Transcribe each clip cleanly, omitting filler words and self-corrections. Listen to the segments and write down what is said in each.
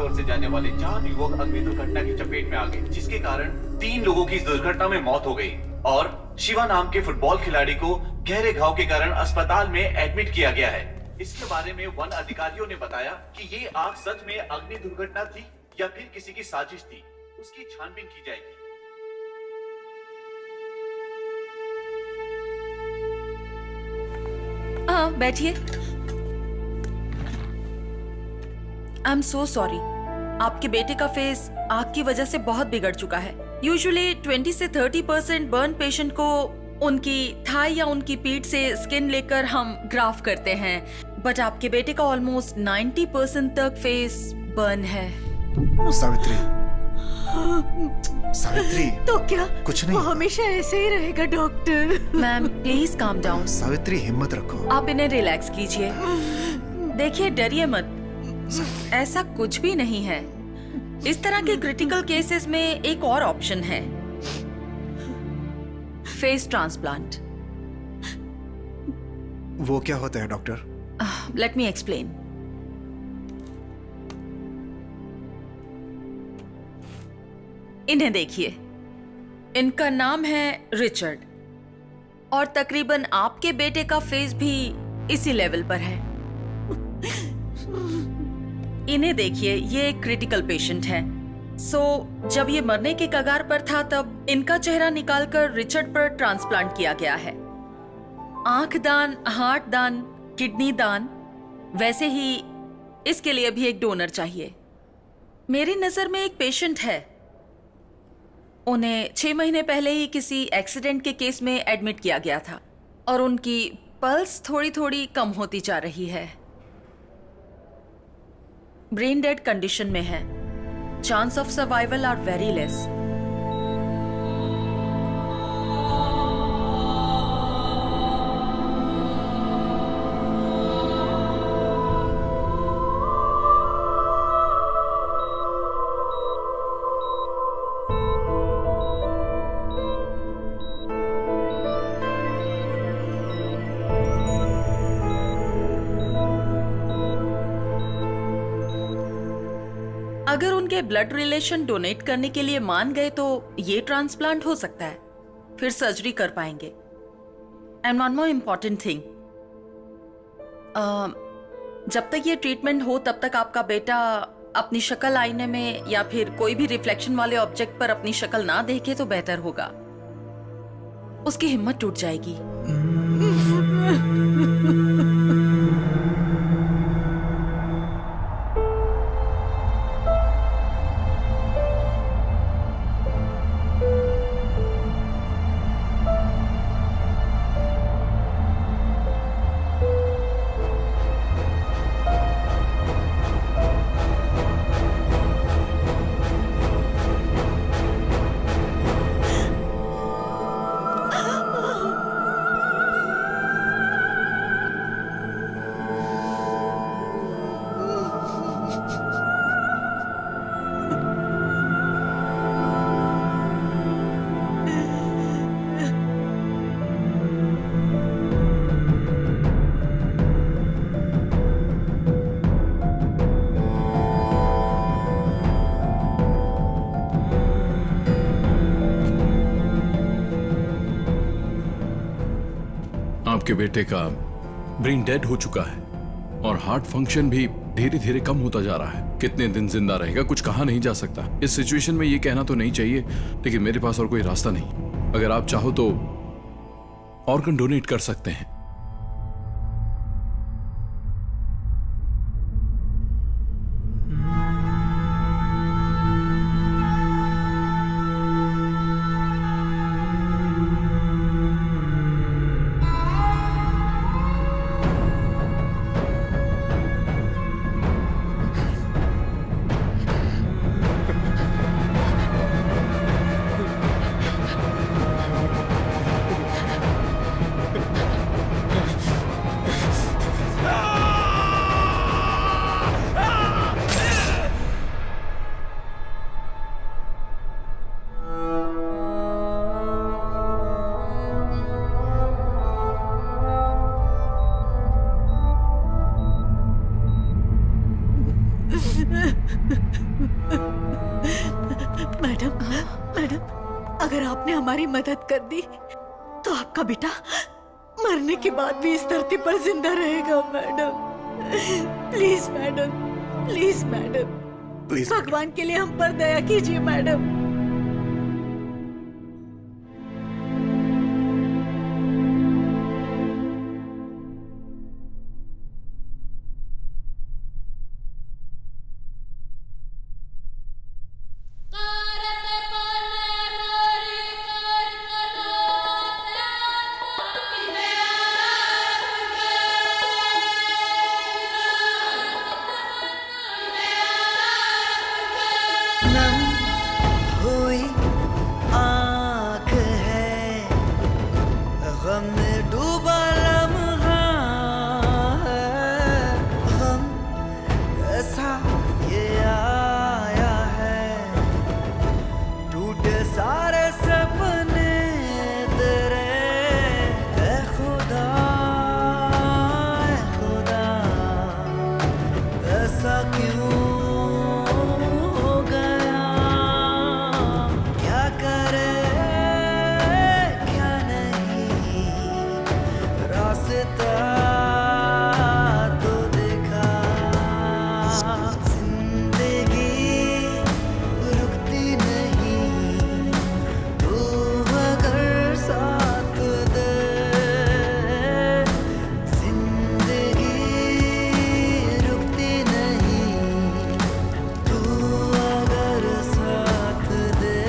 ओर से जाने वाले 4 युवक अग्नि दुर्घटना की चपेट में आ गए, जिसके कारण 3 लोगों की इस दुर्घटना में मौत हो गई और शिवा नाम के फुटबॉल खिलाड़ी को गहरे घाव के कारण अस्पताल में एडमिट किया गया है। इसके बारे में वन अधिकारियों ने बताया कि ये आग सच में अग्नि दुर्घटना थी या फिर किसी की साजिश थी, उसकी छानबीन की जाएगी। बैठिए। आई एम सो सॉरी, आपके बेटे का फेस आग की वजह से बहुत बिगड़ चुका है। यूजुअली 20 से 30% बर्न पेशेंट को उनकी थाई या उनकी पीठ से स्किन लेकर हम ग्राफ करते हैं, बट आपके बेटे का ऑलमोस्ट 90% तक फेस बर्न है। सावित्री, सावित्री, तो क्या कुछ नहीं, वो हमेशा ऐसे ही रहेगा doctor. Ma'am please calm down. Savitri हिम्मत रखो। आप इन्हें रिलैक्स कीजिए। देखिए डरिए मत, ऐसा कुछ भी नहीं है। इस तरह के क्रिटिकल केसेस में एक और ऑप्शन है, फेस ट्रांसप्लांट। वो क्या होता है डॉक्टर? Let me explain. इन्हें देखिए, इनका नाम है रिचर्ड और तकरीबन आपके बेटे का फेस भी इसी लेवल पर है। इन्हें देखिए, ये एक क्रिटिकल पेशेंट है। जब ये मरने के कगार पर था तब इनका चेहरा निकालकर रिचर्ड पर ट्रांसप्लांट किया गया है। आंख दान, हार्ट दान, किडनी दान, वैसे ही इसके लिए भी एक डोनर चाहिए। मेरी नजर में एक पेशेंट है, उन्हें 6 महीने पहले ही किसी एक्सीडेंट के केस में एडमिट किया गया था और उनकी पल्स थोड़ी थोड़ी कम होती जा रही है। ब्रेन डेड कंडीशन में है। Chance of survival are very less. अगर उनके ब्लड रिलेशन डोनेट करने के लिए मान गए तो ये ट्रांसप्लांट हो सकता है, फिर सर्जरी कर पाएंगे। And one more important thing, जब तक ये ट्रीटमेंट हो तब तक आपका बेटा अपनी शक्ल आईने में या फिर कोई भी रिफ्लेक्शन वाले ऑब्जेक्ट पर अपनी शक्ल ना देखे तो बेहतर होगा। उसकी हिम्मत टूट जाएगी। आपके बेटे का ब्रेन डेड हो चुका है और हार्ट फंक्शन भी धीरे धीरे कम होता जा रहा है। कितने दिन जिंदा रहेगा कुछ कहा नहीं जा सकता। इस सिचुएशन में ये कहना तो नहीं चाहिए, लेकिन मेरे पास और कोई रास्ता नहीं। अगर आप चाहो तो ऑर्गन डोनेट कर सकते हैं। मैडम मैडम, अगर आपने हमारी मदद कर दी तो आपका बेटा मरने के बाद भी इस धरती पर जिंदा रहेगा madam. Please madam, please madam, please भगवान के लिए हम पर दया कीजिए मैडम। नम हुई आँख है, गम में डूबा लम्हा है, गम कैसा ये आया है, टूटे सारे सपने तेरे, ऐ खुदा ऐसा क्यों हो गया, क्या करे क्या नहीं, रास्ता तो देखा, जिंदगी रुकती नहीं, तू अगर साथ दे, जिंदगी रुकती नहीं, तू अगर साथ दे।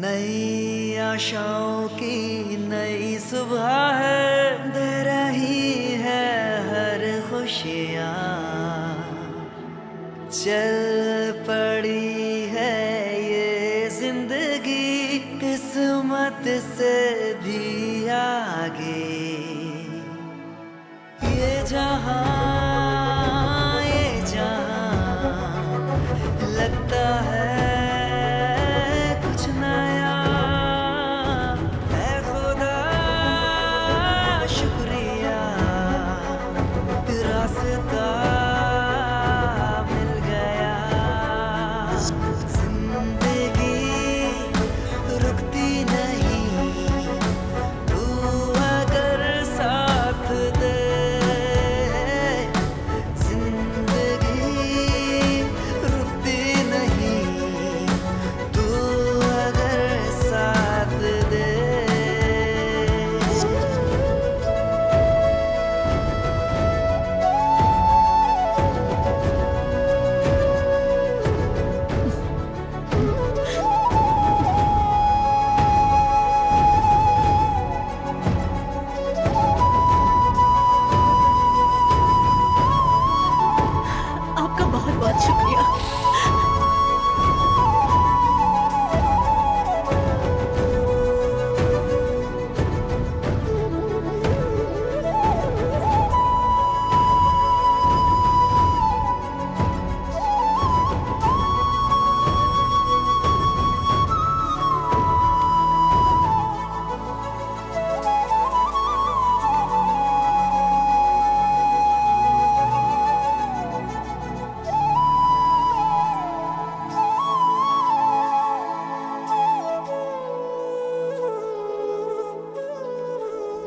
नई आशाओं की नई सुबह है, दे रही है हर खुशियाँ, चल पड़ी है ये जिंदगी किस्मत से भी आगे, ये जहां लगता है कुछ नया, है खुदा शुक्रिया, रास्ता मिल गया, जिंदगी रुकती नहीं, तू अगर साथ दे, जिंदगी रुकती नहीं, तू अगर साथ दे। आपका बहुत बहुत शुक्रिया।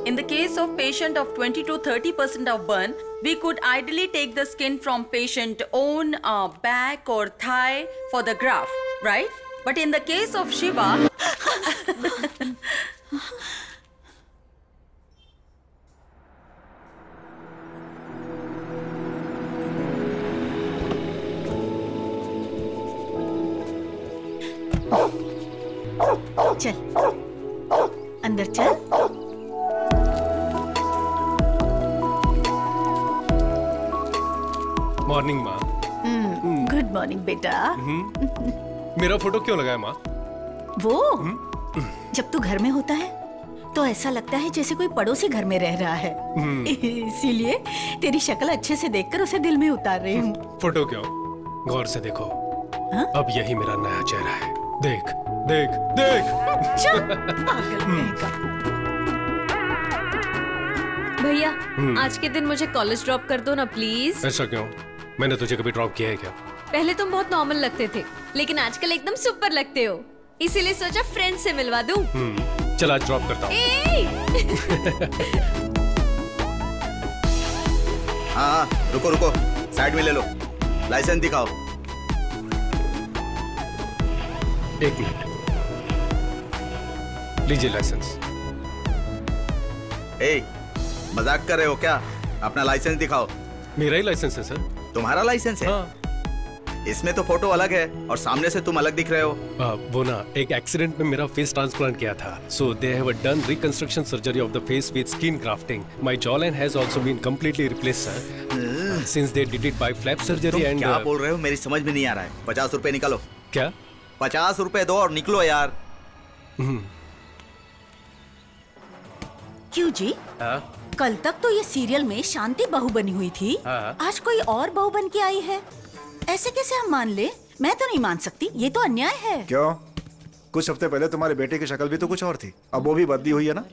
In the case of patient of 20 to 30% of burn, we could ideally take the skin from patient own back or thigh for the graft, right? But in the case of Shiva, चल अंदर चल। Morning माँ। Good morning बेटा। मेरा photo क्यों लगाया माँ? वो जब तू घर में होता है तो ऐसा लगता है जैसे कोई पड़ोसी घर में रह रहा है। इसीलिए तेरी शक्ल अच्छे से देखकर उसे दिल में उतार रही हूँ। फोटो क्यों? गौर से देखो। हाँ? अब यही मेरा नया चेहरा है। देख देख देख। चल, पागल कहेगा। भैया आज के दिन मुझे कॉलेज ड्रॉप कर दो ना प्लीज। ऐसा क्यों? मैंने तुझे कभी ड्रॉप किया है क्या? पहले तुम बहुत नॉर्मल लगते थे लेकिन आजकल एकदम सुपर लगते हो, इसीलिए सोचा फ्रेंड से मिलवा दूं। चल आज ड्रॉप करता हूँ। हाँ रुको रुको, साइड में ले लो, लाइसेंस दिखाओ। एक मिनट, लीजिए लाइसेंस। ए, मजाक कर रहे हो क्या? अपना लाइसेंस दिखाओ। मेरा ही लाइसेंस है सर। तुम्हारा लाइसेंस है? हाँ। इसमें तो फोटो अलग है और सामने से तुम अलग दिख रहे हो। वो ना एक एक्सीडेंट में मेरा फेस ट्रांसप्लांट किया था, so they have done reconstruction surgery of the face with skin grafting. My jaw line has also been completely replaced sir, since they did it by flap surgery. तुम and क्या बोल रहे हो? मेरी समझ में नहीं आ रहा है। 50 रुपए निकालो। क्या? 50 रुपए दो और निकलो यार। क्यों जी? कल तक तो ये सीरियल में शांति बहू बनी हुई थी, आज कोई और बहू बन के आई है। ऐसे कैसे हम मान ले? मैं तो नहीं मान सकती, ये तो अन्याय है। क्यों? कुछ हफ्ते पहले तुम्हारे बेटे की शक्ल भी तो कुछ और थी, अब वो भी बदली हुई है ना।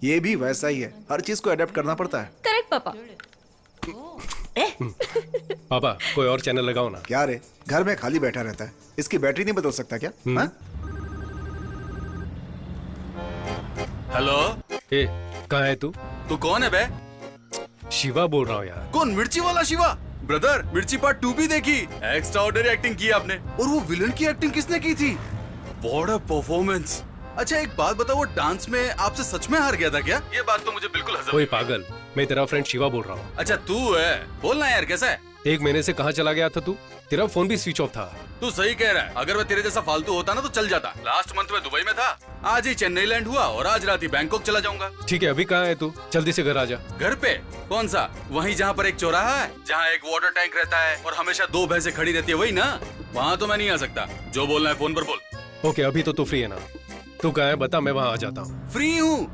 ये भी वैसा ही है, हर चीज को अडेप्ट करना पड़ता है। करेक्ट पापा। पापा कोई और चैनल लगाओ ना। क्या रे, घर में खाली बैठा रहता है, इसकी बैटरी नहीं बदल सकता क्या? हाँ? हेलो, ए, कहाँ है तू? तू कौन है बे? शिवा बोल रहा हूँ यार। कौन? मिर्ची वाला शिवा? ब्रदर, मिर्ची पार्ट 2 भी देखी? एक्स्ट्रा ऑर्डिनरी एक्टिंग की आपने। और वो विलन की एक्टिंग किसने की थी? What a performance. अच्छा एक बात बताओ, वो डांस में आपसे सच में हार गया था क्या? ये बात तो मुझे बिल्कुल हजम। कोई पागल, मैं तेरा फ्रेंड शिवा बोल रहा हूँ। अच्छा तू है, बोलना यार कैसा है? 1 महीने से कहाँ चला गया था तू? तेरा फोन भी स्विच ऑफ था। तू सही कह रहा है, अगर मैं तेरे जैसा फालतू होता ना तो चल जाता। लास्ट मंथ में दुबई में था, आज ही चेन्नई लैंड हुआ और आज रात ही बैंकॉक चला जाऊंगा। ठीक है, अभी कहाँ है तू? जल्दी से घर आ जा। घर पे? कौन सा? वहीं जहाँ पर एक चौराहा है, जहाँ एक वाटर टैंक रहता है और हमेशा 2 भैंसें खड़ी रहती है, वही ना? वहाँ तो मैं नहीं आ सकता। जो बोलना है फोन पर बोल। ओके, अभी तो तू फ्री है ना? तू कहाँ है बता, मैं वहाँ आ जाता हूँ। फ्री हूँ।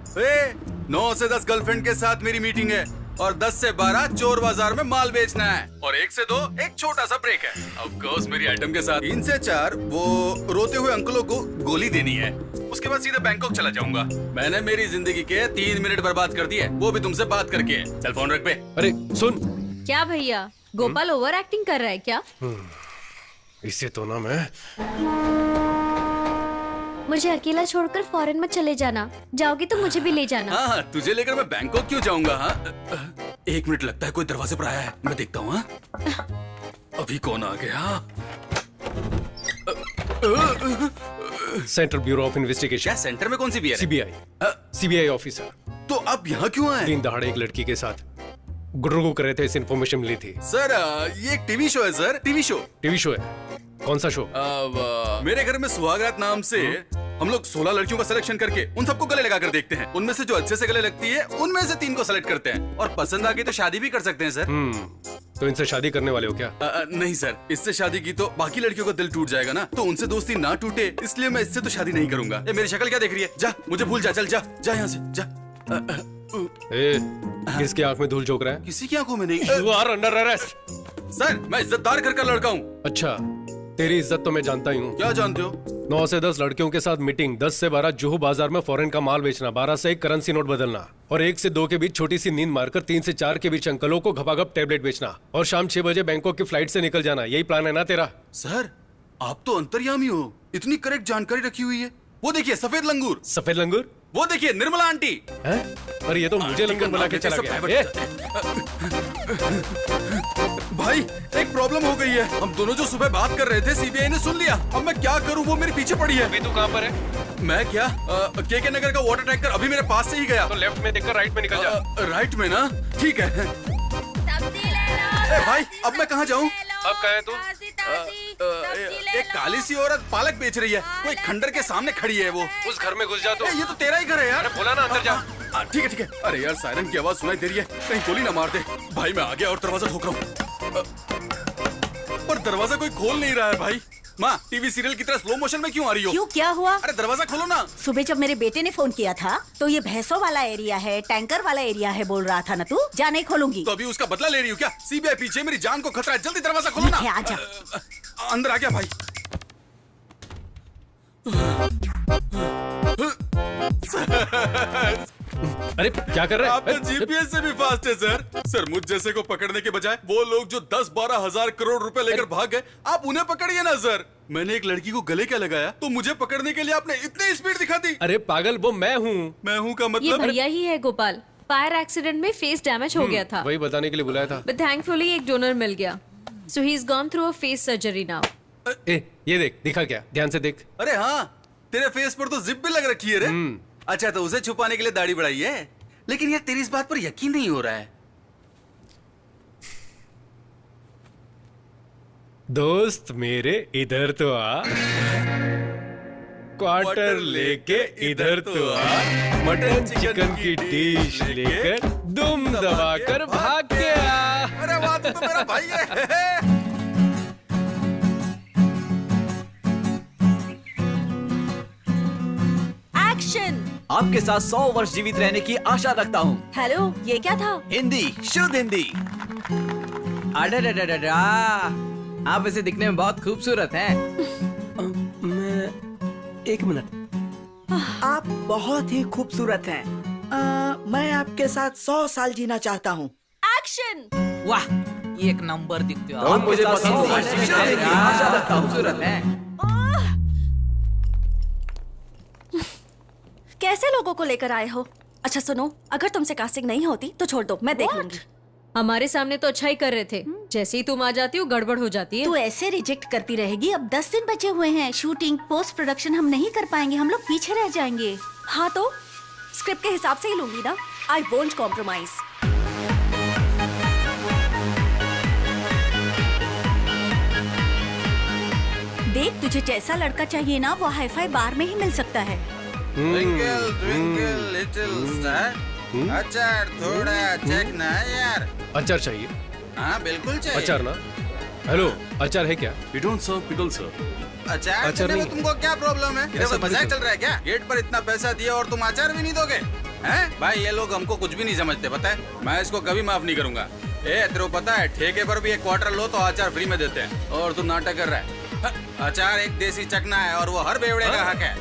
9 से 10 गर्लफ्रेंड के साथ मेरी मीटिंग है और 10 से 12 चोर बाजार में माल बेचना है और 1 से 2 एक छोटा सा ब्रेक है। ऑफ कोर्स मेरी आइटम के साथ 3 से 4 वो रोते हुए अंकलों को गोली देनी है। उसके बाद सीधे बैंकॉक चला जाऊंगा। मैंने मेरी जिंदगी के 3 मिनट बर्बाद कर दिए, वो भी तुमसे बात करके। चल फोन रख पे। अरे सुन। क्या भैया, गोपाल ओवर एक्टिंग कर रहा है क्या? इसे तो ना मैं। मुझे अकेला छोड़कर फॉरेन में चले जाना, जाओगे तो मुझे भी ले जाना। हाँ, तुझे लेकर मैं बैंकॉक क्यों जाऊंगा? हाँ 1 मिनट, लगता है कोई दरवाजे पर आया है, मैं देखता हूँ। अभी कौन आ गया? Central bureau of investigation. क्या सेंटर में कौन सी बियर है? CBI officer. तो आप यहाँ क्यों आए? 3 दहाड़े एक लड़की के साथ गुर्रगु कर रहे थे, इस इन्फॉर्मेशन मिली थी। सर ये एक टीवी शो है sir, TV show. TV show है? कौन सा शो? मेरे घर में सुहागरात नाम से हम लोग 16 लड़कियों का सिलेक्शन करके उन सबको गले लगा कर देखते हैं। उनमें से जो अच्छे से गले लगती है उनमें से 3 को सेलेक्ट करते हैं और पसंद आ गई तो शादी भी कर सकते हैं सर। तो इनसे शादी करने वाले हो क्या? नहीं सर, इससे शादी की तो बाकी लड़कियों का दिल टूट जाएगा ना, तो उनसे दोस्ती ना टूटे इसलिए मैं इससे तो शादी नहीं करूंगा। मेरी शक्ल क्या देख रही है? जा, मुझे भूल जा, चल जा जा यहाँ से जा। किसकी आंख में धूल झोंक रहा है? किसी की आंखों में नहीं। You are under arrest। Sir मैं इज्जतदार घर का लड़का हूँ। अच्छा, तेरी इज्जत तो मैं जानता ही हूँ। क्या जानते हो? 9 से 10 लड़कियों के साथ मीटिंग, 10 से 12 जुहू बाजार में फॉरेन का माल बेचना, 12 से 1 करेंसी नोट बदलना और 1 से 2 के बीच छोटी सी नींद मारकर 3 से 4 के बीच अंकलों को घपाघप टैबलेट बेचना और शाम 6 बजे बैंकॉक की फ्लाइट से निकल जाना। यही प्लान है ना तेरा? सर आप तो अंतर्यामी हो, इतनी करेक्ट जानकारी रखी हुई है। वो देखिए सफेद लंगूर। सफेद लंगूर? वो देखिए निर्मला आंटी। हैं? अरे ये तो मुझे लंगूर बना के चला गया। भाई एक प्रॉब्लम हो गई है, हम दोनों जो सुबह बात कर रहे थे सीबीआई ने सुन लिया। अब मैं क्या करूं? वो मेरे पीछे पड़ी है। अभी तू कहाँ पर है? मैं क्या के नगर का वाटर टैंकर अभी मेरे पास से ही गया। तो लेफ्ट में देखकर राइट में निकल जा। राइट में ना? ठीक है। भाई अब मैं कहाँ जाऊँ? अब कहाँ है तू? एक काली सी औरत पालक बेच रही है, कोई खंडर के सामने खड़ी है। वो उस घर में घुस जा। तो ये तो तेरा ही घर है यार। बोला ना अंदर जा। ठीक है ठीक है। अरे यार सायरन की आवाज सुनाई दे रही है, कहीं गोली ना मार दे। भाई मैं आ गया और दरवाजा ठोक रहा हूँ, पर दरवाजा कोई खोल नहीं रहा है भाई। माँ, टीवी सीरियल की तरह स्लो मोशन में क्यों आ रही हो? क्यों, क्या हुआ? अरे दरवाजा खोलो ना। सुबह जब मेरे बेटे ने फोन किया था तो ये भैंसों वाला एरिया है, टैंकर वाला एरिया है बोल रहा था ना तू। जा, नहीं खोलूंगी। तो अभी उसका बदला ले रही हो क्या? सीबीआई पीछे, मेरी जान को खतरा है, जल्दी दरवाजा खोलो ना। ठीक है, आजा। अंदर आ गया भाई। अरे क्या कर रहे हैं? आपका जीपीएस से भी फास्ट है सर। सर, मुझ जैसे को पकड़ने के बजाय वो लोग जो 10-12 हजार करोड़ रुपए लेकर भाग गए, आप उन्हें पकड़िए ना सर। मैंने एक लड़की को गले क्या लगाया तो मुझे पकड़ने के लिए आपने इतनी स्पीड दिखा दी। अरे पागल, वो मैं हूँ। मैं हूँ का ये मतलब? भैया ही है गोपाल। फायर एक्सीडेंट में फेस डैमेज हो गया था, वही बताने के लिए बुलाया था। बट थैंकफुली एक डोनर मिल गया, so he is gone through a face surgery now. ए, ये देख, दिखा क्या? ध्यान से देख। अरे हाँ, तेरे फेस पर तो जिप भी लग रखी है रे। अच्छा, तो उसे छुपाने के लिए दाढ़ी बढ़ाई है। लेकिन यार तेरी इस बात पर यकीन नहीं हो रहा है। दोस्त मेरे इधर तो आ, क्वार्टर लेके इधर तो आ, मटन चिकन की डिश लेकर दुम दबाकर भाग के आ। अरे वाह, तू तो मेरा भाई है। एक्शन। आपके साथ 100 वर्ष जीवित रहने की आशा रखता हूँ। हेलो, ये क्या था? हिंदी, शुद्ध हिंदी। अडा, आप ऐसे दिखने में बहुत खूबसूरत हैं। एक मिनट, आप बहुत ही खूबसूरत हैं। मैं आपके साथ 100 साल जीना चाहता हूँ। एक्शन। वाह, एक नंबर दिखते हो। आप मुझे पसंद है। वर्ष जीवित रहने की आशा रखता हूँ। खूबसूरत हैं। कैसे लोगों को लेकर आए हो? अच्छा सुनो, अगर तुमसे कास्टिंग नहीं होती तो छोड़ दो, मैं देख लूंगी। हमारे सामने तो अच्छा ही कर रहे थे, जैसे ही तुम आ जाती हो गड़बड़ हो जाती है। तू ऐसे रिजेक्ट करती रहेगी? अब 10 दिन बचे हुए हैं। शूटिंग, पोस्ट प्रोडक्शन हम नहीं कर पाएंगे, हम लोग पीछे रह जाएंगे। हाँ तो स्क्रिप्ट के हिसाब से ही लूंगी ना। I won't compromise. देख, तुझे जैसा लड़का चाहिए ना वो हाईफाई बार में ही मिल सकता है। ट्विंकल ट्विंकल लिटिल स्टार, अचार थोड़ा चेक ना यार। अचार चाहिए? हाँ बिल्कुल चाहिए। अचार ना? हेलो, अचार है क्या? We don't serve pickle sir. अचार अचार देने में नहीं। तुमको क्या प्रॉब्लम है? इधर ऐसा कोई मजाक थोड़ी चल रहा है क्या? गेट पर इतना पैसा दिया और तुम अचार भी नहीं दोगे? हैं? भाई ये लोग हमको कुछ भी नहीं समझते, पता है? मैं इसको कभी माफ नहीं करूंगा। तेरे को पता है, ठेके पर भी एक क्वार्टर लो तो अचार फ्री में देते हैं, और तुम नाटक कर रहा है। अचार एक देसी चकना है और वो हर बेवड़े का हक है।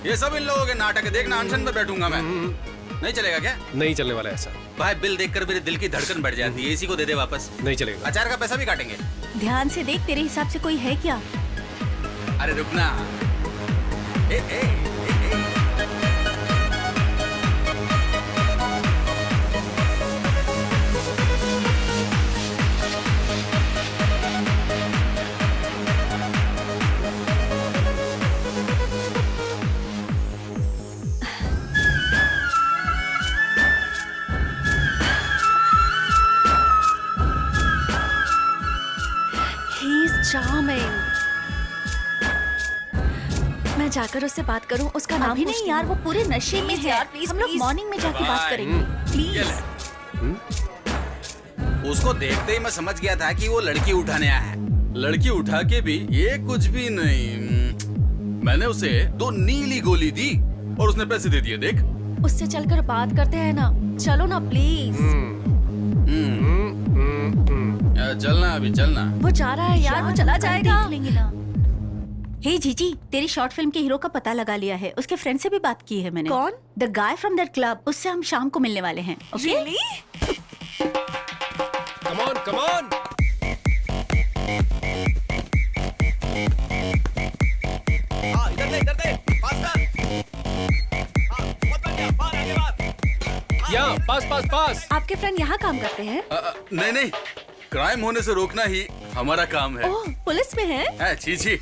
ये सब इन लोगों के नाटक है, देखना अनशन पे बैठूंगा मैं। नहीं चलेगा क्या? नहीं चलने वाला ऐसा। भाई बिल देखकर मेरे दिल की धड़कन बढ़ जाती है। इसी को दे दे वापस। नहीं चलेगा। अचार का पैसा भी काटेंगे। ध्यान से देख, तेरे हिसाब से कोई है क्या? अरे रुकना। ए, ए, ए, ए। He is charming. मैं जाकर उससे बात करूं, उसका नाम अभी नहीं यार, वो पूरे नशे में है। यार प्लीज, हम लोग मॉर्निंग में जाके बात करेंगे प्लीज। उसको देखते ही मैं समझ गया था कि वो लड़की उठाने आया है। लड़की उठा के भी ये कुछ भी नहीं। मैंने उसे 2 नीली गोली दी और उसने पैसे दे दिए। देख, उससे चलकर बात करते हैं ना, चलो ना प्लीज। चलना, अभी चलना। वो जा रहा है यार, वो चला जाएगा। देख लेंगे ना। हे जीजी, तेरी शॉर्ट फिल्म के हीरो का पता लगा लिया है। उसके फ्रेंड से भी बात की है मैंने। कौन? The guy from that club. उससे हम शाम को मिलने वाले हैं। Okay? Come on, come on. इधर दे, इधर दे। पास कर। बहुत बढ़िया, बाहर आगे बात। यहाँ, पास पास पास। आपके फ्रेंड यहाँ काम करते हैं? नहीं नहीं, क्राइम होने से रोकना ही हमारा काम है। ओह, पुलिस में है? छी छी।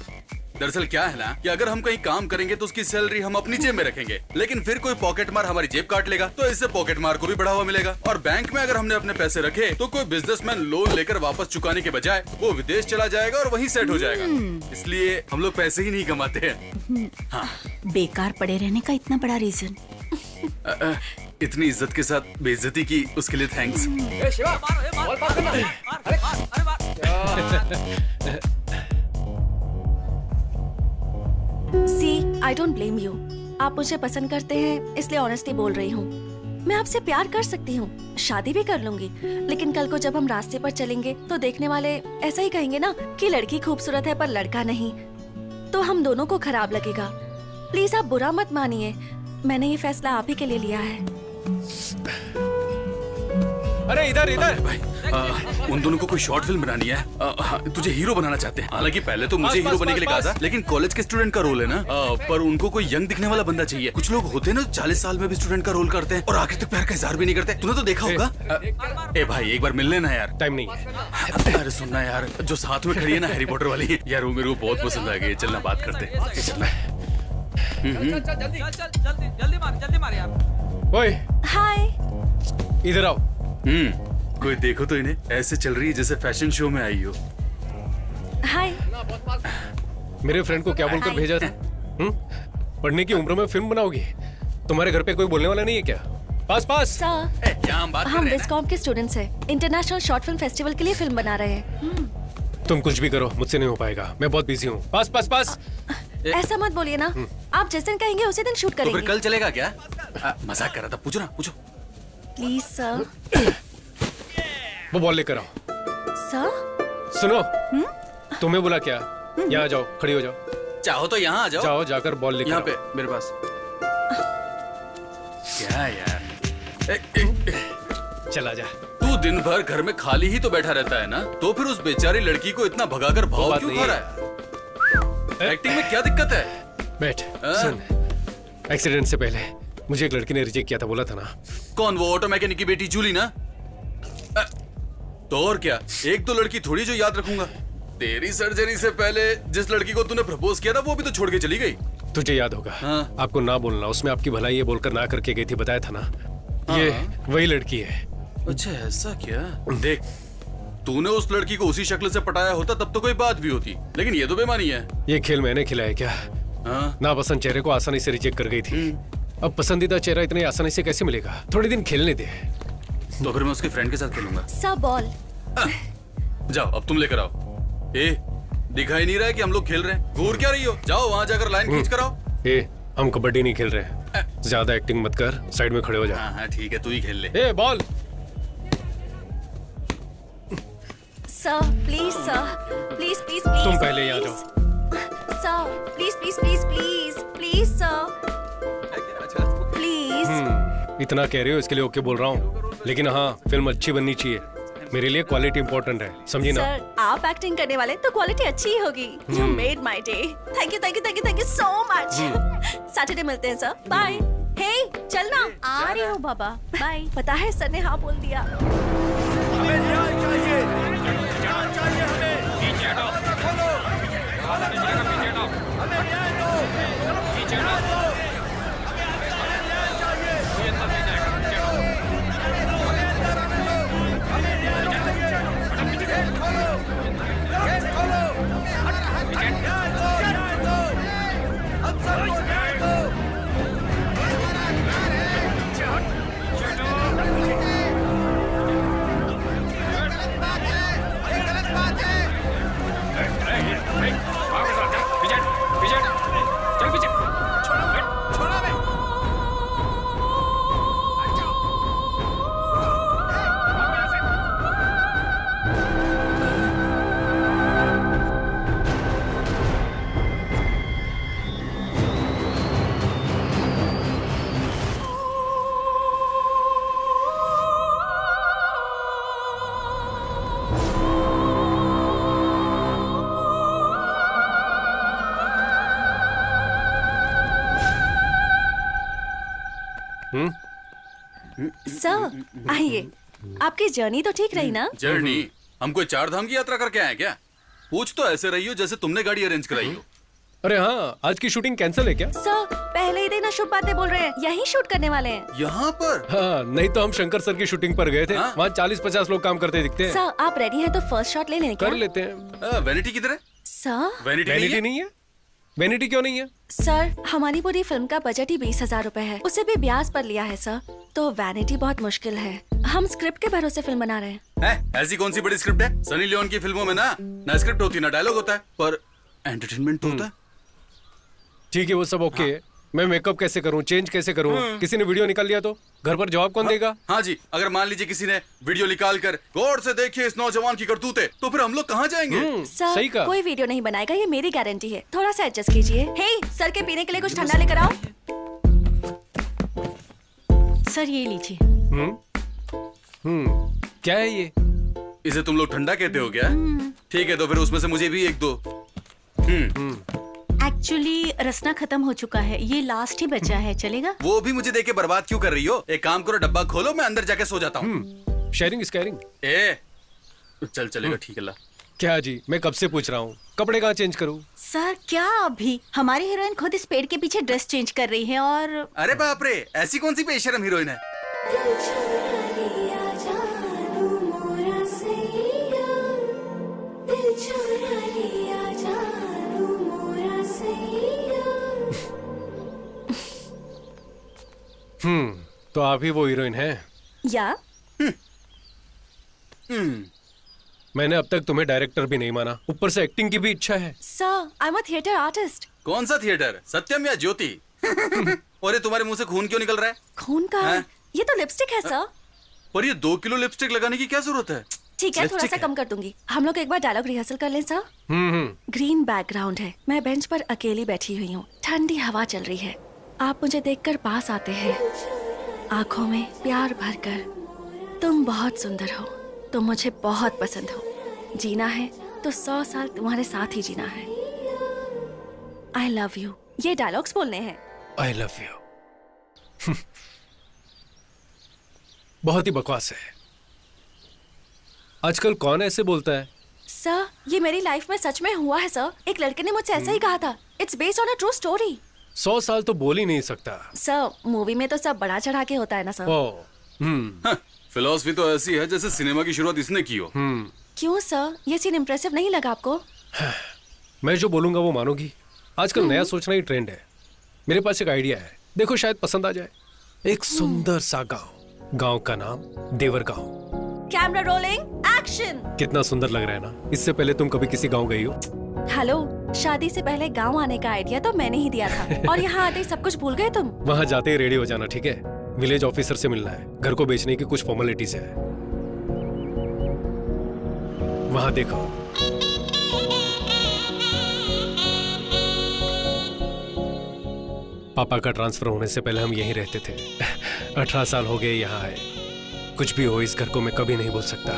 दरअसल क्या है ना कि अगर हम कहीं काम करेंगे तो उसकी सैलरी हम अपनी जेब में रखेंगे, लेकिन फिर कोई पॉकेट मार हमारी जेब काट लेगा, तो इससे पॉकेट मार को भी बढ़ावा मिलेगा। और बैंक में अगर हमने अपने पैसे रखे तो कोई बिजनेसमैन लोन लेकर वापस चुकाने के बजाय वो विदेश चला जाएगा और वहीं सेट हो जाएगा। इसलिए हम लोग पैसे ही नहीं कमाते हैं। हाँ। बेकार पड़े रहने का इतना बड़ा रीजन। इतनी इज्जत के साथ बेइज्जती की उसके लिए थैंक्स। शिवा, मारो, मारो, मारो, मारो, मारो, मारो, मारो, मारो, सी आई डोंट ब्लेम यू। आप मुझे पसंद करते हैं इसलिए ऑनेस्टली बोल रही हूँ। मैं आपसे प्यार कर सकती हूँ, शादी भी कर लूंगी, लेकिन कल को जब हम रास्ते पर चलेंगे तो देखने वाले ऐसा ही कहेंगे ना कि लड़की खूबसूरत है पर लड़का नहीं, तो हम दोनों को खराब लगेगा। प्लीज आप बुरा मत मानिए, मैंने ये फैसला आप ही के लिए लिया है। अरे इधर इधर भाई उन दोनों को कोई शॉर्ट फिल्म बनानी है। तुझे हीरो बनाना चाहते हैं। हालांकि पहले तो मुझे हीरो बनने के लिए कहा था, लेकिन कॉलेज के स्टूडेंट का रोल है ना। पर उनको कोई यंग दिखने वाला बंदा चाहिए। कुछ लोग होते हैं ना 40 साल में भी स्टूडेंट का रोल करते हैं और आखिर तक प्यार का इजहार भी नहीं करते। तूने तो देखा होगा। ए भाई एक बार मिल लेना यार। टाइम नहीं है। अरे सुनना यार, जो साथ में खड़ी है ना हैरी पॉटर वाली यार, वो मेरे को बहुत पसंद आ गई। चलना बात करते हैं। चलना जल्दी मार यार। ओए हाय। इधर आओ। कोई देखो तो इन्हें ऐसे चल रही है जैसे फैशन शो में आई हो। हाय। मेरे फ्रेंड को क्या बोलकर भेजा था? पढ़ने की उम्र में फिल्म बनाओगी? तुम्हारे घर पे कोई बोलने वाला नहीं है क्या? पास पास। सर क्या हम बात कर हम रहे हैं विस्कॉम के स्टूडेंट्स हैं, इंटरनेशनल शॉर्ट फिल्म फेस्टिवल के लिए फिल्म बना रहे हैं। तुम कुछ भी करो, मुझसे नहीं हो पाएगा, मैं बहुत बिजी हूँ। पास पास पास। ऐसा मत बोलिए ना, आप जिस दिन कहेंगे उसी दिन शूट तो फिर करेंगे। कल चलेगा क्या? मजाक कर रहा था। पूछो ना, पूछो। Please sir. वो बॉल लेकर आओ। सर सुनो, तुम्हें बोला क्या? यहाँ जाओ, खड़ी हो जाओ। चाहो तो यहाँ आ जाओ। जाओ जाकर बॉल लेकर यहाँ आओ। पे मेरे पास। क्या यार, चला जा। तू दिन भर घर में खाली ही तो बैठा रहता है ना, तो फिर उस बेचारी लड़की को इतना भगाकर भाव बात क्यों नहीं खा रहा है? एक्टिंग में क्या दिक्कत है? बैठ। सुन, एक्सीडेंट से पहले मुझे एक लड़की ने रिजेक्ट किया था, बोला था ना। कौन? वो ऑटो मैकेनिक की बेटी जूली ना? तो और क्या, एक तो लड़की थोड़ी जो याद रखूंगा। तेरी सर्जरी से पहले जिस लड़की को तूने प्रपोज किया था वो भी तो छोड़ के चली गई। तुझे याद होगा। हाँ। आपको ना बोलना, उसमें आपकी भलाई ये बोलकर ना करके गई थी, बताया था ना। ये वही लड़की है। अच्छा ऐसा क्या? देख, तूने उस लड़की को उसी शक्ल से पटाया होता तब तो कोई बात भी होती, लेकिन ये तो बेमानी है। ये खेल मैंने खिलाया क्या? हाँ? नापसंद चेहरे को आसानी से रिजेक्ट कर गई थी। अब पसंदीदा चेहरा इतनी आसानी से कैसे मिलेगा? थोड़े दिन खेलने दे। तो फिर मैं उसके फ्रेंड के साथ खेलूंगा। Sir ball. जाओ अब तुम लेकर आओ। ए, दिखाई नहीं रहा है कि हम लोग खेल रहे हैं? घूर क्या रही हो? जाओ वहाँ जाकर लाइन खींच कर आओ। ए, हम कबड्डी नहीं खेल रहे। ज्यादा एक्टिंग मत कर, साइड में खड़े हो जा। हाँ ठीक है, तू ही खेल ले। ए, ball. Sir please sir, please please please. तुम पहले यहाँ जाओ। Sir please please please please please sir please. इतना कह रहे हो इसके लिए ओके बोल रहा हूँ, लेकिन हाँ फिल्म अच्छी बननी चाहिए। मेरे लिए क्वालिटी इंपॉर्टेंट है, समझी ना? सर आप एक्टिंग करने वाले तो क्वालिटी अच्छी ही होगी। You made my day. Thank you thank you thank you thank you so much. Saturday मिलते हैं सर, बाय। हे चलना। आ रही हूँ बाबा, बाय। पता है सर ने हाँ बोल दिया। हमें न्याय चाहिए, न्याय चाहिए हमें। पीछे हटो, हमें न्याय दो, हमें न्याय दो। सर आइए। आपकी जर्नी तो ठीक रही ना? जर्नी? हम कोई 4 धाम की यात्रा करके आए क्या? पूछ तो ऐसे रही हो जैसे तुमने गाड़ी अरेंज कराई हो। अरे हाँ, आज की शूटिंग कैंसिल है क्या? सर पहले ही दिन अशुभ बातें बोल रहे हैं, यही शूट करने वाले हैं। यहाँ पर? हाँ, नहीं तो हम शंकर सर की शूटिंग पर गए थे। हाँ? वहाँ 40-50 लोग काम करते दिखते हैं। सर आप रेडी हैं तो फर्स्ट शॉट ले लें क्या? कर लेते हैं। वैनिटी किधर है? सर वैनिटी नहीं है? वैनिटी क्यों नहीं है? सर हमारी पूरी फिल्म का बजट ही 20,000 रुपए है, उसे भी ब्याज पर लिया है सर, तो वैनिटी बहुत मुश्किल है। हम स्क्रिप्ट के भरोसे फिल्म बना रहे हैं। ऐसी कौन सी बड़ी स्क्रिप्ट है? सनी लियोन की फिल्मों में ना स्क्रिप्ट होती ना डायलॉग होता है, पर एंटरटेनमेंट तो होता है। ठीक है, वो सब ओके है। मैं मेकअप कैसे करूं, चेंज कैसे करूं? किसी ने वीडियो निकाल लिया तो घर पर जवाब कौन देगा? हाँ जी, अगर मान लीजिए किसी ने वीडियो निकाल कर गौर से देखिए इस नौजवान की करतूतें, तो फिर हम लोग कहाँ जाएंगे? सर, सही कहा। कोई वीडियो नहीं बनाएगा, ये मेरी गारंटी है। थोड़ा सा एडजस्ट कीजिए। हे, सर के पीने के लिए कुछ ठंडा लेकर आओ। सर ये लीजिए। क्या है ये? इसे तुम लोग ठंडा कहते हो क्या? ठीक है, तो फिर उसमें से मुझे भी एक दो। एक्चुअली रसना खत्म हो चुका है, ये लास्ट ही बचा है, चलेगा? वो भी मुझे देके बर्बाद क्यों कर रही हो? एक काम करो, डब्बा खोलो, मैं अंदर जाके सो जाता हूँ। Sharing is caring. चल चलेगा, ठीक है ला। क्या जी, मैं कब से पूछ रहा हूँ, कपड़े कहाँ चेंज करूँ? सर क्या अभी? हमारी हीरोइन खुद इस पेड़ के पीछे ड्रेस चेंज कर रही है और अरे बाप रे, ऐसी कौन सी बेशरम हीरोइन है? तो आप ही वो हीरोइन हैं? या मैंने अब तक तुम्हें डायरेक्टर भी नहीं माना, ऊपर से एक्टिंग की भी इच्छा है। Sir, I am a theatre artist. कौन सा थिएटर, सत्यम या ज्योति? और ये तुम्हारे मुंह से खून क्यों निकल रहा है? खून का? हैं? ये तो लिपस्टिक है सर। पर ये 2 किलो लिपस्टिक लगाने की क्या जरूरत है? ठीक है, थोड़ा लिपस्टिक सा है। कम कर दूंगी। हम लोग एक बार डायलॉग रिहर्सल कर लें सर। ग्रीन बैकग्राउंड है, मैं बेंच पर अकेली बैठी हुई हूँ, ठंडी हवा चल रही है, आप मुझे देखकर पास आते हैं, आंखों में प्यार भरकर। तुम बहुत सुंदर हो, तुम मुझे बहुत पसंद हो, जीना है तो 100 साल तुम्हारे साथ ही जीना है। आई लव यू, ये डायलॉग्स बोलने हैं। I love you. बहुत ही बकवास है। आजकल कौन ऐसे बोलता है? सर, ये मेरी लाइफ में सच में हुआ है सर। एक लड़के ने मुझसे ऐसा ही कहा था। It's based on a true story. 100 साल तो बोल ही नहीं सकता। सर, मूवी में तो सब बड़ा चढ़ा के होता है ना सर। ओ, फिलॉसफी तो ऐसी है जैसे सिनेमा की शुरुआत इसने की हो। क्यों सर, ये सीन इम्प्रेसिव नहीं लगा आपको? मैं जो बोलूंगा वो मानोगी? आजकल नया सोचना ही ट्रेंड है। मेरे पास एक आइडिया है, देखो शायद पसंद आ जाए। एक सुंदर सा गांव का नाम देवर गांव। Camera rolling, action. कितना सुंदर लग रहा है ना? इससे पहले तुम कभी किसी गांव गई हो? हेलो, शादी से पहले गांव आने का आइडिया तो मैंने ही दिया था और यहाँ आते ही सब कुछ भूल गए तुम। वहां जाते ही रेडी हो जाना, ठीक है? विलेज ऑफिसर से मिलना है, घर को बेचने की कुछ फॉर्मेलिटीज है। वहां देखो। पापा का ट्रांसफर होने से पहले हम यहीं रहते थे। 18 साल हो गए यहाँ आए। कुछ भी हो, इस घर को मैं कभी नहीं भूल सकता।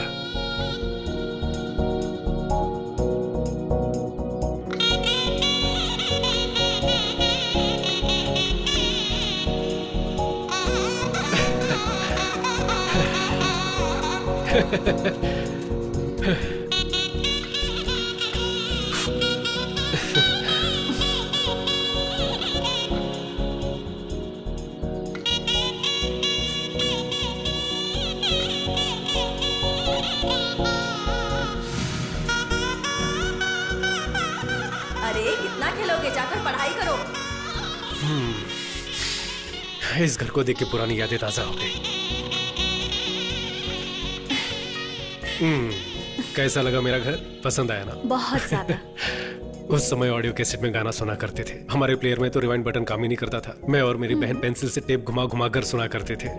अरे कितना खेलोगे, जाकर पढ़ाई करो। इस घर को देख के पुरानी यादें ताजा हो गई। कैसा लगा मेरा घर? पसंद आया ना? बहुत ज्यादा। उस समय ऑडियो कैसेट में गाना सुना करते थे। हमारे प्लेयर में तो रिवाइंड बटन काम ही नहीं करता था। मैं और मेरी बहन पेंसिल से टेप घुमा घुमा कर सुना करते थे।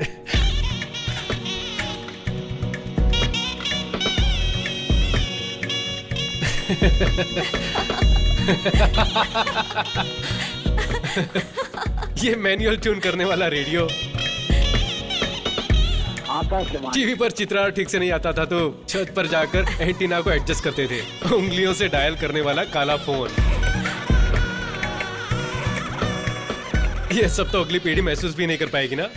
ये मैनुअल ट्यून करने वाला रेडियो। टीवी पर चित्रण ठीक से नहीं आता था तो छत पर जाकर एंटीना को एडजस्ट करते थे। उंगलियों से डायल करने वाला काला फोन। ये सब तो अगली पीढ़ी महसूस भी नहीं कर पाएगी ना।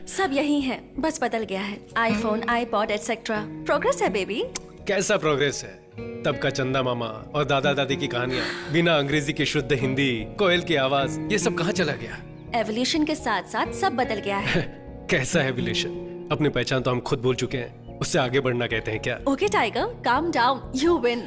सब यही है, बस बदल गया है। IPhone, iPod etcetera. प्रोग्रेस है बेबी। कैसा प्रोग्रेस है? तब का चंदा मामा और दादा दादी की कहानियां, बिना अंग्रेजी की शुद्ध हिंदी, कोयल की आवाज, ये सब कहाँ चला गया? एवोल्यूशन के साथ साथ सब बदल गया है। कैसा एवोल्यूशन? अपनी पहचान तो हम खुद भूल चुके हैं, उससे आगे बढ़ना कहते हैं क्या? Okay tiger, calm down, you win.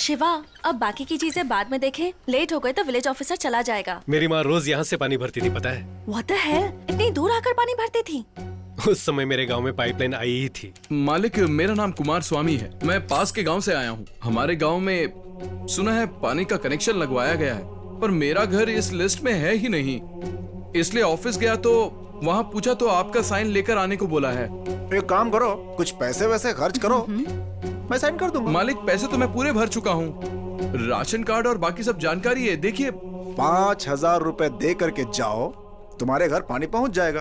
Shiva, अब बाकी की चीजें बाद में देखें। लेट हो गए तो विलेज ऑफिसर चला जाएगा। मेरी माँ रोज यहाँ से पानी भरती थी, पता है? What the hell? इतनी दूर आकर पानी भरती थी? उस समय मेरे गांव में पाइपलाइन आई ही थी। मालिक, मेरा नाम कुमार स्वामी है। मैं पास के गांव से आया हूँ। हमारे गांव में सुना है पानी का कनेक्शन लगवाया गया है, पर मेरा घर इस लिस्ट में है ही नहीं। इसलिए ऑफिस गया तो वहाँ पूछा तो आपका साइन लेकर आने को बोला है। एक काम करो, कुछ पैसे वैसे खर्च करो, मैं साइन कर दूंगा। मालिक, पैसे तो मैं पूरे भर चुका हूँ। राशन कार्ड और बाकी सब जानकारी है, देखिए। 5,000 रुपए दे करके जाओ, तुम्हारे घर पानी पहुंच जाएगा।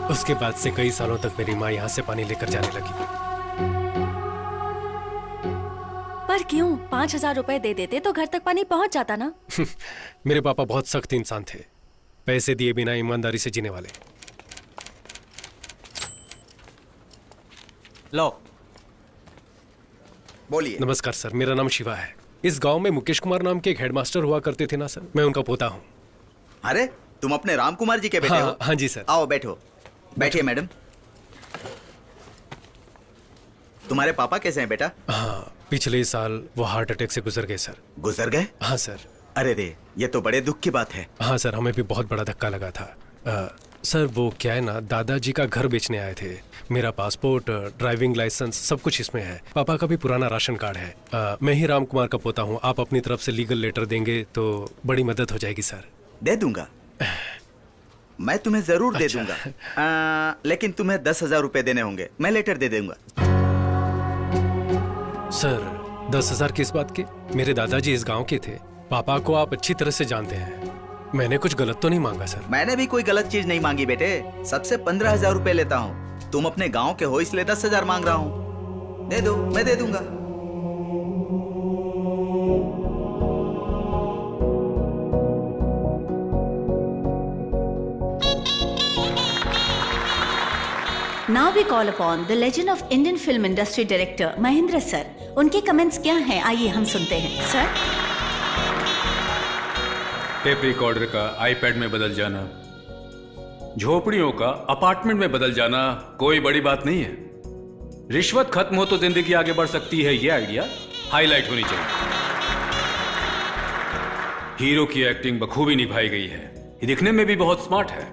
उसके बाद से कई सालों तक मेरी माँ यहाँ से पानी लेकर जाने लगी। पर क्यों? 5,000 रुपए दे देते तो घर तक पानी पहुँच जाता ना। मेरे पापा बहुत सख्त इंसान थे, पैसे दिए बिना ईमानदारी से जीने वाले। लो, बोलिए। नमस्कार सर, मेरा नाम शिवा है। इस गांव में मुकेश कुमार नाम के एक हेडमास्टर हुआ करते थे ना सर, मैं उनका पोता हूँ। अरे, तुम अपने राम कुमार जी के बेटे हो? हाँ जी सर। आओ बैठो। बैठिए मैडम। तुम्हारे पापा कैसे हैं बेटा? हाँ, पिछले साल वो हार्ट अटैक से गुजर गए सर। गुजर गए? हाँ सर। अरे रे, ये तो बड़े दुख की बात है। हाँ सर, हमें भी बहुत बड़ा धक्का लगा था। सर वो क्या है ना, दादाजी का घर बेचने आए थे। मेरा पासपोर्ट, ड्राइविंग लाइसेंस सब कुछ इसमें है। पापा का भी पुराना राशन कार्ड है। मैं ही राम कुमार का पोता हूँ। आप अपनी तरफ से लीगल लेटर देंगे तो बड़ी मदद हो जाएगी सर। दे दूंगा, मैं तुम्हें जरूर दे दूंगा। लेकिन तुम्हें 10,000 रुपए देने होंगे। मैं लेटर दे दूंगा। सर 10,000 किस बात के? मेरे दादाजी इस गांव के थे। पापा को आप अच्छी तरह से जानते हैं। मैंने कुछ गलत तो नहीं मांगा सर? मैंने भी कोई गलत चीज नहीं मांगी बेटे। सबसे 15,000 रुपए लेता हूँ। तुम अपने गांव के हो इसलिए 10,000 मांग रहा हूँ। दे दो, मैं दे दूंगा। Now we call upon the legend of Indian film industry director Mahendra sir. उनके कमेंट्स क्या हैं, आइए हम सुनते हैं। सर, टेप रिकॉर्डर का आईपैड में बदल जाना, झोपड़ियों का अपार्टमेंट में बदल जाना कोई बड़ी बात नहीं है। रिश्वत खत्म हो तो जिंदगी आगे बढ़ सकती है, ये आइडिया हाईलाइट होनी चाहिए। हीरो की एक्टिंग बखूबी निभाई गई है। ये दिखने में भी बहुत स्मार्ट है।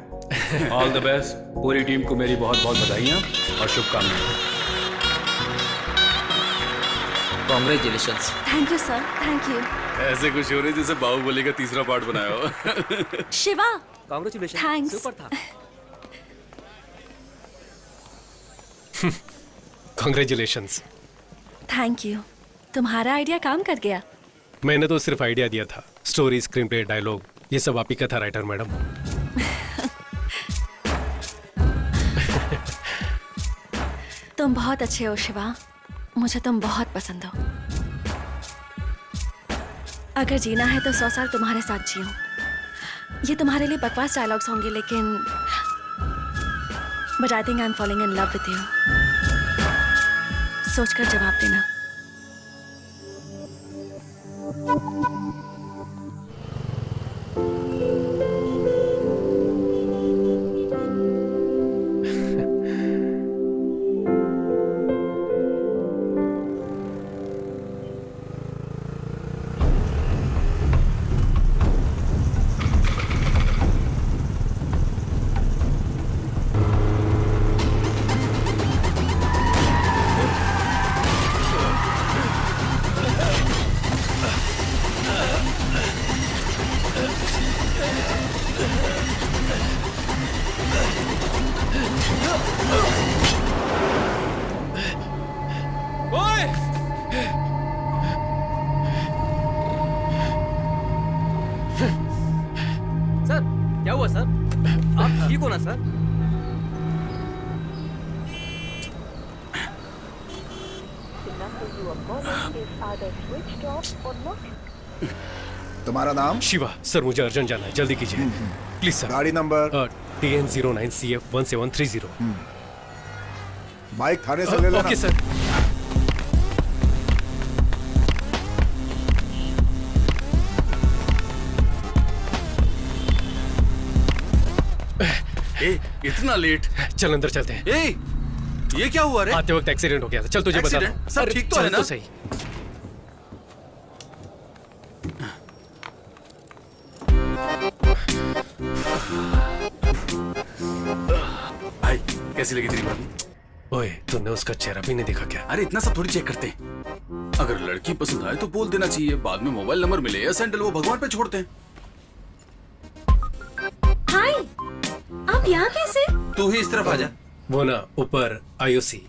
All the best. पूरी टीम को मेरी बहुत बहुत बधाइयां और शुभकामनाएं। Congratulations. Thank you sir, thank you. ऐसे खुश हो रहे जैसे बाहुबली का तीसरा पार्ट बनाया हो। शिवा, कॉन्ग्रेचुलेशन। थैंक्स। सुपर था। कॉन्ग्रेचुलेशंस। Thank you. तुम्हारा आइडिया काम कर गया। मैंने तो सिर्फ आइडिया दिया था। स्टोरी, स्क्रीन प्ले, डायलॉग ये सब आप ही का था राइटर मैडम। तुम बहुत अच्छे हो शिवा, मुझे तुम बहुत पसंद हो। अगर जीना है तो 100 साल तुम्हारे साथ जियो। ये तुम्हारे लिए बकवास डायलॉग्स होंगे, लेकिन but I think I am falling in love with you. सोचकर जवाब देना। सर क्या हुआ सर? आप ठीक हो ना सर? तुम्हारा नाम? शिवा। सर मुझे अर्जेंट जाना है, जल्दी कीजिए प्लीज सर। गाड़ी नंबर? TN09CF1730। बाइक थाने से ले लेना। Okay sir. ए, इतना लेट? चल अंदर चलते हैं। ए, ये क्या हुआ रे? आते वक्त एक्सीडेंट हो गया था। चल तुझे बता Accident? दूं। सब अरे, ठीक तो चल है ना? सही। भाई कैसी लगी तेरी भाभी? ओए, तूने उसका चेहरा भी नहीं देखा क्या? अरे इतना सब थोड़ी चेक करते हैं। अगर लड़की पसंद आए तो बोल देना चाहिए, बाद में मोबाइल नंबर मिले या सैंडल वो भगवान पे छोड़ते हैं। हाय, आप यहाँ कैसे? तू ही इस तरफ आ जा। वो ना ऊपर आईओसी।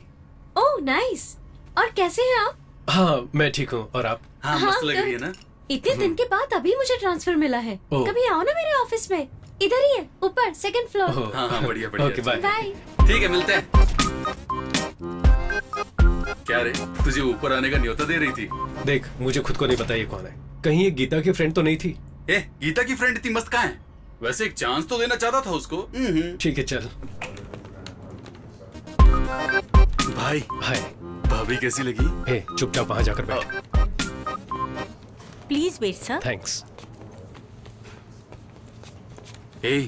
Oh nice. और कैसे हैं आप? हाँ मैं ठीक हूँ, और आप? हाँ मस्त लग रही है ना? इतने दिन के बाद अभी मुझे ट्रांसफर मिला है। ओह। कभी आओ ना मेरे ऑफिस में, इधर ही है, ऊपर सेकंड फ्लोर। ओह, हाँ हाँ बढ़िया बढ़िया। Okay bye. बाय। ठीक है मिलते हैं। क्या रे, तुझे ऊपर आने का न्योता दे रही थी? देख, मुझे खुद को नहीं पता ये कौन है। कहीं ये गीता की फ्रेंड तो नहीं थी? ए, गीता की फ्रेंड इतनी मस्त कहाँ है? वैसे एक चांस तो देना चाहता था उसको। ठीक है चल। भाई हाय। भाभी कैसी लगी? हे, चुपचाप वहां जाकर बैठ। Please wait sir. थैंक्स। ए,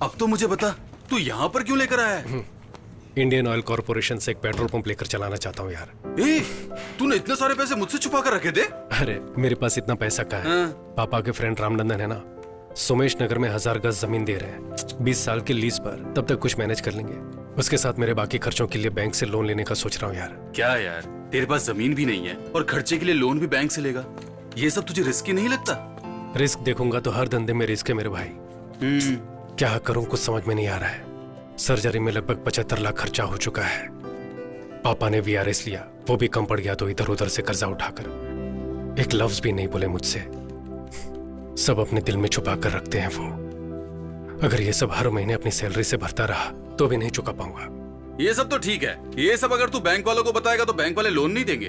अब तो मुझे बता, तू यहाँ पर क्यों लेकर आया है? इंडियन ऑयल कॉर्पोरेशन से एक पेट्रोल पंप लेकर चलाना चाहता हूँ यार। ए, तूने इतने सारे पैसे मुझसे छुपा कर रखे थे? अरे मेरे पास इतना पैसा कहाँ है? हाँ। पापा के फ्रेंड रामनंदन है ना, सोमेश नगर में 1000 गज जमीन दे रहे हैं 20 साल की लीज पर। तब तक कुछ मैनेज कर लेंगे। उसके साथ मेरे बाकी खर्चों के लिए बैंक से लोन लेने का सोच रहा हूँ यार। क्या यार, तेरे पास जमीन भी नहीं है और खर्चे के लिए लोन भी बैंक से लेगा? ये सब तुझे रिस्की नहीं लगता? रिस्क देखूंगा तो हर धंधे में रिस्क है मेरे भाई। क्या करूं कुछ समझ में नहीं आ रहा है। सर्जरी में लगभग 75 लाख खर्चा हो चुका है। पापा ने वीआरएस लिया, वो भी कम पड़ गया तो इधर उधर से कर्जा उठाकर। एक लफ्ज भी नहीं बोले मुझसे। सब अपने दिल में छुपा कर रखते हैं वो। अगर ये सब हर महीने अपनी सैलरी से भरता रहा तो भी नहीं चुका पाऊंगा। ये सब तो ठीक है, ये सब अगर तू बैंक वालों को बताएगा तो बैंक वाले लोन नहीं देंगे।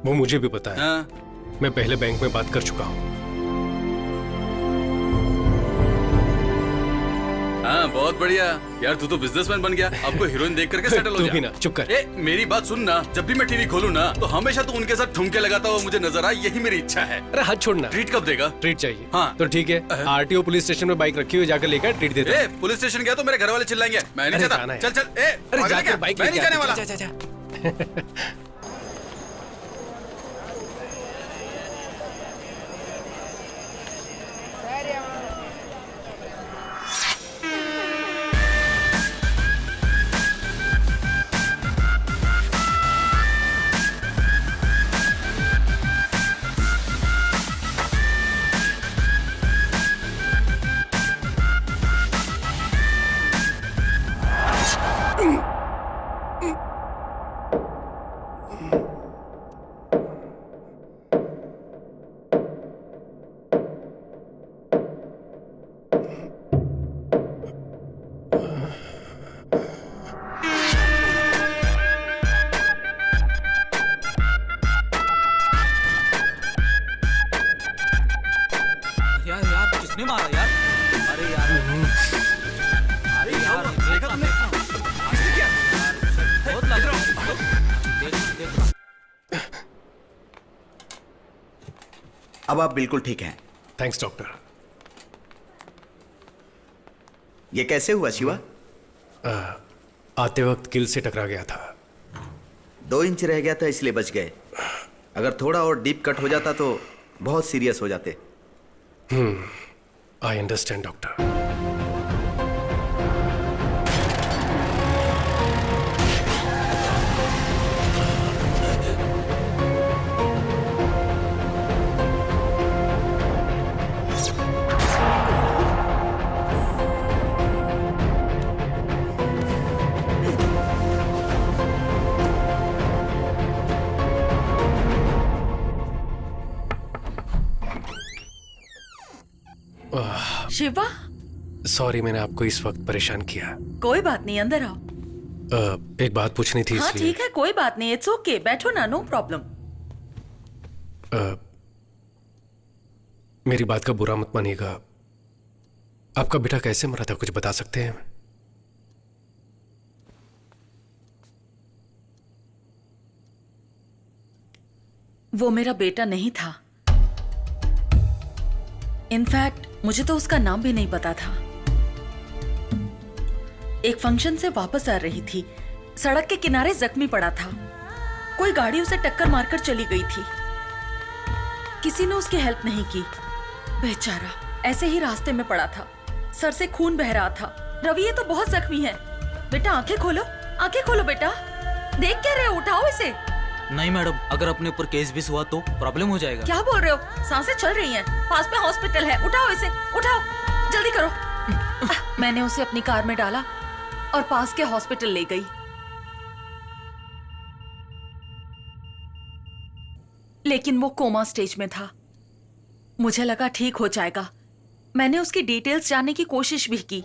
वो मुझे भी पता है। हाँ। मैं पहले बैंक में बात कर चुका हूँ। हाँ बहुत बढ़िया यार, तू तो बिजनेसमैन बन गया। आपको हीरोइन देख करके सेटल हो तू जा। भी ना, चुप कर। ए, मेरी बात सुन ना, जब भी मैं टीवी खोलूं ना तो हमेशा तू उनके साथ ठुमके लगाता हुआ मुझे नजर आए, यही मेरी इच्छा है। अरे हाथ छोड़ना। ट्रीट कब देगा? ट्रीट चाहिए। हाँ। तो ठीक है, आरटीओ पुलिस स्टेशन में बाइक रखी हुई, जाकर लेकर ट्रीट देता हूं। पुलिस स्टेशन गया तो मेरे घर वाले चिल्लाएंगे, मैं नहीं अरे जाता। जाना है। चल चल, अरे पागल है जाकर क्या? बाइक मैं नहीं लेके जाने आ, वाला। जा, जा, जा। यार यार किसने मारा यार? अरे यार, अरे यार देखा तुमने? किसने किया? बहुत लग रहा है। देखना देखना। अब आप बिल्कुल ठीक हैं। Thanks doctor. ये कैसे हुआ शिवा? आते वक्त किल से टकरा गया था। 2 इंच रह गया था इसलिए बच गए। अगर थोड़ा और डीप कट हो जाता तो बहुत सीरियस हो जाते। I understand doctor. Shiva, sorry मैंने आपको इस वक्त परेशान किया। कोई बात नहीं, अंदर आओ। एक बात पूछनी थी हाँ इसलिए। ठीक है, कोई बात नहीं, इट्स ओके, बैठो ना, नो प्रॉब्लम। मेरी बात का बुरा मत मानिएगा। आपका बेटा कैसे मरा था, कुछ बता सकते हैं? वो मेरा बेटा नहीं था। इनफैक्ट मुझे तो उसका नाम भी नहीं पता था। एक फंक्शन से वापस आ रही थी। सड़क के किनारे जख्मी पड़ा था। कोई गाड़ी उसे टक्कर मारकर चली गई थी। किसी ने उसकी हेल्प नहीं की। बेचारा ऐसे ही रास्ते में पड़ा था। सर से खून बह रहा था। रवि ये तो बहुत जख्मी है। बेटा आंखें खोलो बेटा। देख क्या रहे हो? उठाओ इसे। नहीं मैडम, अगर अपने ऊपर केस भी हुआ तो प्रॉब्लम हो जाएगा। क्या बोल रहे हो? सांसें चल रही हैं। पास में हॉस्पिटल है। उठाओ इसे, उठाओ, जल्दी करो। मैंने उसे अपनी कार में डाला और पास के हॉस्पिटल ले गई। लेकिन वो कोमा स्टेज में था। मुझे लगा ठीक हो जाएगा। मैंने उसकी डिटेल्स जानने की कोशिश भी की।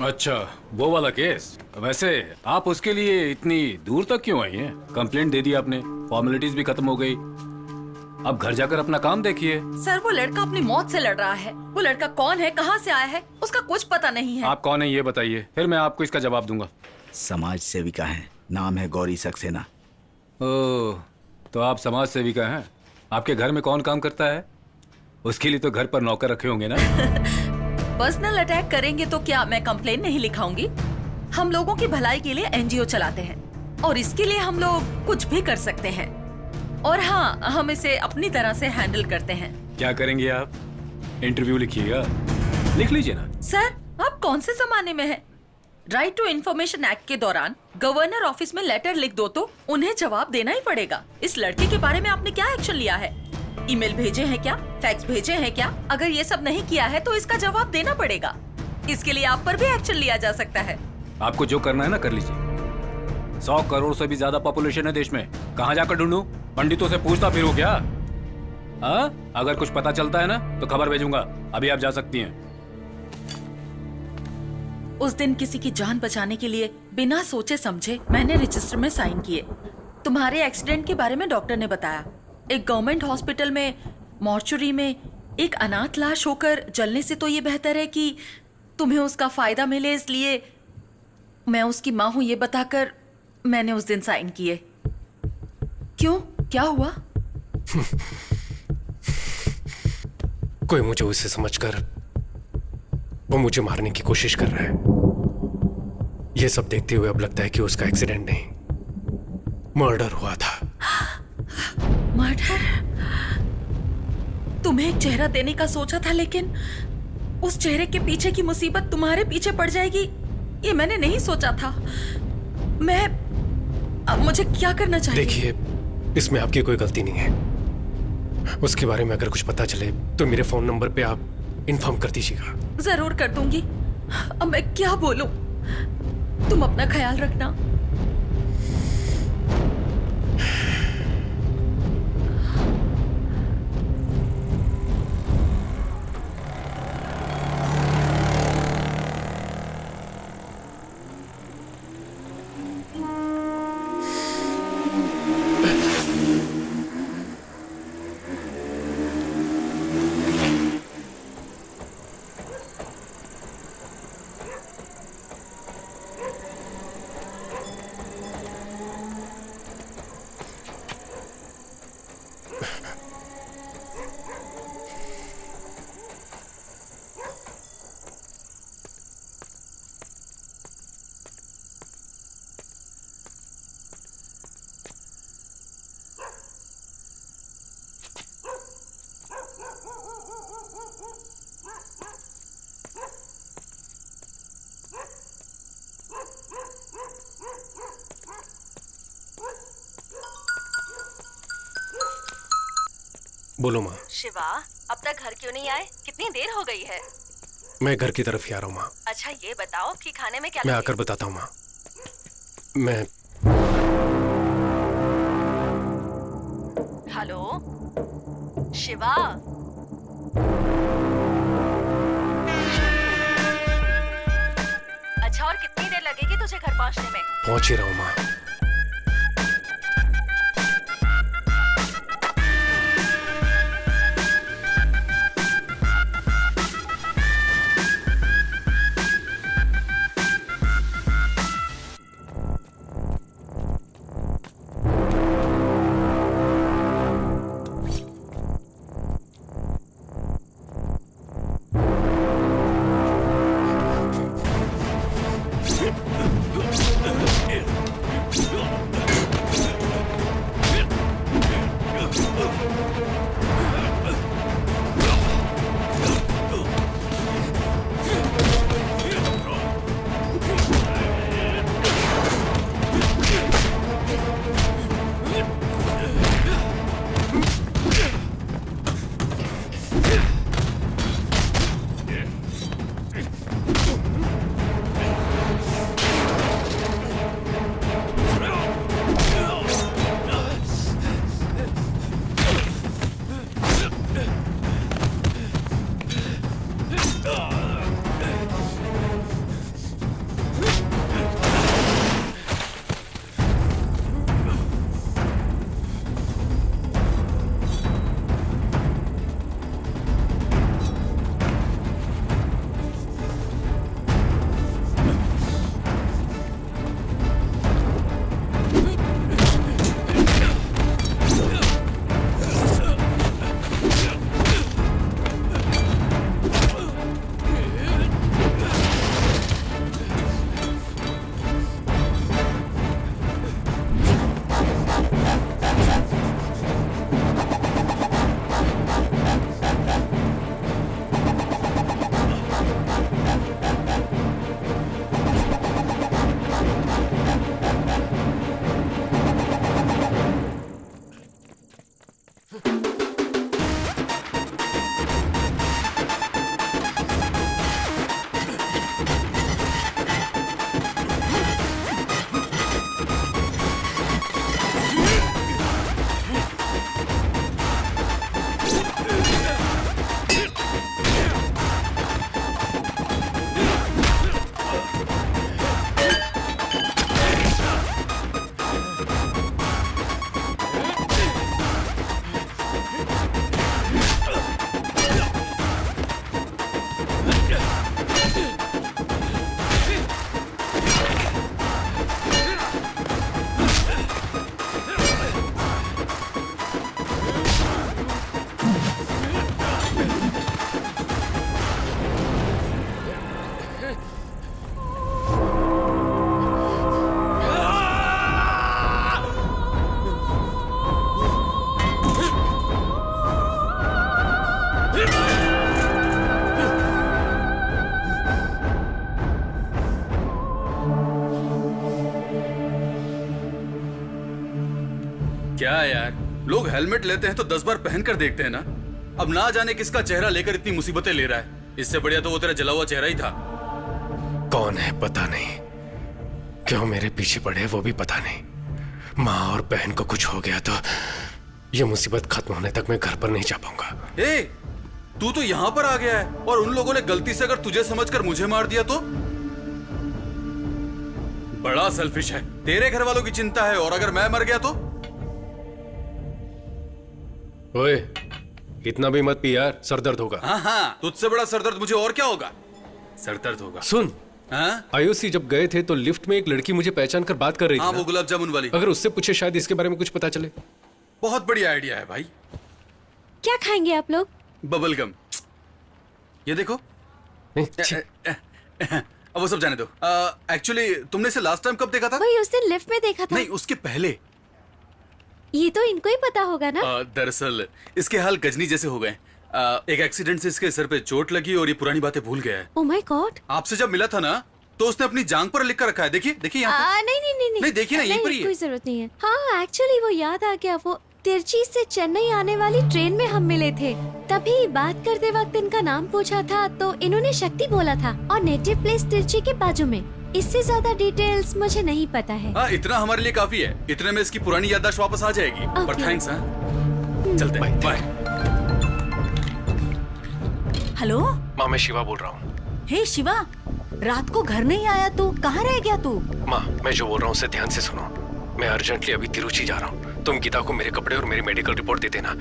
अच्छा, वो वाला केस। वैसे आप उसके लिए इतनी दूर तक क्यों आई हैं? कंप्लेंट दे दी आपने, फॉर्मेलिटीज भी खत्म हो गई। अब घर जाकर अपना काम देखिए। सर वो लड़का अपनी मौत से लड़ रहा है। वो लड़का कौन है, कहाँ से आया है, उसका कुछ पता नहीं है। आप कौन है ये बताइए, फिर मैं आपको इसका जवाब दूंगा। समाज सेविका है, नाम है गौरी सक्सेना। ओह, तो आप समाज सेविका हैं। आपके घर में कौन काम करता है? उसके लिए तो घर पर नौकर रखे होंगे ना। पर्सनल अटैक करेंगे तो क्या मैं कंप्लेन नहीं लिखाऊंगी? हम लोगों की भलाई के लिए एनजीओ चलाते हैं और इसके लिए हम लोग कुछ भी कर सकते हैं। और हाँ, हम इसे अपनी तरह से हैंडल करते हैं। क्या करेंगे आप? इंटरव्यू लिखिएगा। लिख लीजिए ना। सर आप कौन से जमाने में हैं? राइट टू इन्फॉर्मेशन एक्ट के दौरान गवर्नर ऑफिस में लेटर लिख दो तो उन्हें जवाब देना ही पड़ेगा। इस लड़के के बारे में आपने क्या एक्शन लिया है? ईमेल भेजे हैं क्या? फैक्स भेजे हैं क्या? अगर ये सब नहीं किया है तो इसका जवाब देना पड़ेगा। इसके लिए आप पर भी एक्शन लिया जा सकता है। आपको जो करना है ना कर लीजिए। 100 करोड़ से भी ज्यादा पॉपुलेशन है देश में। कहाँ जाकर ढूंढूं? पंडितों से पूछता फिरूं क्या? अगर कुछ पता चलता है ना तो खबर भेजूंगा। अभी आप जा सकती हैं। उस दिन किसी की जान बचाने के लिए बिना सोचे समझे मैंने रजिस्टर में साइन किए। तुम्हारे एक्सीडेंट के बारे में डॉक्टर ने बताया। एक गवर्नमेंट हॉस्पिटल में मॉर्चुरी में एक अनाथ लाश होकर जलने से तो ये बेहतर है कि तुम्हें उसका फायदा मिले, इसलिए मैं उसकी माँ हूं ये बताकर मैंने उस दिन साइन किए। क्यों, क्या हुआ? कोई मुझे उसे समझकर वो मुझे मारने की कोशिश कर रहा है। ये सब देखते हुए अब लगता है कि उसका एक्सीडेंट नहीं, मर्डर हुआ था। मर्डर? तुम्हें एक चेहरा देने का सोचा था, लेकिन उस चेहरे के पीछे की मुसीबत तुम्हारे पीछे पड़ जाएगी ये मैंने नहीं सोचा था। अब मुझे क्या करना चाहिए? देखिए, इसमें आपकी कोई गलती नहीं है। उसके बारे में अगर कुछ पता चले तो मेरे फोन नंबर पे आप इन्फॉर्म कर दीजिएगा। जरूर कर दूंगी। अब मैं क्या बोलूं? तुम अपना ख्याल रखना। बोलो माँ। शिवा, अब तक घर क्यों नहीं आए? कितनी देर हो गई है? मैं घर की तरफ ही आ रहा हूँ माँ। अच्छा ये बताओ कि खाने में क्या मैं लगे? आकर बताता हूँ माँ। मैं हेलो शिवा, अच्छा और कितनी देर लगेगी तुझे घर पहुँचने में? पहुँच ही रहा हूँ माँ। क्या यार, लोग हेलमेट लेते हैं तो 10 बार पहन कर देखते हैं ना। अब ना जाने किसका चेहरा लेकर इतनी मुसीबतें ले रहा है। इससे बढ़िया तो वो तेरा जला हुआ चेहरा ही था। कौन है पता नहीं, क्यों मेरे पीछे पड़े वो भी पता नहीं। माँ और बहन को कुछ हो गया तो ये मुसीबत खत्म होने तक मैं घर पर नहीं जा पाऊंगा। ए, तू तो यहाँ पर आ गया है और उन लोगों ने गलती से अगर तुझे समझकर मुझे मार दिया तो? बड़ा सेल्फिश है। तेरे घर वालों की चिंता है और अगर मैं मर गया तो? ओए, इतना भी मत पी यार, सर दर्द होगा। हाँ, तुझसे बड़ा सरदर्द मुझे और क्या होगा? सरदर्द होगा। सुन, हाँ? आईओसी जब गए थे तो लिफ्ट में एक लड़की मुझे पहचान कर बात कर रही थी। हाँ, ना? वो गुलाब जामुन वाली। अगर उससे पूछे शायद इसके बारे में कुछ पता चले। बहुत बढ़िया आइडिया है भाई। क्या खाएंगे आप लोग? Bubble gum. ये देखो। अब वो सब जाने दो। एक्चुअली तुमने इसे लास्ट टाइम कब देखा था? वही उस दिन लिफ्ट में देखा था। नहीं, उसके पहले। ये तो इनको ही पता होगा ना। दरअसल इसके हाल गजनी जैसे हो गए। एक एक्सीडेंट से इसके सर पे चोट लगी और ये पुरानी बातें भूल गया है। Oh my God. आपसे जब मिला था ना तो उसने अपनी जांघ पर लिख कर रखा है। देखिए देखिए यहाँ पे। नहीं देखिए ना, यहीं पर ही है। कोई जरूरत नहीं है। हाँ, एक्चुअली वो याद आ गया। वो तिरची से चेन्नई आने वाली ट्रेन में हम मिले थे। तभी बात करते वक्त इनका नाम पूछा था तो इन्होंने शक्ति बोला था और नेटिव प्लेस तिरची के बाजू में। इससे ज्यादा डिटेल्स मुझे नहीं पता है। हाँ, इतना हमारे लिए काफी है। इतने में इसकी पुरानी याददाश्त वापस आ जाएगी। पर थैंक्स। चलते हैं, बाय। हेलो माँ, मैं शिवा बोल रहा हूँ। हे शिवा, रात को घर नहीं आया तू, कहाँ रह गया तू? माँ, मैं जो बोल रहा हूँ उसे ध्यान से सुनो। मैं अर्जेंटली अभी तिरुचि जा रहा हूँ। तुम गीता को मेरे कपड़े और मेरी मेडिकल रिपोर्ट दे देना।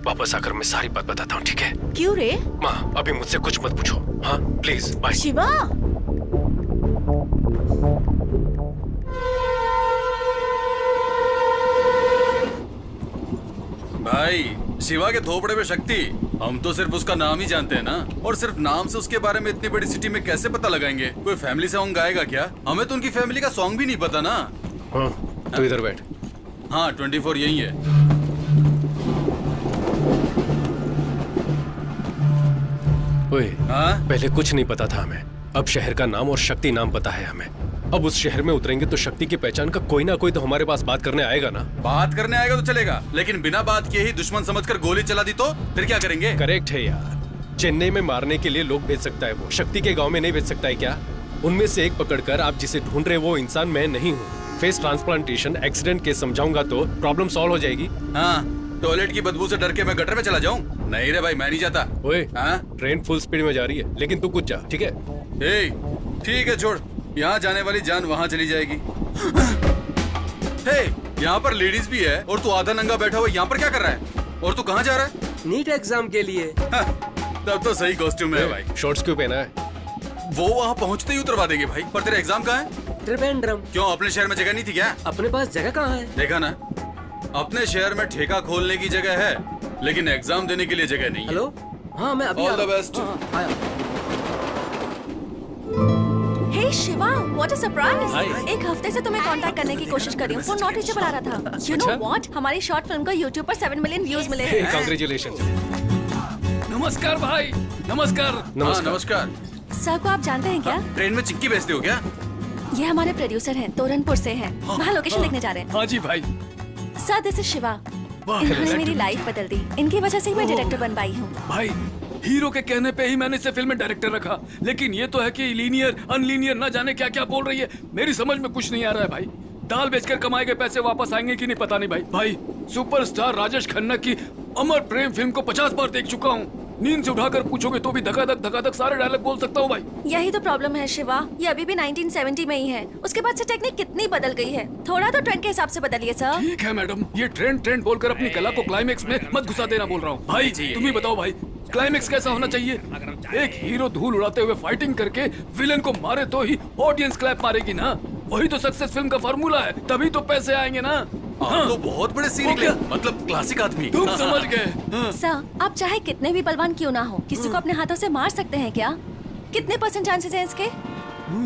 वापस आकर मैं सारी बात बताता हूँ, ठीक है? क्यों रे? माँ, अभी मुझसे कुछ मत पूछो। हाँ प्लीज, बाय। शिवा, भाई, शिवा के थोपड़े में शक्ति। हम तो सिर्फ उसका नाम ही जानते हैं ना। और सिर्फ नाम से उसके बारे में इतनी बड़ी सिटी में कैसे पता लगाएंगे? कोई फैमिली सॉन्ग गाएगा क्या? हमें तो उनकी फैमिली का सॉन्ग भी नहीं पता ना। हाँ, तो इधर बैठ। हाँ, 24 यही है। ओए, हाँ? पहले कुछ नहीं पता था हमें। अब शहर का नाम और शक्ति नाम पता है हमें। अब उस शहर में उतरेंगे तो शक्ति की पहचान का कोई ना कोई तो हमारे पास बात करने आएगा ना। बात करने आएगा तो चलेगा, लेकिन बिना बात किए ही दुश्मन समझकर गोली चला दी तो फिर क्या करेंगे? करेक्ट है यार। चेन्नई में मारने के लिए लोग भेज सकता है वो, शक्ति के गांव में नहीं भेज सकता है क्या? उनमें से एक पकड़कर आप जिसे ढूंढ रहे वो इंसान मैं नहीं हूँ। फेस ट्रांसप्लांटेशन एक्सीडेंट केस समझाऊंगा तो प्रॉब्लम सॉल्व हो जाएगी। हाँ, टॉयलेट की बदबू से डर के मैं गटर में चला जाऊं? नहीं रे भाई, मैं नहीं जाता। ओए, हाँ? ट्रेन फुल स्पीड में जा रही है, लेकिन तू कुछ जा, ठीक है? ए, ठीक है, छोड़। यहाँ जाने वाली जान वहाँ चली जाएगी। हे, यहाँ पर लेडीज भी है और तू आधा नंगा बैठा हुआ यहाँ पर क्या कर रहा है? और तू कहाँ जा रहा है? नीट एग्जाम के लिए। तब तो सही कॉस्ट्यूम है भाई। शॉर्ट्स क्यों पहना है? वो वहाँ पहुँचते ही उतरवा देंगे भाई। पर तेरा एग्जाम कहाँ है? त्रिवेंद्रम। क्यों, अपने शहर में जगह नहीं थी क्या? अपने पास जगह कहाँ है? देखा ना, अपने शहर में ठेका खोलने की जगह है, लेकिन एग्जाम देने के लिए जगह नहीं है। हेलो, हाँ मैं अभी All the best. Hey Shiva, what a surprise. एक हफ्ते से तुम्हें कांटेक्ट करने की कोशिश कर रही हूँ, फोन नॉट रीचेबल आ रहा था। यू नो व्हाट, हमारी शॉर्ट फिल्म को यूट्यूब पर 7 मिलियन व्यूज मिले हैं। कांग्रेचुलेशन। नमस्कार भाई, नमस्कार। नमस्कार। सर को आप जानते हैं क्या? ट्रेन में चिक्की बेचते हो क्या? ये हमारे प्रोड्यूसर हैं, तोरनपुर से हैं। वहाँ लोकेशन देखने जा रहे हैं। हाँ जी भाई। Sir, this is Shiva. इन्होंने मेरी लाइफ बदल दी। इनकी वजह से ही मैं डायरेक्टर बन पाई हूँ। भाई, हीरो के कहने पे ही मैंने इसे फिल्म में डायरेक्टर रखा, लेकिन ये तो है कि लीनियर अनलीनियर ना जाने क्या क्या बोल रही है। मेरी समझ में कुछ नहीं आ रहा है भाई। दाल बेचकर कमाए गए पैसे वापस आएंगे कि नहीं पता नहीं भाई। भाई, सुपरस्टार राजेश खन्ना की अमर प्रेम फिल्म को 50 बार देख चुका हूँ। नींद से उठाकर पूछोगे तो भी धकाधक सारे डायलॉग बोल सकता हूँ भाई। यही तो प्रॉब्लम है शिवा, ये अभी भी 1970 में ही है। उसके बाद से टेक्निक कितनी बदल गई है। थोड़ा तो ट्रेंड के हिसाब से बदलिए सर। ठीक है मैडम, ये ट्रेंड बोलकर अपनी कला को क्लाइमेक्स में मत घुसा देना बोल रहा हूँ। भाई तुम ही बताओ भाई, क्लाइमेक्स कैसा होना चाहिए? एक हीरो धूल उड़ाते हुए फाइटिंग करके विलन को मारे तो ही ऑडियंस क्लैप मारेगी ना। वही तो सक्सेस फिल्म का फार्मूला है, तभी तो पैसे आएंगे ना। हाँ, तो बहुत बड़े सीन निकले, मतलब क्लासिक आदमी। तुम समझ गए। सर, आप चाहे कितने भी बलवान क्यों ना हो, किसी को अपने हाथों से मार सकते हैं क्या? कितने % चांसेस हैं इसके?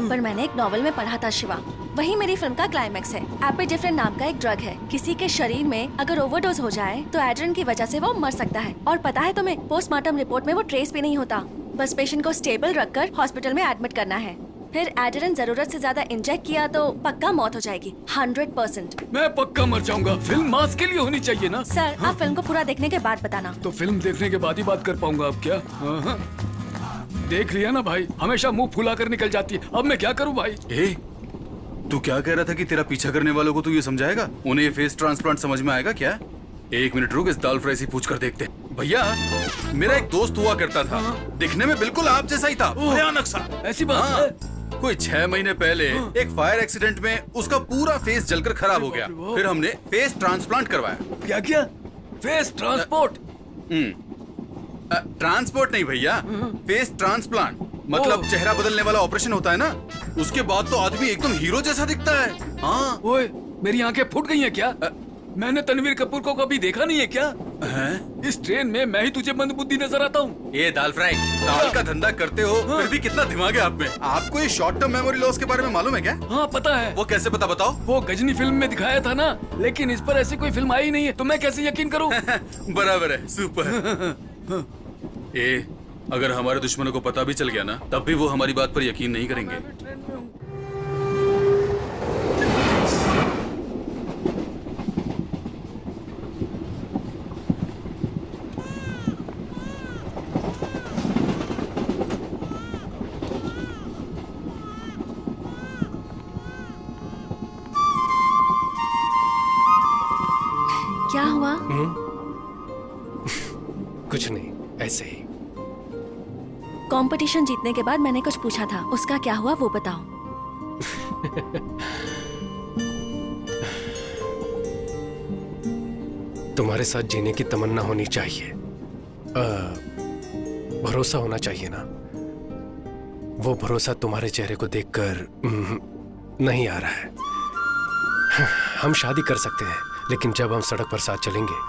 पर मैंने एक नॉवेल में पढ़ा था शिवा, वही मेरी फिल्म का क्लाइमेक्स है। एपिड्रिफ्रिन नाम का एक ड्रग है, किसी के शरीर में अगर ओवरडोज हो जाए तो एड्रिन की वजह से वो मर सकता है। और पता है तुम्हें, पोस्टमार्टम रिपोर्ट में वो ट्रेस भी नहीं होता। बस पेशेंट को स्टेबल रखकर हॉस्पिटल में एडमिट करना है। फिर एड्रेनलिन जरूरत से ज्यादा इंजेक्ट किया तो पक्का मौत हो जाएगी 100%। मैं पक्का मर जाऊंगा। फिल्म मास के लिए होनी चाहिए ना। सर आप फिल्म को पूरा देखने के बाद बताना। तो फिल्म देखने के बाद ही बात कर पाऊंगा अब क्या? हाँ। देख लिया ना भाई, हमेशा मुंह फुला कर निकल जाती है। अब मैं क्या करूं भाई? तू क्या कह रहा था कि तेरा पीछा करने वालों को तू ये समझाएगा? उन्हें ये फेस ट्रांसप्लांट समझ में आएगा क्या? एक मिनट रुक, इस दाल फ्राई से पूछ कर देखते। भैया, मेरा एक दोस्त हुआ करता था, दिखने में बिल्कुल आप जैसा ही था, भयानक सा। ऐसी बात है? कोई 6 महीने पहले एक फायर एक्सीडेंट में उसका पूरा फेस जलकर खराब हो गया। फिर हमने फेस ट्रांसप्लांट करवाया। क्या किया? Face transport? ट्रांसपोर्ट नहीं भैया, फेस ट्रांसप्लांट। मतलब चेहरा बदलने वाला ऑपरेशन होता है ना, उसके बाद तो आदमी एकदम हीरो जैसा दिखता है। हाँ। ओए, मेरी आंखें फूट गई हैं क्या? मैंने तनवीर कपूर को कभी देखा नहीं है क्या? इस ट्रेन में मैं ही तुझे मंदबुद्धि नजर आता हूँ। ये दाल फ्राई, दाल का धंधा करते हो फिर भी कितना दिमाग है आप में। आपको ये शॉर्ट टर्म मेमोरी लॉस के बारे में मालूम है क्या? हाँ पता है। वो कैसे पता, बताओ? वो गजनी फिल्म में दिखाया था ना, लेकिन इस पर ऐसी कोई फिल्म आई नहीं है, तो मैं कैसे यकीन करूँ? बराबर है, सुपर। अगर हमारे दुश्मनों को पता भी चल गया ना, तब भी वो हमारी बात पर यकीन नहीं करेंगे। क्या हुआ? कुछ नहीं, ऐसे ही। कंपटीशन जीतने के बाद मैंने कुछ पूछा था, उसका क्या हुआ वो बताओ। तुम्हारे साथ जीने की तमन्ना होनी चाहिए, भरोसा होना चाहिए ना। वो भरोसा तुम्हारे चेहरे को देखकर नहीं आ रहा है। हम शादी कर सकते हैं, लेकिन जब हम सड़क पर साथ चलेंगे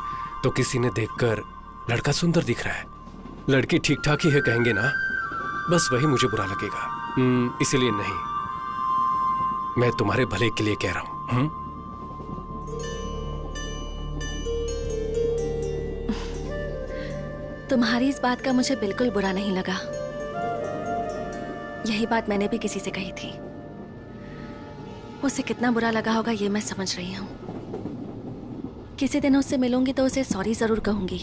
तो किसी ने देखकर लड़का सुंदर दिख रहा है, लड़की ठीक ठाक ही है कहेंगे ना, बस वही मुझे बुरा लगेगा। इसीलिए नहीं, मैं तुम्हारे भले के लिए कह रहा हूं। तुम्हारी इस बात का मुझे बिल्कुल बुरा नहीं लगा। यही बात मैंने भी किसी से कही थी। उसे कितना बुरा लगा होगा ये मैं समझ रही हूँ। किसी दिन उससे मिलूंगी तो उसे सॉरी जरूर कहूंगी।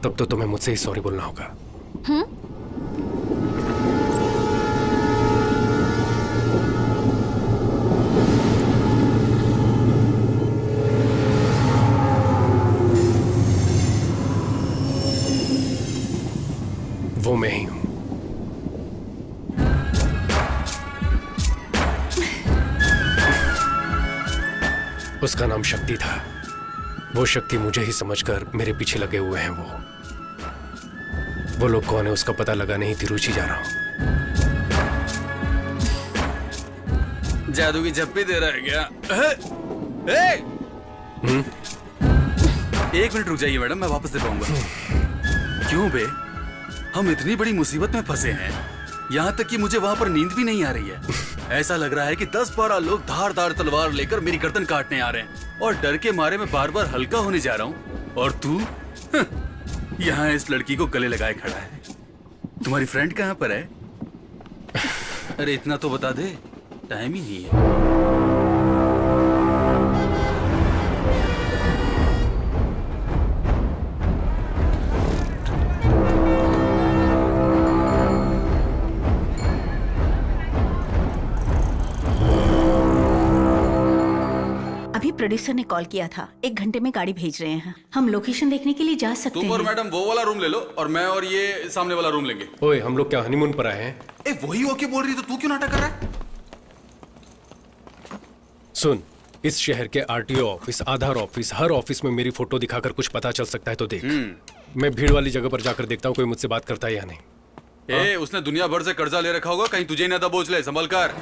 तब तो तुम्हें मुझसे ही सॉरी बोलना होगा। वो मैं ही हूं। उसका नाम शक्ति था। वो शक्ति मुझे ही समझकर मेरे पीछे लगे हुए हैं। वो लोग कौन है उसका पता लगाने ही तिरुचि जा रहा हूं। जादू की झप्पी दे रहा है क्या? एक मिनट रुक जाइए मैडम, मैं वापस दे पाऊंगा। क्यों बे, हम इतनी बड़ी मुसीबत में फंसे हैं, यहाँ तक कि मुझे वहाँ पर नींद भी नहीं आ रही है। ऐसा लग रहा है कि 10-12 लोग धारदार तलवार लेकर मेरी गर्दन काटने आ रहे हैं, और डर के मारे मैं बार बार हल्का होने जा रहा हूँ, और तू यहाँ इस लड़की को गले लगाए खड़ा है। तुम्हारी फ्रेंड कहाँ पर है? अरे इतना तो बता दे, टाइम ही नहीं है। प्रोड्यूसर ने कॉल किया था, 1 घंटे में गाड़ी भेज रहे हैं। हम लोकेशन देखने के लिए जा सकते हैं। तुम और मैडम वो वाला रूम ले लो, और मैं और ये सामने वाला रूम लेंगे। ओए, हम लोग क्या हनीमून पर आए हैं? वही ओके बोल रही, तो तू क्यों नाटक कर रहा है? सुन, इस शहर के आरटीओ ऑफिस, आधार ऑफिस, हर ऑफिस में मेरी फोटो दिखाकर कुछ पता चल सकता है तो देख। मैं भीड़ वाली जगह पर जाकर देखता हूँ कोई मुझसे बात करता है या नहीं। उसने दुनिया भर से कर्जा ले रखा होगा, कहीं तुझे ना दबोच ले, संभल कर।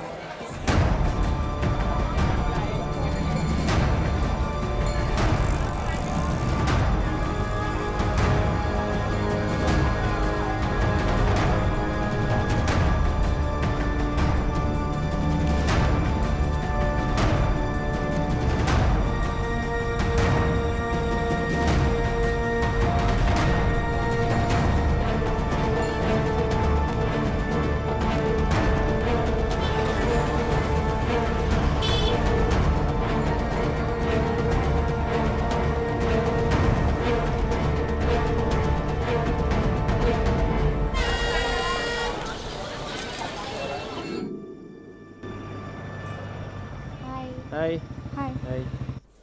हाय हाय। हाय।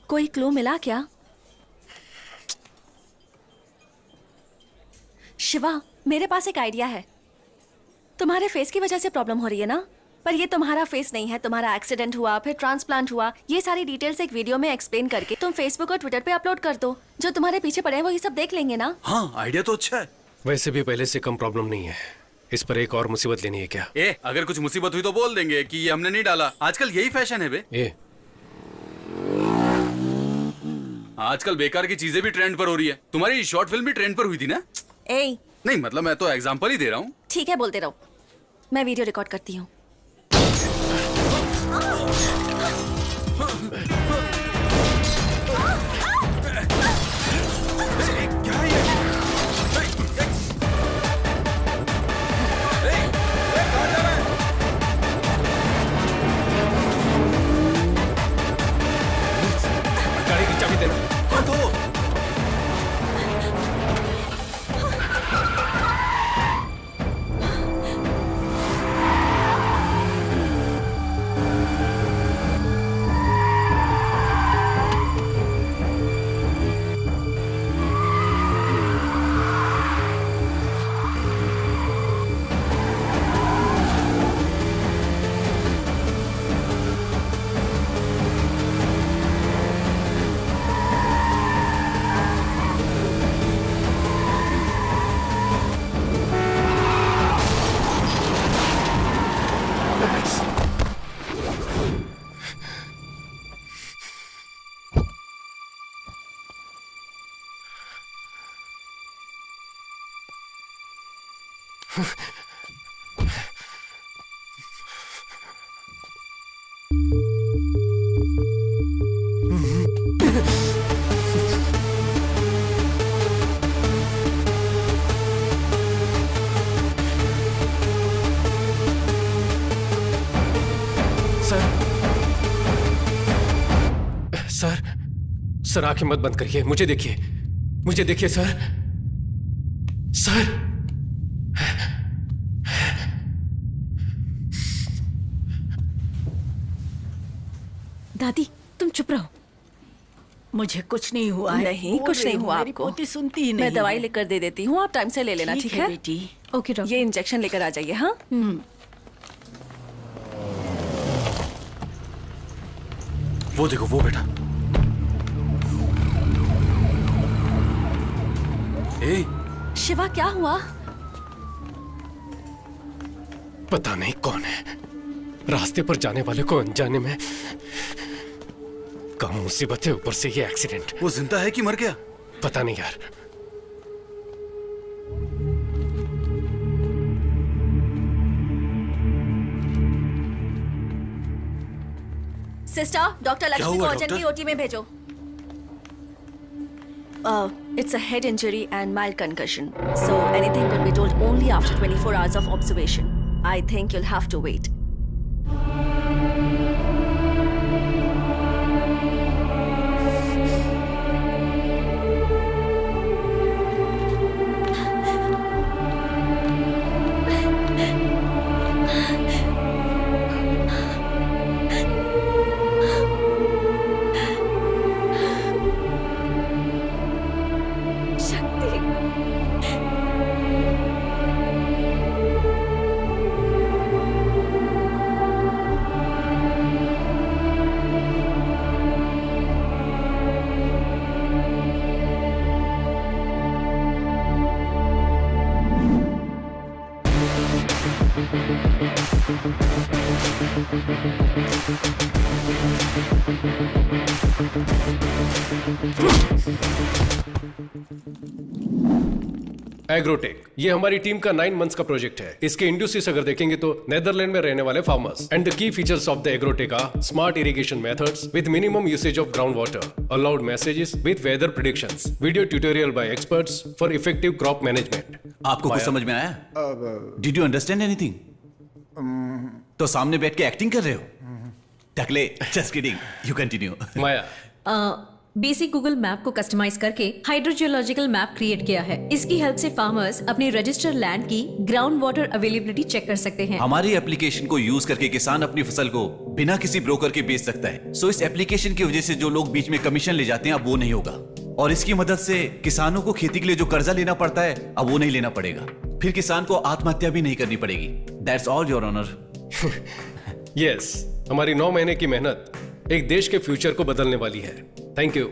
कोई क्लू मिला क्या? शिवा, मेरे पास एक आइडिया है। तुम्हारे फेस की वजह से प्रॉब्लम हो रही है ना? पर ये तुम्हारा फेस नहीं है, तुम्हारा एक्सीडेंट हुआ, फिर ट्रांसप्लांट हुआ। ये सारी डिटेल्स एक वीडियो में एक्सप्लेन करके तुम फेसबुक और ट्विटर पे अपलोड कर दो। जो तुम्हारे पीछे पड़े हैं वो ये सब देख लेंगे ना। हाँ, आइडिया तो अच्छा है। वैसे भी पहले से कम प्रॉब्लम नहीं है, इस पर एक और मुसीबत लेनी है क्या? अगर कुछ मुसीबत हुई तो बोल देंगे कि ये हमने नहीं डाला। आजकल यही फैशन है बे। आजकल बेकार की चीजें भी ट्रेंड पर हो रही है। तुम्हारी शॉर्ट फिल्म भी ट्रेंड पर हुई थी ना? नहीं मतलब मैं तो एग्जांपल ही दे रहा हूँ। ठीक है, बोलते रहो। मैं वीडियो रिकॉर्ड करती हूँ। गाड़ी की चाबी देना। सर आंखें मत बंद करिए, मुझे देखिए सर। दादी तुम चुप रहो, मुझे कुछ नहीं हुआ है। नहीं, कुछ नहीं हुआ मेरी आपको। पोती सुनती ही नहीं मैं दवाई है। लेकर दे देती हूँ, आप टाइम से ले लेना, ठीक है? बेटी। Okay doctor. ये इंजेक्शन लेकर आ जाइए। हाँ, वो देखो, वो बेटा। शिवा क्या हुआ? पता नहीं कौन है, रास्ते पर जाने वाले को अनजाने में कम मुसीबत है, ऊपर से ये एक्सीडेंट। वो जिंदा है कि मर गया? पता नहीं यार। सिस्टर, डॉक्टर लक्ष्मी को अर्जेंटली ओटी में भेजो। It's a head injury and mild concussion, so anything could be told only after 24 hours of observation. I think you'll have to wait. Agrotech, ये हमारी टीम का 9 मंथ्स का प्रोजेक्ट है। इसके industries अगर देखेंगे तो नेदरलैंड में रहने वाले farmers. And the key features of the agrotech are smart irrigation methods with minimum usage of ground water, alert messages with weather predictions, video tutorial by experts for effective crop management. आपको कुछ समझ में आया? Did you understand anything? तो सामने बैठ के acting कर रहे हो? टकले, just kidding, you continue. Maya, basic Google map को कस्टमाइज करके हाइड्रोजियोलॉजिकल मैप क्रिएट किया है। इसकी हेल्प से फार्मर्स अपने रजिस्टर्ड लैंड की ग्राउंड वाटर अवेलेबिलिटी चेक कर सकते हैं। हमारी एप्लीकेशन को यूज करके किसान अपनी फसल को बिना किसी ब्रोकर के बेच सकता है। सो इस एप्लीकेशन की वजह से जो लोग बीच में कमीशन ले जाते हैं अब वो नहीं होगा, और इसकी मदद से किसानों को खेती के लिए जो कर्जा लेना पड़ता है अब वो नहीं लेना पड़ेगा। फिर किसान को आत्महत्या भी नहीं करनी पड़ेगी। That's all your honour. Yes, हमारी 9 महीने की मेहनत एक देश के फ्यूचर को बदलने वाली है। Thank you.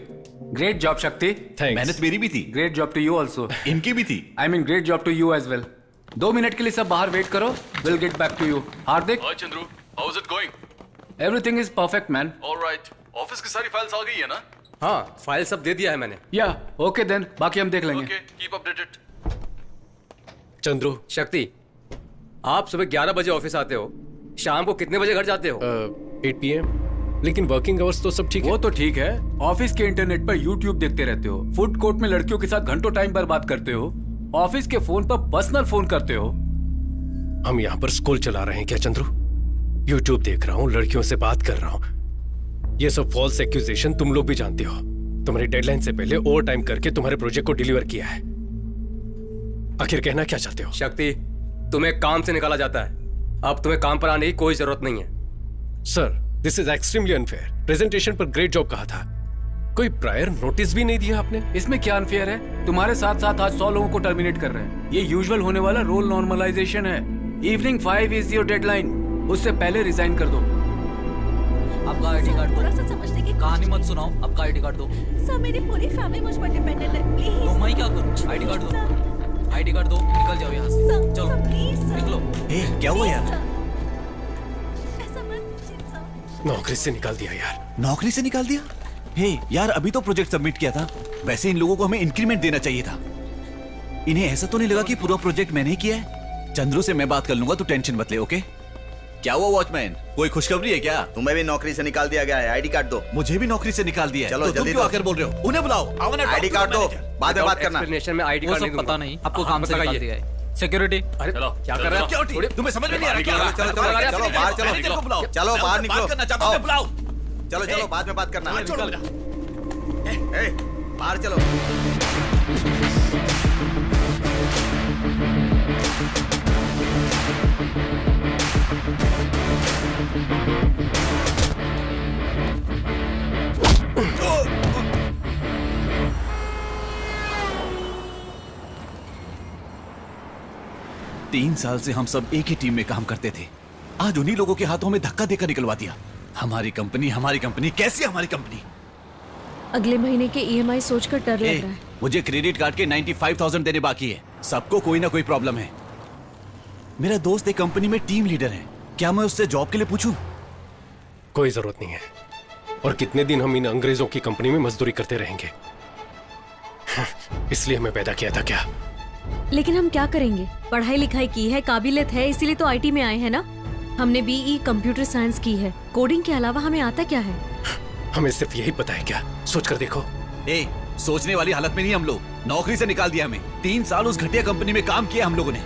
Great job Shakti. Thanks. मेहनत मेरी भी थी, great job to you also. इनकी भी थी। I mean great job to you as well. 2 minute के लिए सब बाहर वेट करो, will get back to you. Hardik, hi Chandru, how is it going? Everything is perfect man. Alright, office की सारी फाइल्स आ गई है ना? हाँ, फाइल सब दे दिया है मैंने। या ओके देन, बाकी हम देख लेंगे। Okay, keep updated. चंद्रू, शक्ति, आप सुबह 11 बजे ऑफिस आते हो, शाम को कितने बजे घर जाते हो? 8 PM। लेकिन वर्किंग आवर्स तो सब ठीक है। वो तो ठीक है, ऑफिस के इंटरनेट पर यूट्यूब देखते रहते हो, फूड कोर्ट में लड़कियों के साथ घंटों टाइम बर्बाद करते हो, ऑफिस के फोन पर पर्सनल फोन करते हो। हम यहाँ पर स्कूल चला रहे हैं क्या चंद्रू? यूट्यूब देख रहा हूँ, लड़कियों से बात कर रहा हूँ। ये सब फॉल्स एक्यूजेशन तुम लोग भी जानते हो। तुम्हारी डेडलाइन से पहले ओवर टाइम करके तुम्हारे प्रोजेक्ट को डिलीवर किया है। आखिर कहना क्या चाहते हो? शक्ति, तुम्हें काम से निकाला जाता है, अब तुम्हें काम पर आने की कोई जरूरत नहीं है। Sir, this is extremely unfair. Presentation पर ग्रेट जॉब कहा था, कोई प्रायर नोटिस भी नहीं दिया आपने। इसमें क्या अनफेयर है? तुम्हारे साथ साथ आज 100 लोगों को टर्मिनेट कर रहे हैं। ये यूजुअल होने वाला रोल नॉर्मलाइजेशन है। इवनिंग 5 इज योर डेडलाइन, उससे पहले रिजाइन कर दो। आपका आईडी कार्ड दो। थोड़ा सा समझने की कहानी मत सुनाओ, आपका आईडी कार्ड दो। सर, मेरी पूरी फैमिली मुझ पर डिपेंडेंट है, प्लीज। तो मैं क्या करूं? आईडी कार्ड दो, आईडी कार्ड दो, निकल जाओ यहाँ से। चलो, निकलो। ए, क्या हुआ यार? नौकरी से निकाल दिया यार। नौकरी से निकाल दिया? हे यार, अभी तो प्रोजेक्ट सबमिट किया था। वैसे इन लोगों को हमें इंक्रीमेंट देना चाहिए था। इन्हें ऐसा तो नहीं लगा कि पूरा प्रोजेक्ट मैंने ही किया है? चंद्रू से मैं बात कर लूंगा, तू टेंशन मत ले। ओके? क्या हुआ वॉचमैन, कोई खुशखबरी है क्या? तुम्हें भी नौकरी से निकाल दिया गया है, आईडी कार्ड दो। मुझे भी नौकरी से निकाल दिया है। चलो, तो तुम जल्दी क्यों दो। आकर बोल रहे हो? उन्हें बुलाओ। आईडी कार्ड दो, बाद में बात करना। एक्सप्लेनेशन में आईडी कार्ड नहीं पता नहीं, आपको काम से निकाल दिया है। सिक्योरिटी, अरे क्या कर रहे हो? सिक्योरिटी, तुम्हें समझ में नहीं आ रहा क्या? चलो चलो चलो चलो, बाहर चलो, मैनेजर को बुलाओ। चलो बाहर निकलो। बात करना चाहता हूं, बुलाओ। चलो चलो, बाद में बात करना। छोड़ो मेरा। ए, बाहर चलो। तीन साल से हम सब एक ही टीम में काम करते थे। आज उन्हीं लोगों के हाथों में धक्का देकर निकलवा दिया। हमारी कंपनी, कैसी हमारी कंपनी? अगले महीने के EMI सोचकर डर ए, मुझे क्रेडिट कार्ड के 95,000 देने बाकी है। सबको कोई ना कोई प्रॉब्लम है। मेरा दोस्त एक कंपनी में टीम लीडर है, क्या मैं उससे जॉब के लिए पूछूं? कोई जरूरत नहीं है। और कितने दिन हम इन अंग्रेजों की कंपनी में मजदूरी करते रहेंगे? इसलिए हमें पैदा किया था क्या? लेकिन हम क्या करेंगे? पढ़ाई लिखाई की है, काबिलियत है, इसीलिए तो IT में आए हैं ना। हमने BE कंप्यूटर साइंस की है, कोडिंग के अलावा हमें आता क्या है? हमें सिर्फ यही पता है क्या? सोच कर देखो। ए, सोचने वाली हालत में नहीं हम लोग। नौकरी से निकाल दिया हमें। 3 साल उस घटिया कंपनी में काम किया हम लोगों ने।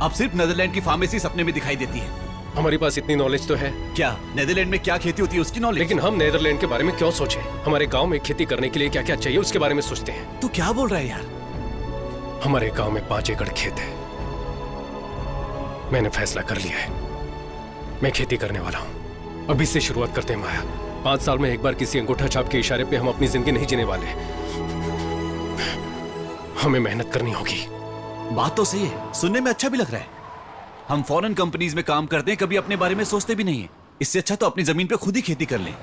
अब सिर्फ नेदरलैंड की फार्मेसी सपने में दिखाई देती है। हमारे पास इतनी नॉलेज तो है। क्या नेदरलैंड में क्या खेती होती है उसकी नॉलेज? लेकिन हम नेदरलैंड के बारे में क्यों सोचें? हमारे गांव में खेती करने के लिए क्या क्या चाहिए उसके बारे में सोचते हैं। तू क्या बोल रहा है यार? हमारे गांव में 5 एकड़ खेत है। मैंने फैसला कर लिया है, मैं खेती करने वाला हूं। अभी से शुरुआत करते हैं माया। 5 साल में एक बार किसी अंगूठा छाप के इशारे पे हम अपनी जिंदगी नहीं जीने वाले। हमें मेहनत करनी होगी। बात तो सही है, सुनने में अच्छा भी लग रहा है। हम फॉरेन कंपनीज में काम करते हैं, कभी अपने बारे में सोचते भी नहीं है। इससे अच्छा तो अपनी जमीन पे खुद ही खेती कर लें।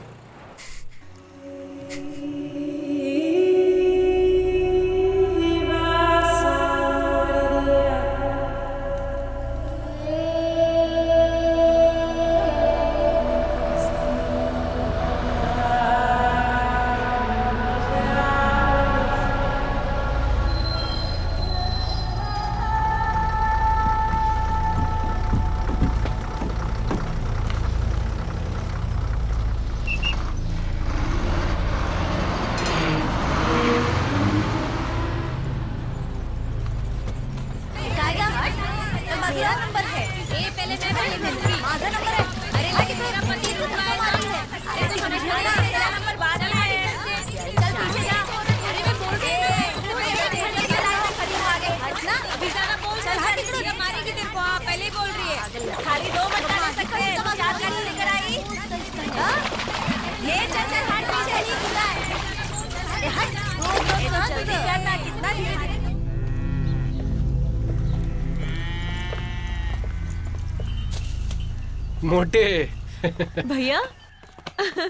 मोटे भैया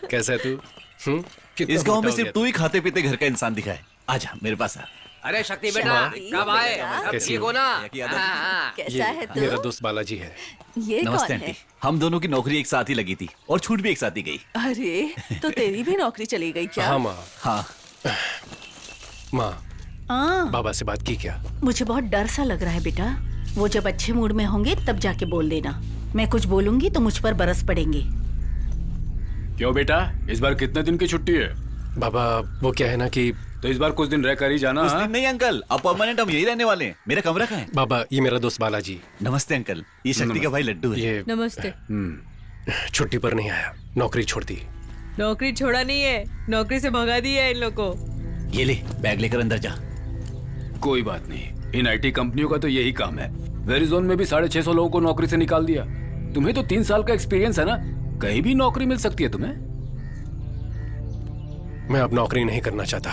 कैसा है तू? कितना इस गांव मोटा में हो सिर्फ गया तू ही खाते पीते घर का इंसान दिखा है। आजा मेरे पास आ। अरे शक्ति बेटा कब आए? सब कैसी ठीक हो? हो ना? कैसा है तू? मेरा दोस्त बालाजी है। ये नमस्ते कौन है? आंटी। हम दोनों की नौकरी एक साथ ही लगी थी और छूट भी एक साथ ही गई। अरे तो तेरी भी नौकरी चली गई क्या? हाँ माँ। हाँ माँ हाँ, बाबा से बात की क्या? मुझे बहुत डर सा लग रहा है बेटा। वो जब अच्छे मूड में होंगे तब जाके बोल देना। मैं कुछ बोलूंगी तो मुझ पर बरस पड़ेंगे। क्यों बेटा, इस बार कितने दिन की छुट्टी है? बाबा वो क्या है ना कि तो इस बार कुछ दिन रह कर ही जाना। कुछ हाँ? दिन नहीं अंकल, अब परमानेंट हम यही रहने वाले हैं। मेरा कमरा कहाँ है? बाबा ये मेरा दोस्त बालाजी। नमस्ते अंकल, ये शक्ति का भाई लड्डू है। ये नमस्ते। छुट्टी पर नहीं आया, नौकरी छोड़ दी। नौकरी छोड़ा नहीं है, नौकरी से भगा दिया है इन लोग को। ये ले बैग लेकर अंदर जा। कोई बात नहीं, इन आईटी कंपनियों का तो यही काम है। वेरिजोन में भी 650 लोगों को नौकरी से निकाल दिया। तुम्हें तो 3 साल का एक्सपीरियंस है ना, कहीं भी नौकरी मिल सकती है तुम्हें। मैं अब नौकरी नहीं करना चाहता,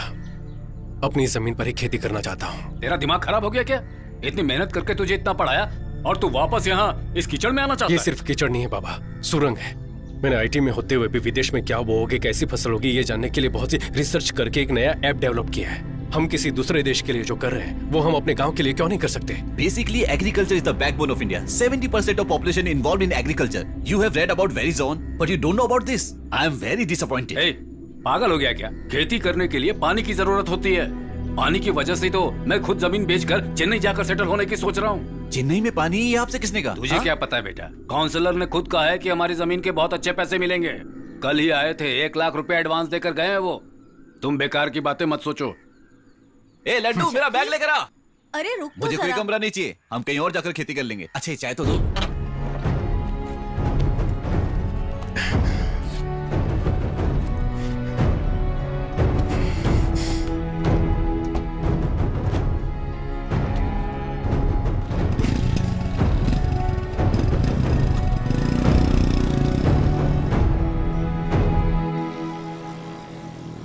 अपनी जमीन पर ही खेती करना चाहता हूँ। तेरा दिमाग खराब हो गया क्या? इतनी मेहनत करके तुझे इतना पढ़ाया और तू वापस यहाँ इस कीचड़ में आना चाहता ये है? सिर्फ कीचड़ नहीं है बाबा, सुरंग है। मैंने आईटी में होते हुए भी विदेश में क्या बोओगे, कैसी फसल होगी, ये जानने के लिए बहुत सी रिसर्च करके एक नया ऐप डेवलप किया है। हम किसी दूसरे देश के लिए जो कर रहे हैं वो हम अपने गांव के लिए क्यों नहीं कर सकते? Basically, agriculture is the backbone of India. 70% of population involved in agriculture. You have read about Verizon, but you don't know about this. I am very disappointed. ए, पागल हो गया क्या? खेती करने के लिए पानी की जरूरत होती है। पानी की वजह से तो मैं खुद जमीन बेचकर चेन्नई जाकर सेटल होने की सोच रहा हूँ। चेन्नई में पानी ये आपसे किसने कहा? तुझे क्या पता है बेटा? काउंसलर ने खुद कहा है कि हमारी जमीन के बहुत अच्छे पैसे मिलेंगे। कल ही आए थे, 1 लाख रुपए एडवांस देकर गए हैं वो। तुम बेकार की बातें मत सोचो। ए लड्डू, मेरा बैग लेकर आ। अरे रुक तो मुझे कोई जरा। कमरा नहीं चाहिए, हम कहीं और जाकर खेती कर लेंगे। अच्छा ये चाय तो दो।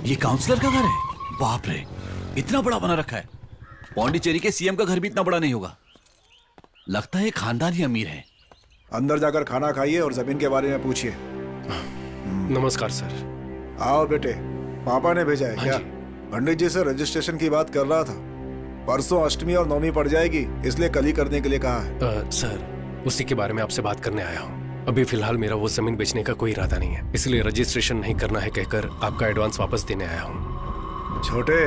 ये काउंसलर का घर है? बाप रे, इतना बड़ा बना रखा है। पौंडीचेरी के सीएम का घर भी इतना बड़ा नहीं होगा। लगता है खानदानी अमीर है। अंदर जाकर खाना खाइए और जमीन के बारे में पूछिए। नमस्कार सर। आओ बेटे, पापा ने भेजा है हाँ क्या? जी। पंडित जी से रजिस्ट्रेशन की बात कर रहा था। परसों अष्टमी और नवमी पड़ जाएगी, इसलिए कल ही करने के लिए कहा है। सर उसी के बारे में आपसे बात करने आया हूँ। अभी फिलहाल मेरा वो जमीन बेचने का कोई इरादा नहीं है, इसलिए रजिस्ट्रेशन नहीं करना है कहकर आपका एडवांस वापस देने आया हूँ। छोटे,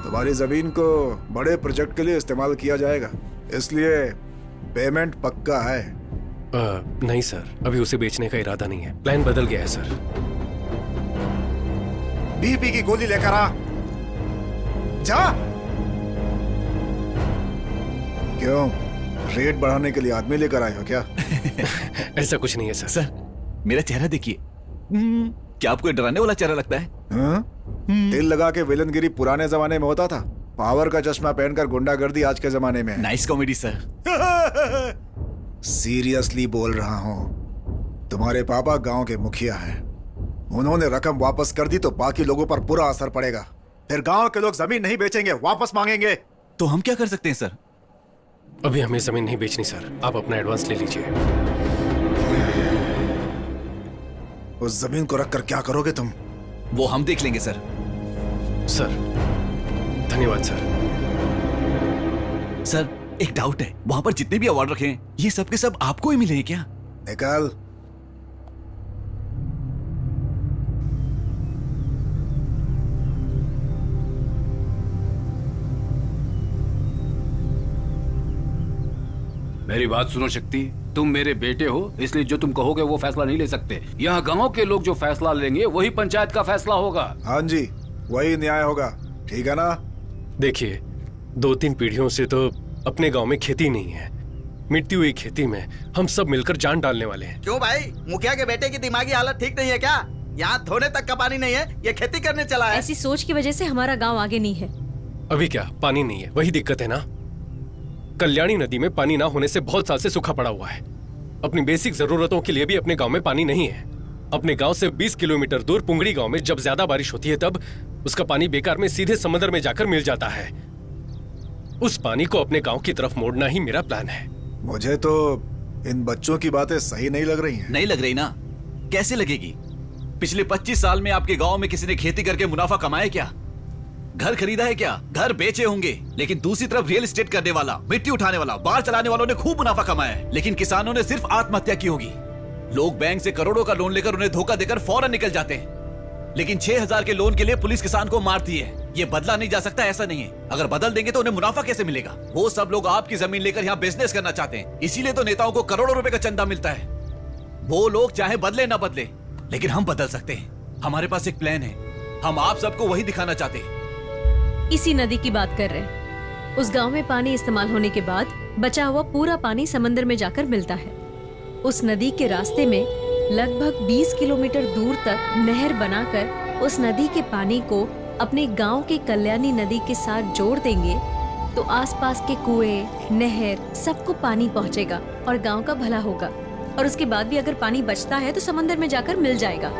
तुम्हारी जमीन को बड़े प्रोजेक्ट के लिए इस्तेमाल किया जाएगा, इसलिए पेमेंट पक्का है। नहीं सर, अभी उसे बेचने का इरादा नहीं है, प्लान बदल गया है सर। बीपी की गोली लेकर आ जा। क्यों, रेट बढ़ाने के लिए आदमी लेकर आए हो क्या? ऐसा कुछ नहीं है सर। सर मेरा चेहरा देखिए। क्या आपको डराने वाला चेहरा लगता है? हाँ? तिल लगा के विलनगिरी पुराने जमाने में होता था, पावर का चश्मा पहनकर गुंडागर्दी आज के जमाने में है। Nice comedy sir. सीरियसली बोल रहा हूँ, तुम्हारे पापा गांव के मुखिया हैं। उन्होंने रकम वापस कर दी तो बाकी लोगों पर बुरा असर पड़ेगा। फिर गांव के लोग जमीन नहीं बेचेंगे, वापस मांगेंगे। तो हम क्या कर सकते हैं सर? अभी हमें जमीन नहीं बेचनी सर, आप अपना एडवांस ले लीजिए। उस जमीन को रखकर क्या करोगे तुम? वो हम देख लेंगे सर। सर धन्यवाद सर। सर एक डाउट है, वहां पर जितने भी अवार्ड रखे हैं ये सब के सब आपको ही मिले हैं क्या? निकाल। मेरी बात सुनो शक्ति, तुम मेरे बेटे हो, इसलिए जो तुम कहोगे वो फैसला नहीं ले सकते। यहाँ गांव के लोग जो फैसला लेंगे वही पंचायत का फैसला होगा। हाँ जी, वही न्याय होगा, ठीक है ना? देखिए 2-3 पीढ़ियों से तो अपने गांव में खेती नहीं है। मिटती हुई खेती में हम सब मिलकर जान डालने वाले हैं। क्यों भाई, मुखिया के बेटे की दिमागी हालत ठीक नहीं है क्या? यहाँ धोने तक का पानी नहीं है, ये खेती करने चला है। ऐसी सोच की वजह से हमारा गांव आगे नहीं है। अभी क्या पानी नहीं है, वही दिक्कत है ना। कल्याणी नदी में पानी ना होने से बहुत साल से सूखा पड़ा हुआ है। अपनी बेसिक जरूरतों के लिए भी अपने गांव में पानी नहीं है। अपने गांव से 20 किलोमीटर दूर पुंगड़ी गांव में जब ज्यादा बारिश होती है तब उसका पानी बेकार में सीधे समंदर में जाकर मिल जाता है। उस पानी को अपने गांव की तरफ मोड़ना ही मेरा प्लान है। मुझे तो इन बच्चों की बातें सही नहीं लग रही हैं। नहीं लग रही ना? कैसे लगेगी? पिछले 25 साल में आपके गांव में किसी ने खेती करके मुनाफा कमाया क्या? घर खरीदा है क्या? घर बेचे होंगे। लेकिन दूसरी तरफ रियल एस्टेट करने वाला, मिट्टी उठाने वाला, बार चलाने वालों ने खूब मुनाफा कमाया है। लेकिन किसानों ने सिर्फ आत्महत्या की होगी। लोग बैंक से करोड़ों का लोन लेकर उन्हें धोखा देकर फौरन निकल जाते हैं। लेकिन 6000 के लोन के लिए पुलिस किसान को मारती है। ये बदला नहीं जा सकता, ऐसा नहीं है। अगर बदल देंगे तो उन्हें मुनाफा कैसे मिलेगा? वो सब लोग आपकी जमीन लेकर यहाँ बिजनेस करना चाहते हैं। इसीलिए तो नेताओं को करोड़ों रुपए का चंदा मिलता है। वो लोग चाहे बदले ना बदले, लेकिन हम बदल सकते हैं। हमारे पास एक प्लान है। हम आप सबको वही दिखाना चाहते हैं। इसी नदी की बात कर रहे हैं। उस गांव में पानी इस्तेमाल होने के बाद बचा हुआ पूरा पानी समंदर में जाकर मिलता है। उस नदी के रास्ते में लगभग 20 किलोमीटर दूर तक नहर बनाकर उस नदी के पानी को अपने गांव के कल्याणी नदी के साथ जोड़ देंगे तो आसपास के कुएं, नहर सबको पानी पहुंचेगा और गांव का भला होगा। और उसके बाद भी अगर पानी बचता है तो समंदर में जाकर मिल जाएगा।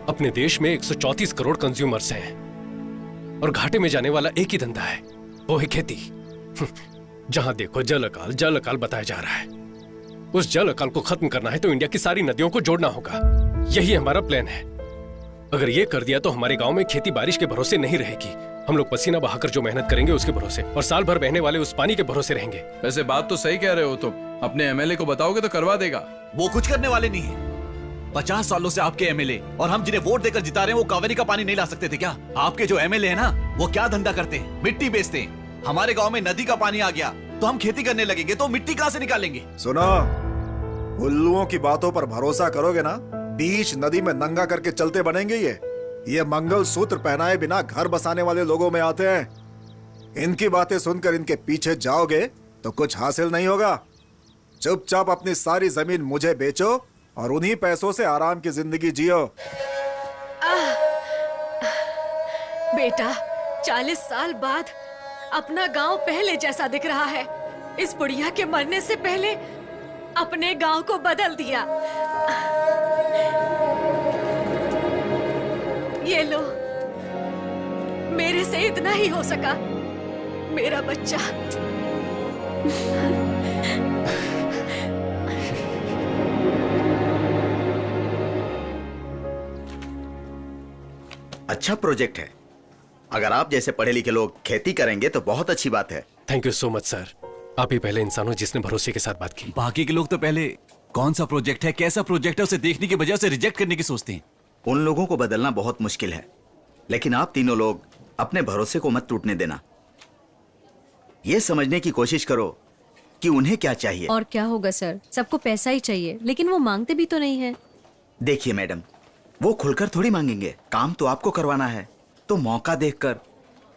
अपने देश में 134 करोड़ कंज्यूमर्स हैं और घाटे में जाने वाला एक ही धंधा है, वो है खेती। जहां देखो जल अकाल बताया जा रहा है। उस जल अकाल को खत्म करना है तो इंडिया की सारी नदियों को जोड़ना होगा। यही हमारा प्लान है। अगर ये कर दिया तो हमारे गांव में खेती बारिश के भरोसे नहीं रहेगी। हम लोग पसीना बहाकर जो मेहनत करेंगे उसके भरोसे, और साल भर बहने वाले उस पानी के भरोसे रहेंगे। वैसे बात तो सही कह रहे हो तुम। अपने एमएलए को बताओगे तो करवा देगा। वो कुछ करने वाले नहीं है। 50 सालों से आपके एमएलए और हम जिन्हें वोट देकर जिता रहे हैं वो कावेरी का पानी नहीं ला सकते थे क्या? आपके जो एमएलए है ना, वो क्या धंधा करते हैं? मिट्टी बेचते हैं। हमारे गांव में नदी का पानी आ गया तो हम खेती करने लगेंगे तो मिट्टी कहां से निकालेंगे? सुनो, उल्लुओं की बातों पर भरोसा करोगे ना, बीच नदी में नंगा करके चलते बनेंगे। ये मंगल सूत्र पहनाए बिना घर बसाने वाले लोगों में आते हैं। इनकी बातें सुनकर इनके पीछे जाओगे तो कुछ हासिल नहीं होगा। चुपचाप अपनी सारी जमीन मुझे बेचो और उन्हीं पैसों से आराम की जिंदगी जियो। बेटा, 40 साल बाद अपना गांव पहले जैसा दिख रहा है। इस बुढ़िया के मरने से पहले अपने गांव को बदल दिया। ये लो, मेरे से इतना ही हो सका। मेरा बच्चा। अच्छा प्रोजेक्ट है। अगर आप जैसे पढ़े लिखे लोग खेती करेंगे तो बहुत अच्छी बात है। Thank you so much sir. आप ही पहले इंसान हो जिसने भरोसे के साथ बात की। बाकी के लोग तो पहले कौन सा प्रोजेक्ट है, कैसा प्रोजेक्ट है, उसे देखने की बजाय उसे रिजेक्ट करने की सोचते हैं। उन लोगों को बदलना बहुत मुश्किल है, लेकिन आप तीनों लोग अपने भरोसे को मत टूटने देना। ये समझने की कोशिश करो कि उन्हें क्या चाहिए। और क्या होगा सर, सबको पैसा ही चाहिए, लेकिन वो मांगते भी तो नहीं है। देखिए मैडम, वो खुलकर थोड़ी मांगेंगे। काम तो आपको करवाना है, तो मौका देखकर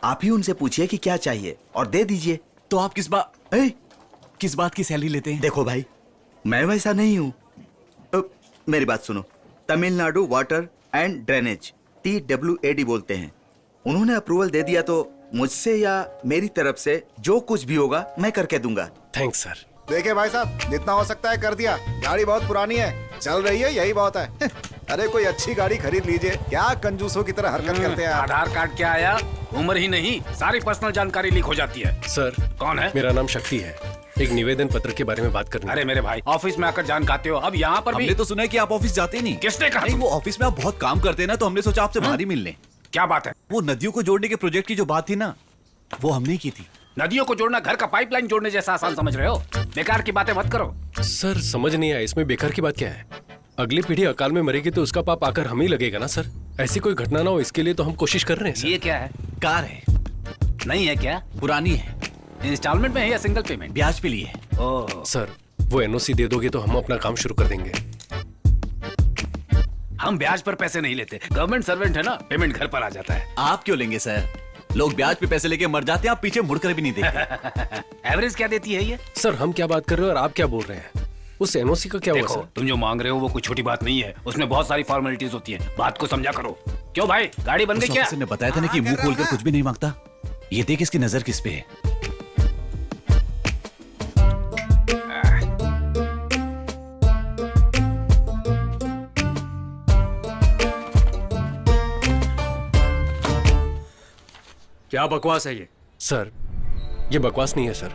आप ही उनसे पूछिए कि क्या चाहिए और दे दीजिए। तो आप किस बात की सैलरी लेते हैं? देखो भाई, मैं वैसा नहीं हूँ। मेरी बात सुनो। Tamil Nadu water and drainage, TWAD बोलते हैं। उन्होंने अप्रूवल दे दिया तो मुझसे या मेरी तरफ से जो कुछ भी होगा मैं करके दूंगा। Thanks sir. देखिए भाई साहब, जितना हो सकता है कर दिया। गाड़ी बहुत पुरानी है, चल रही है, यही बहुत है। अरे कोई अच्छी गाड़ी खरीद लीजिए। क्या कंजूसों की तरह हरकत करते हैं आप? आधार कार्ड क्या आया? उम्र ही नहीं, सारी पर्सनल जानकारी लीक हो जाती है। सर, कौन है? मेरा नाम शक्ति है। एक निवेदन पत्र के बारे में बात करनी। अरे मेरे भाई, ऑफिस में आकर जान खाते हो, अब यहाँ पर भी। हमने तो सुना है कि आप ऑफिस जाते नहीं। किसने कहा? नहीं, वो ऑफिस में आप बहुत काम करते हैं ना, तो हमने सोचा आपसे बाहर ही मिल लें। क्या बात है? वो नदियों को जोड़ने के प्रोजेक्ट की जो बात थी ना, वो हमने की थी। नदियों को जोड़ना घर का पाइपलाइन जोड़ने जैसा आसान समझ रहे हो? बेकार की बातें मत करो। सर समझ नहीं आया, इसमें बेकार की बात क्या है? अगली पीढ़ी अकाल में मरेगी तो उसका पाप आकर हम ही लगेगा ना सर। ऐसी कोई घटना ना हो, इसके लिए तो हम कोशिश कर रहे हैं सर। ये क्या है? कार है। नहीं है क्या? पुरानी है। इंस्टॉलमेंट में है या सिंगल पेमेंट? ब्याज पे लिए। ओह सर, वो NOC दे दोगे तो हम अपना काम शुरू कर देंगे। हम ब्याज पर पैसे नहीं लेते, गवर्नमेंट सर्वेंट है ना, पेमेंट घर पर आ जाता है। आप क्यों लेंगे सर? लोग ब्याज पे पैसे लेके मर जाते हैं, आप पीछे मुड़कर भी नहीं देखते। एवरेज क्या देती है ये? सर हम क्या बात कर रहे हो और आप क्या बोल रहे हैं? उस एनओसी का क्या हुआ देखो, सर? तुम जो मांग रहे हो वो कोई छोटी बात नहीं है, उसमें बहुत सारी फॉर्मेलिटीज होती है, बात को समझा करो। क्यों भाई, गाड़ी बन गई क्या? ने बताया था ना कि मुंह खोलकर कुछ भी नहीं मांगता। ये देख इसकी नजर किस पे है। क्या बकवास है ये? सर ये बकवास नहीं है सर।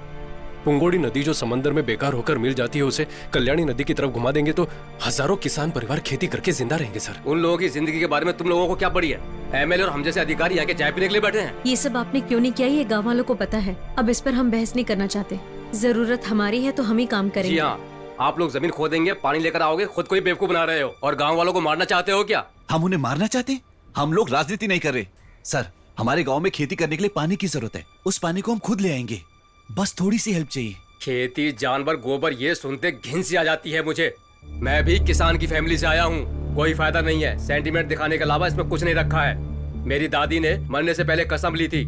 पुंगोड़ी नदी जो समंदर में बेकार होकर मिल जाती है, उसे कल्याणी नदी की तरफ घुमा देंगे तो हजारों किसान परिवार खेती करके जिंदा रहेंगे सर। उन लोगों की जिंदगी के बारे में तुम लोगों को क्या पड़ी है? एमएलए और हम जैसे अधिकारी यहाँ के चाय पीने के लिए बैठे हैं। ये सब आपने क्यों नहीं किया ये गाँव वालों को पता है। अब इस पर हम बहस नहीं करना चाहते। जरूरत हमारी है तो हम ही काम जी करेंगे। हाँ, आप लोग जमीन खोदेंगे, पानी लेकर आओगे, खुद को ही बेवकूफ बना रहे हो और गाँव वालों को मारना चाहते हो क्या? हम उन्हें मारना चाहते? हम लोग राजनीति नहीं कर रहे सर। हमारे गांव में खेती करने के लिए पानी की जरूरत है, उस पानी को हम खुद ले आएंगे, बस थोड़ी सी हेल्प चाहिए। खेती, जानवर, गोबर, ये सुनते घिन सी आ जाती है मुझे। मैं भी किसान की फैमिली से आया हूँ, कोई फायदा नहीं है। सेंटीमेंट दिखाने के अलावा इसमें कुछ नहीं रखा है। मेरी दादी ने मरने से पहले कसम ली थी,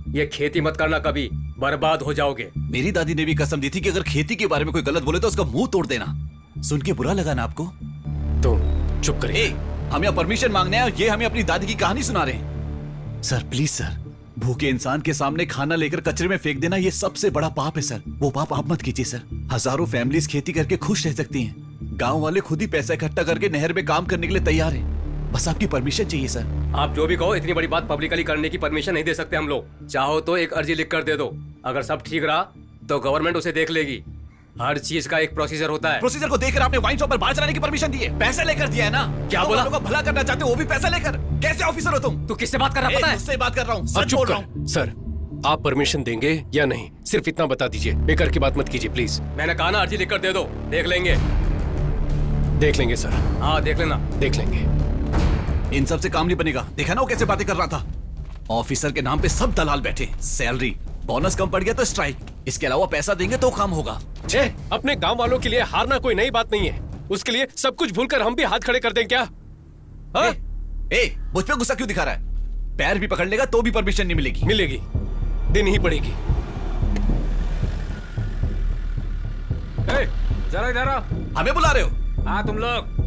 ये खेती मत करना, कभी बर्बाद हो जाओगे। मेरी दादी ने भी कसम दी थी कि अगर खेती के बारे में कोई गलत बोले तो उसका मुंह तोड़ देना। सुन के बुरा लगा ना आपको? तो चुप करिए। हम यहाँ परमिशन मांगने हैं और ये हमें अपनी दादी की कहानी सुना रहे हैं। सर प्लीज सर, भूखे इंसान के सामने खाना लेकर कचरे में फेंक देना ये सबसे बड़ा पाप है सर। वो पाप आप मत कीजिए सर। हजारों फैमिलीज खेती करके खुश रह सकती हैं। गांव वाले खुद ही पैसा इकट्ठा करके नहर में काम करने के लिए तैयार हैं। बस आपकी परमिशन चाहिए सर। आप जो भी कहो, इतनी बड़ी बात पब्लिकली करने की परमिशन नहीं दे सकते हम लोग। चाहो तो एक अर्जी लिख कर दे दो, अगर सब ठीक रहा तो गवर्नमेंट उसे देख लेगी। हर चीज का एक प्रोसीजर होता है। प्रोसीजर को देखकर आपने वाइन शॉप पर बाहर चलाने की परमिशन दी है, पैसे लेकर दिया है ना? क्या बोला? लोगों को भला करना चाहते हो, वो भी पैसा लेकर। कैसे ऑफिसर हो तुम? तू किससे बात कर रहा है पता है? मुझसे बात कर रहा हूँ, अब सच चुप बोल रहा कर। हूँ। सर आप परमिशन देंगे या नहीं, सिर्फ इतना बता दीजिए। बेकार की बात मत कीजिए प्लीज। मैंने कहा ना, अर्जी लिख कर दे दो, देख लेंगे। देख लेंगे सर। हाँ देख लेना। देख लेंगे। इन सब से काम नहीं बनेगा। देखा ना वो कैसे बातें कर रहा था? ऑफिसर के नाम पे सब दलाल बैठे, सैलरी बोनस कम पड़ गया तो स्ट्राइक, इसके अलावा पैसा देंगे तो काम होगा। अपने गांव वालों के लिए हारना कोई नई बात नहीं है, उसके लिए सब कुछ भूलकर हम भी हाथ खड़े कर दें क्या? हाँ? मुझ पे गुस्सा क्यों दिखा रहा है? पैर भी पकड़ लेगा तो भी परमिशन नहीं मिलेगी। मिलेगी, देनी ही पड़ेगी। जरा इधर आओ। हमें बुला रहे हो? हाँ तुम लोग।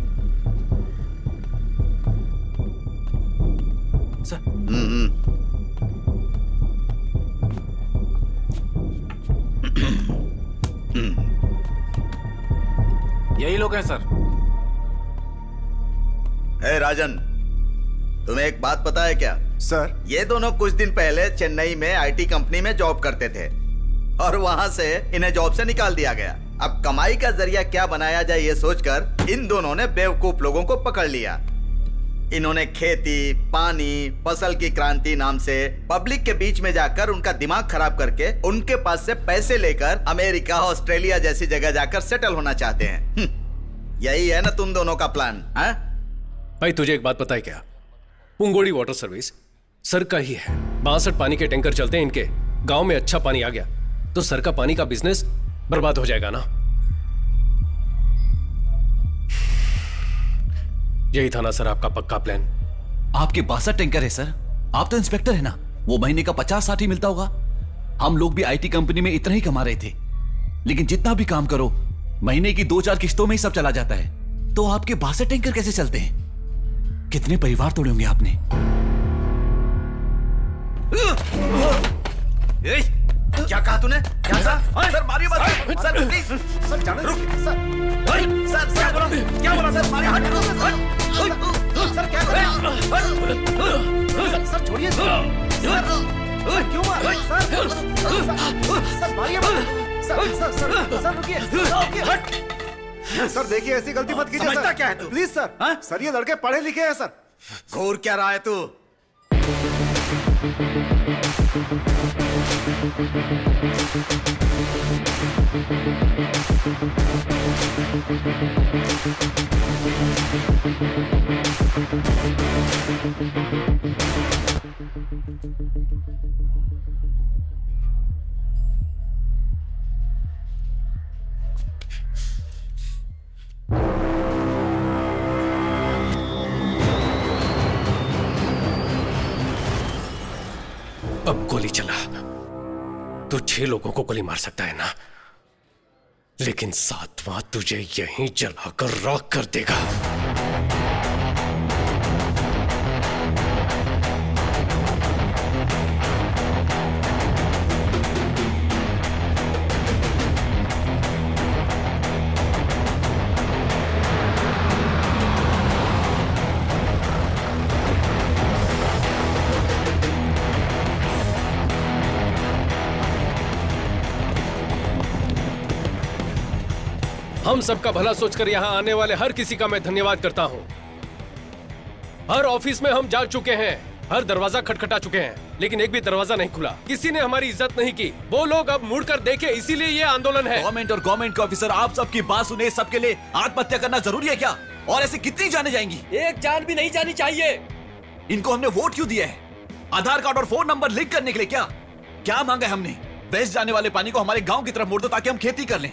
यही लोग हैं सर। हे राजन, तुम्हें एक बात पता है क्या? सर ये दोनों कुछ दिन पहले चेन्नई में आईटी कंपनी में जॉब करते थे और वहां से इन्हें जॉब से निकाल दिया गया। अब कमाई का जरिया क्या बनाया जाए ये सोचकर इन दोनों ने बेवकूफ लोगों को पकड़ लिया। इन्होंने खेती, पानी, फसल की क्रांति नाम से पब्लिक के बीच में जाकर उनका दिमाग खराब करके उनके पास से पैसे लेकर अमेरिका, ऑस्ट्रेलिया जैसी जगह जाकर सेटल होना चाहते हैं। यही है ना तुम दोनों का प्लान? हाँ भाई तुझे एक बात पता है क्या? पुंगोड़ी वाटर सर्विस सर का ही है। 62 पानी के टैंकर चलते हैं इनके। गांव में अच्छा पानी आ गया तो सर का पानी का बिजनेस बर्बाद हो जाएगा ना। यही था ना सर आपका पक्का प्लान? आपके 62 टैंकर है सर, आप तो इंस्पेक्टर है ना, वो महीने का 50-60 ही मिलता होगा। हम लोग भी आईटी कंपनी में इतना ही कमा रहे थे, लेकिन जितना भी काम करो महीने की 2-4 किस्तों में ही सब चला जाता है। तो आपके 62 टैंकर कैसे चलते हैं? कितने परिवार तोड़े होंगे आपने? क्या कहा तूने? क्या सर मारिए मत सर, प्लीज सर, जाने रुक सर। क्या बोला? क्या बोला सर? मारिए मत सर, क्या कर सर? छोड़िए सर, क्यों मार सर? मारिए मत सर, रुकिए सर देखिए ऐसी गलती मत कीजिए सर। क्या है तू? Please sir. सर ये लड़के पढ़े लिखे हैं सर। घूर क्या रहा है तू? गोली चला तो 6 लोगों को गोली मार सकता है ना, लेकिन 7वां तुझे यहीं जलाकर राख कर देगा। हम सबका भला सोचकर यहाँ आने वाले हर किसी का मैं धन्यवाद करता हूँ। हर ऑफिस में हम जा चुके हैं, हर दरवाजा खटखटा चुके हैं, लेकिन एक भी दरवाजा नहीं खुला। किसी ने हमारी इज्जत नहीं की। वो लोग अब मुड़कर देखे, इसीलिए ये आंदोलन है। गवर्नमेंट और गवर्नमेंट के ऑफिसर आप सबकी बात सुने, सबके लिए आत्महत्या करना जरूरी है क्या? और ऐसी कितनी जाने जाएंगी? एक जान भी नहीं जानी चाहिए। इनको हमने वोट क्यों दिया है? आधार कार्ड और फोन नंबर लिंक करने के लिए क्या? क्या मांगा है हमने? वेस्ट जाने वाले पानी को हमारे गांव की तरफ मोड़ दो ताकि हम खेती कर लें।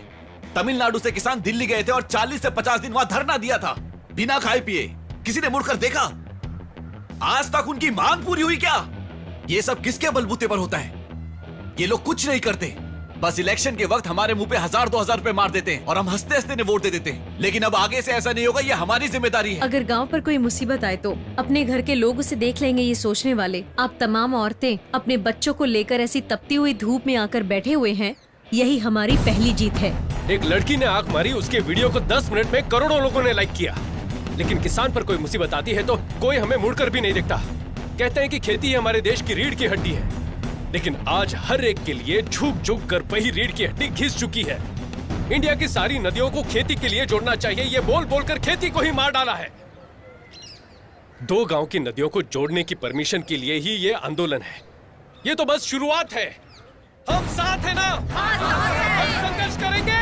तमिलनाडु से किसान दिल्ली गए थे और 40 से 50 दिन वहां धरना दिया था, बिना खाए पिए। किसी ने मुड़कर देखा? आज तक उनकी मांग पूरी हुई क्या? ये सब किसके बलबूते पर होता है? ये लोग कुछ नहीं करते, बस इलेक्शन के वक्त हमारे मुंह पे 1000-2000 रुपए मार देते हैं और हम हंसते हंसते ने वोट दे देते हैं। लेकिन अब आगे से ऐसा नहीं होगा, ये हमारी जिम्मेदारी है। अगर गांव पर कोई मुसीबत आए तो अपने घर के लोग उसे देख लेंगे, ये सोचने वाले आप तमाम औरतें अपने बच्चों को लेकर ऐसी तपती हुई धूप में आकर बैठे हुए हैं, यही हमारी पहली जीत है। एक लड़की ने आंख मारी, उसके वीडियो को 10 मिनट में करोड़ों लोगों ने लाइक किया, लेकिन किसान पर कोई मुसीबत आती है तो कोई हमें मुड़कर भी नहीं देखता। कहते हैं कि खेती ही हमारे देश की रीढ़ की हड्डी है, लेकिन आज हर एक के लिए झुक झुक कर वही रीढ़ की हड्डी घिस चुकी है। इंडिया की सारी नदियों को खेती के लिए जोड़ना चाहिए, ये बोल बोलकर खेती को ही मार डाला है। 2 गांव की नदियों को जोड़ने की परमिशन के लिए ही ये आंदोलन है। ये तो बस शुरुआत है। हम साथ हैं ना? हम संघर्ष करेंगे।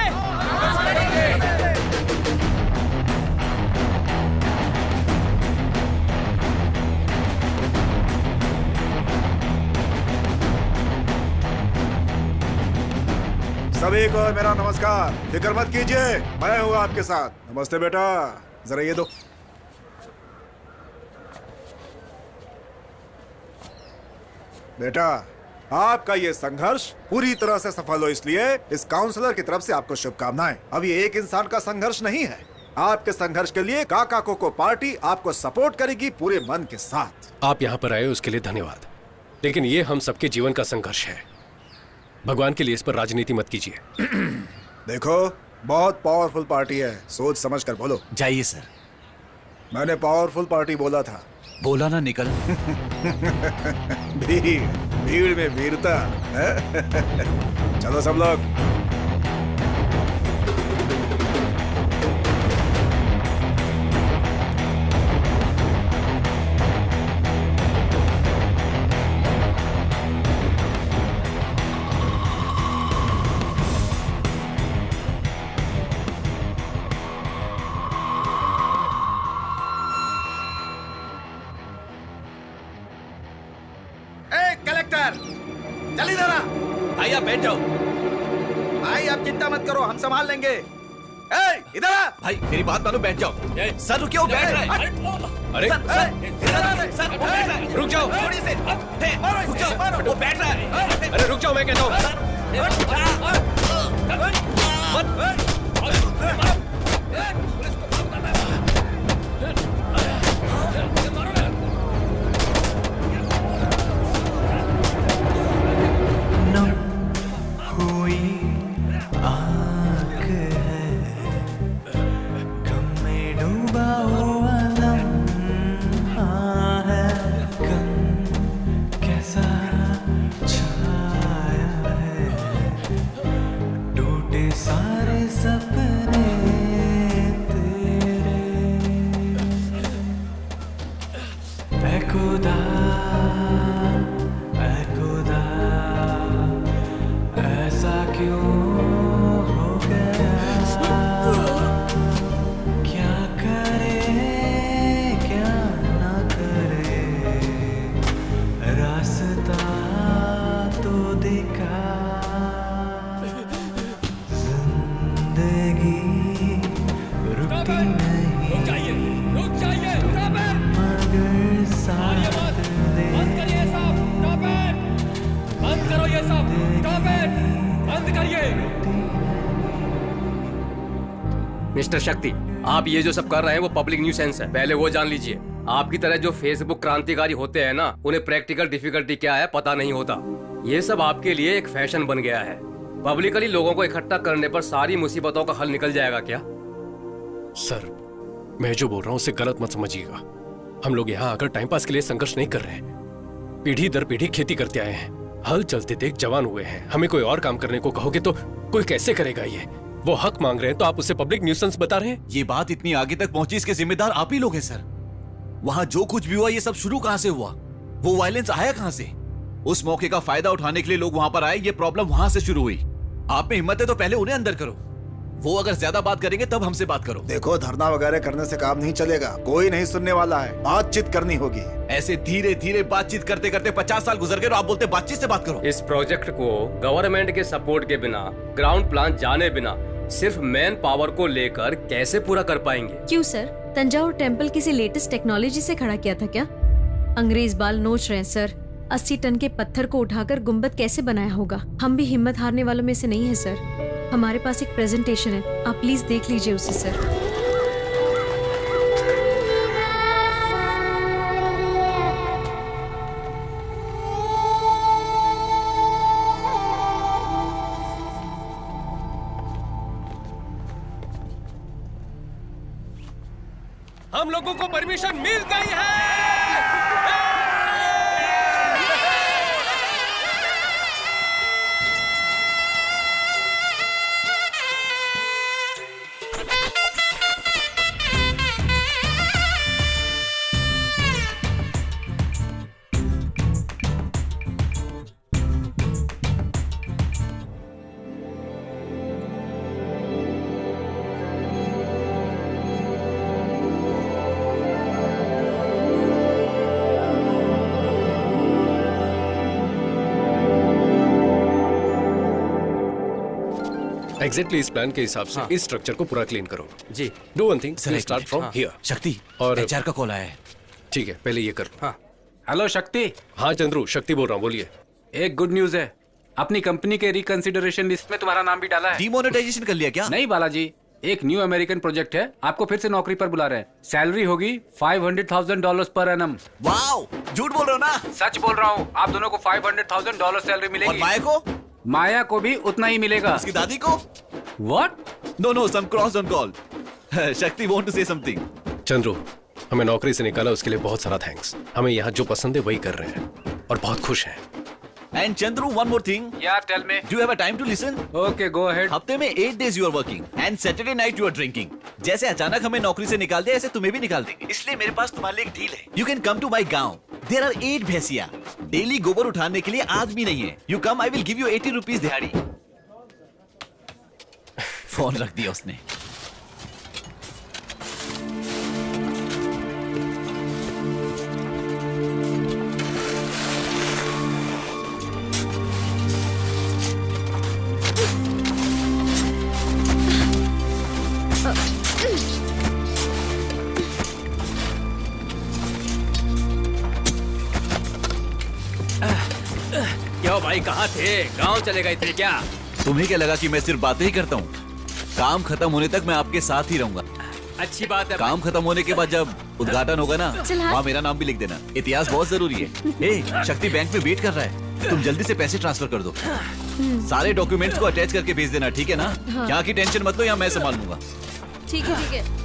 सभी को मेरा नमस्कार। फिक्र मत कीजिए, मैं हूँ आपके साथ। नमस्ते बेटा, जरा ये दो। बेटा, आपका ये संघर्ष पूरी तरह से सफल हो, इसलिए इस काउंसलर की तरफ से आपको शुभकामनाएं। अब ये एक इंसान का संघर्ष नहीं है। आपके संघर्ष के लिए काका कोको पार्टी आपको सपोर्ट करेगी पूरे मन के साथ। आप यहाँ पर आए उसके लिए धन्यवाद, लेकिन ये हम सबके जीवन का संघर्ष है। भगवान के लिए इस पर राजनीति मत कीजिए। देखो, बहुत पावरफुल पार्टी है, सोच समझ कर बोलो। जाइए सर। मैंने पावरफुल पार्टी बोला था। बोला ना निकल। भीड़ में वीरता। चलो सब लोग। कलेक्टर, चल इधर आ। भाई आप बैठ जाओ। भाई आप चिंता मत करो, हम संभाल लेंगे। इधर आ। भाई मेरी बात मानो, बैठ जाओ। सर रुकिए, वो बैठ रहा है। अरे सर वो बैठ रहा है। रुक जाओ। थोड़ी से रुक जाओ, वो बैठ रहा है। अरे रुक जाओ, मैं कहता हूँ। मिस्टर शक्ति, आप ये जो सब कर रहे हैं वो पब्लिक न्यूसेंस है, पहले वो जान लीजिए। आपकी तरह जो फेसबुक क्रांतिकारी होते हैं ना, उन्हें प्रैक्टिकल डिफिकल्टी क्या है पता नहीं होता। ये सब आपके लिए एक फैशन बन गया है। पब्लिकली लोगों को इकट्ठा करने पर सारी मुसीबतों का हल निकल जाएगा क्या? सर, मैं जो बोल रहा हूँ उसे गलत मत समझिएगा। हम लोग यहाँ आकर टाइम पास के लिए संघर्ष नहीं कर रहे हैं। पीढ़ी दर पीढ़ी खेती करते आए हैं, हल चलते देख जवान हुए हैं। हमें कोई और काम करने को कहोगे तो कोई कैसे करेगा? ये वो हक मांग रहे हैं तो आप उसे पब्लिक न्यूसेंस बता रहे हैं। ये बात इतनी आगे तक पहुंची, इसके जिम्मेदार आप ही लोग हैं सर। वहां जो कुछ भी हुआ ये सब शुरू कहां से हुआ? वो वायलेंस आया कहां से? उस मौके का फायदा उठाने के लिए लोग वहां पर आए, ये प्रॉब्लम वहां से शुरू हुई। आप में हिम्मत है तो पहले उन्हें अंदर करो। वो अगर ज्यादा बात करेंगे तब हमसे बात करो। देखो, धरना वगैरह करने से काम नहीं चलेगा, कोई नहीं सुनने वाला है, बातचीत करनी होगी। ऐसे धीरे धीरे बातचीत करते करते 50 साल गुजर गए और आप बोलते बातचीत से बात करो। इस प्रोजेक्ट को गवर्नमेंट के सपोर्ट के बिना, ग्राउंड प्लान जाने बिना, सिर्फ मैन पावर को लेकर कैसे पूरा कर पाएंगे? क्यों सर, तंजावुर टेम्पल किसी लेटेस्ट टेक्नोलॉजी से खड़ा किया था क्या? अंग्रेज बाल नोच रहे हैं सर। 80 टन के पत्थर को उठाकर गुम्बद कैसे बनाया होगा? हम भी हिम्मत हारने वालों में से नहीं है सर। हमारे पास एक प्रेजेंटेशन है, आप प्लीज देख लीजिए उसे सर। हम लोगों को परमिशन मिल गई है। एग्जैक्टली इस प्लान के हिसाब से इस स्ट्रक्चर को पूरा क्लीन करो। जी। Do one thing, start from here. Shakti, और एचआर का कॉल आया है। ठीक है, पहले ये कर लो। हाँ, हेलो शक्ति। हाँ चंद्रू, शक्ति बोल रहा हूँ, बोलिए। एक गुड न्यूज है, अपनी कंपनी के रिकंसिडरेशन लिस्ट में तुम्हारा नाम भी डाला है। डिमोनेटाइजेशन कर लिया क्या? नहीं बालाजी, एक न्यू अमेरिकन प्रोजेक्ट है, आपको फिर से नौकरी पर बुला रहे हैं। सैलरी होगी $500,000 पर एनम। वाओ, झूठ बोल रहे हो ना? सच बोल रहा हूँ, आप दोनों को $500,000 सैलरी और मिलेगी। माया को? माया को भी उतना ही मिलेगा। उसकी दादी को? What? No, some crossed on call. शक्ति want to say something. Chandru, हमें नौकरी से निकाला उसके लिए बहुत सारा थैंक्स। हमें यहाँ जो पसंद है वही कर रहे हैं और बहुत खुश हैं। And Chandru, one more thing. Yeah, tell me. Do you have a time to listen? Okay, go ahead. हफ्ते में 8 days you are working and Saturday night you are drinking. जैसे अचानक हमें नौकरी से निकाल दिया, ऐसे तुम्हें भी निकाल देंगे। इसलिए मेरे पास तुम्हारे लिए एक डील है। You can come to my गांव. There are 8 भैंसिया। डेली गोबर उठाने के लिए आदमी नहीं है। You come, I will give you 80 rupees दिहाड़ी। फोन रख दिया उसने। क्यों भाई, कहाँ थे? गांव चले गए थे क्या? तुम्हें क्या लगा कि मैं सिर्फ बातें ही करता हूँ? काम खत्म होने तक मैं आपके साथ ही रहूंगा। अच्छी बात है। काम खत्म होने के बाद जब उद्घाटन होगा ना, वहाँ मेरा नाम भी लिख देना। इतिहास बहुत जरूरी है। ए, शक्ति बैंक में वेट कर रहा है, तुम जल्दी से पैसे ट्रांसफर कर दो। सारे डॉक्यूमेंट्स को अटैच करके भेज देना, ठीक है ना? यहाँ की टेंशन मत लो, यहाँ मैं संभाल लूंगा। ठीक है ठीक है।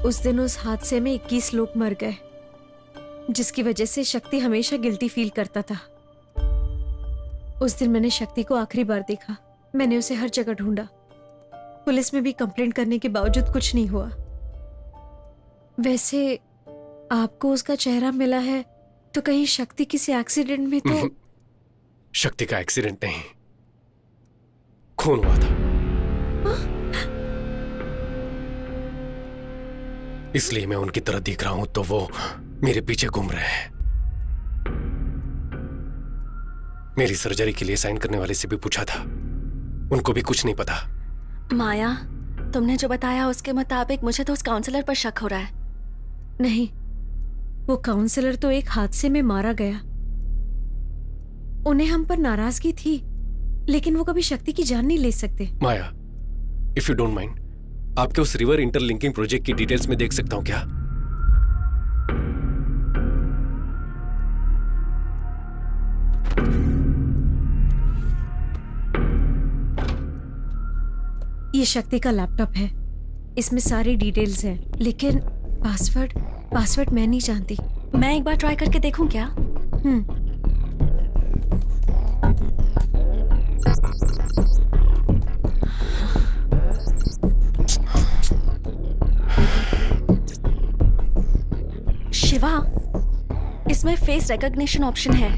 उस दिन उस हादसे में 21 लोग मर गए, जिसकी वजह से शक्ति हमेशा गिल्टी फील करता था। उस दिन मैंने शक्ति को आखिरी बार देखा। मैंने उसे हर जगह ढूंढा, पुलिस में भी कंप्लेंट करने के बावजूद कुछ नहीं हुआ। वैसे आपको उसका चेहरा मिला है तो कहीं शक्ति किसी एक्सीडेंट में तो? शक्ति का एक्सीडेंट नहीं, खून हुआ था। इसलिए मैं उनकी तरह दिख रहा हूं तो वो मेरे पीछे घूम रहे हैं। मेरी सर्जरी के लिए साइन करने वाले से भी पूछा था, उनको भी कुछ नहीं पता। माया, तुमने जो बताया उसके मुताबिक मुझे तो उस काउंसलर पर शक हो रहा है। नहीं, वो काउंसलर तो एक हादसे में मारा गया। उन्हें हम पर नाराजगी थी, लेकिन वो कभी शक्ति की जान नहीं ले सकते। माया, इफ यू डोंट माइंड, आपके उस रिवर इंटरलिंकिंग प्रोजेक्ट की डिटेल्स में देख सकता हूं क्या? ये शक्ति का लैपटॉप है, इसमें सारी डिटेल्स हैं, लेकिन पासवर्ड मैं नहीं जानती। मैं एक बार ट्राई करके देखूं क्या? शिवा, इसमें फेस रिकॉग्निशन ऑप्शन है।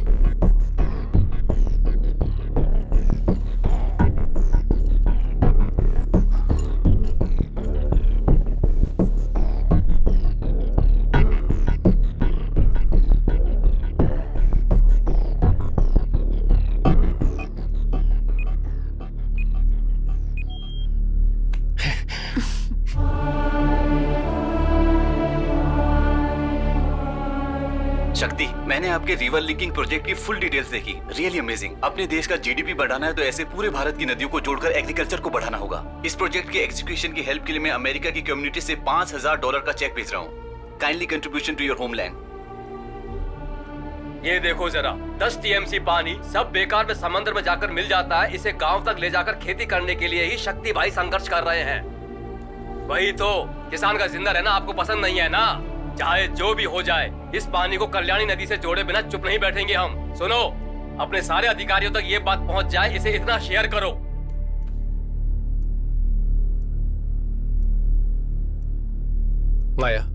शक्ति, मैंने आपके रिवर लिंकिंग प्रोजेक्ट की फुल डिटेल्स देखी। Really amazing. अपने देश का जीडीपी बढ़ाना है तो ऐसे पूरे भारत की नदियों को जोड़कर एग्रीकल्चर को बढ़ाना होगा। इस प्रोजेक्ट के एग्जीक्यूशन की हेल्प के लिए मैं अमेरिका की कम्युनिटी से $5000 का चेक भेज रहा हूँ। Kindly contribution to your homeland. ये देखो जरा, 10 टीएमसी पानी सब बेकार में समंदर में जाकर मिल जाता है। इसे गांव तक ले जाकर खेती करने के लिए ही शक्ति भाई संघर्ष कर रहे हैं। वही तो, किसान का जिंदा रहना आपको पसंद नहीं है ना? चाहे जो भी हो जाए, इस पानी को कल्याणी नदी से जोड़े बिना चुप नहीं बैठेंगे हम। सुनो, अपने सारे अधिकारियों तक ये बात पहुंच जाए, इसे इतना शेयर करो। माया,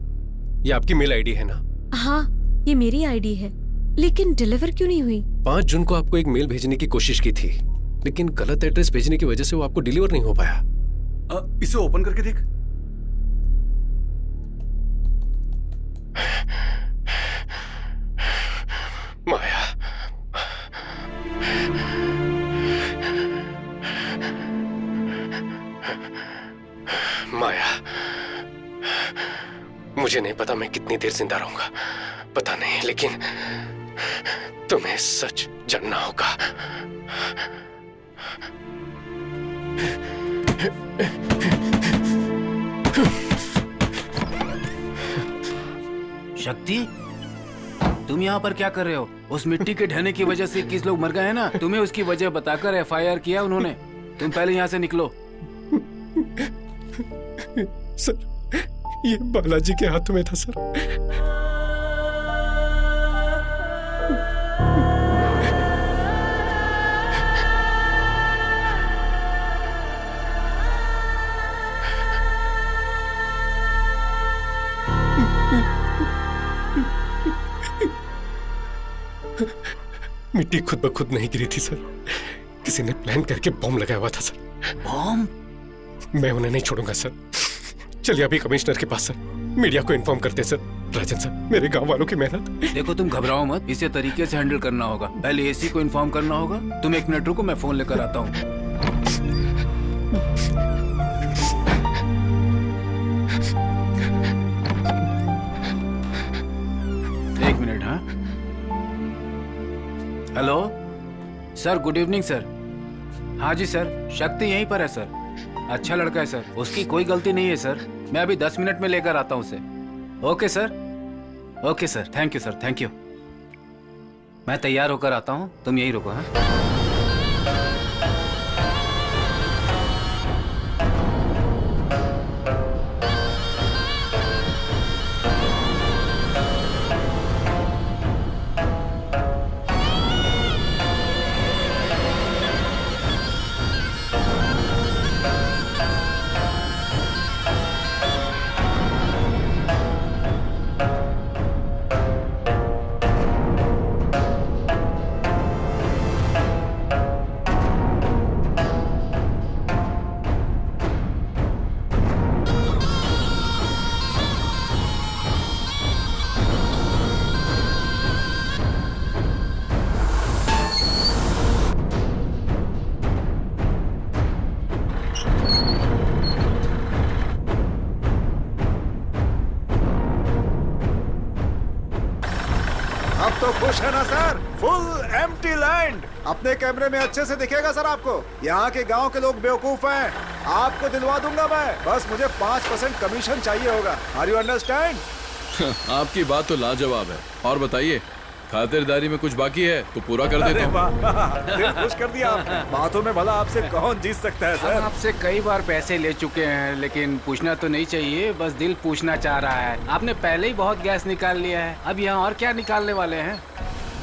ये आपकी मेल आईडी है ना? हाँ, ये मेरी आईडी है, लेकिन डिलीवर क्यों नहीं हुई? 5 जून को आपको एक मेल भेजने की कोशिश की थी, लेकिन गलत एड्रेस भेजने की वजह से वो आपको डिलीवर नहीं हो पाया। इसे ओपन करके देख। माया, माया, मुझे नहीं पता मैं कितनी देर जिंदा रहूंगा, पता नहीं, लेकिन तुम्हें सच जानना होगा। शक्ति, तुम यहाँ पर क्या कर रहे हो? उस मिट्टी के ढहने की वजह से 21 लोग मर गए हैं ना? तुम्हें उसकी वजह बताकर एफआईआर किया उन्होंने। तुम पहले यहाँ से निकलो। सर, ये बालाजी के हाथों में था सर। मिट्टी खुद ब खुद नहीं गिरी थी सर, किसी ने प्लान करके बॉम्ब लगाया हुआ था सर। बॉम्ब? मैं उन्हें नहीं छोड़ूंगा सर। चलिए अभी कमिश्नर के पास सर, मीडिया को इन्फॉर्म करते सर। राजन सर, मेरे गांव वालों की मेहनत। देखो, तुम घबराओ मत, इसे तरीके से हैंडल करना होगा। पहले एसी को इन्फॉर्म करना होगा। तुम 1 मिनट रुको, मैं फोन लेकर आता हूँ। एक मिनट। हाँ, hello sir, good evening sir. हाँ जी सर, शक्ति यहीं पर है सर। अच्छा लड़का है सर, उसकी कोई गलती नहीं है सर। मैं अभी 10 मिनट में लेकर आता हूँ उसे। Okay sir, okay sir, thank you sir, thank you. मैं तैयार होकर आता हूँ, तुम यहीं रुको। हाँ, अब तो खुश है ना सर? Full empty land. अपने कैमरे में अच्छे से दिखेगा सर आपको। यहाँ के गांव के लोग बेवकूफ हैं। आपको दिलवा दूंगा मैं, बस मुझे 5% कमीशन चाहिए होगा। Are you understand? आपकी बात तो लाजवाब है। और बताइए, खातिरदारी में कुछ बाकी है तो पूरा कर देता हूँ। दिल खुश कर दिया आपने। बातों में भला आपसे कौन जीत सकता है सर? आपसे कई बार पैसे ले चुके हैं, लेकिन पूछना तो नहीं चाहिए, बस दिल पूछना चाह रहा है। आपने पहले ही बहुत गैस निकाल लिया है, अब यहाँ और क्या निकालने वाले हैं?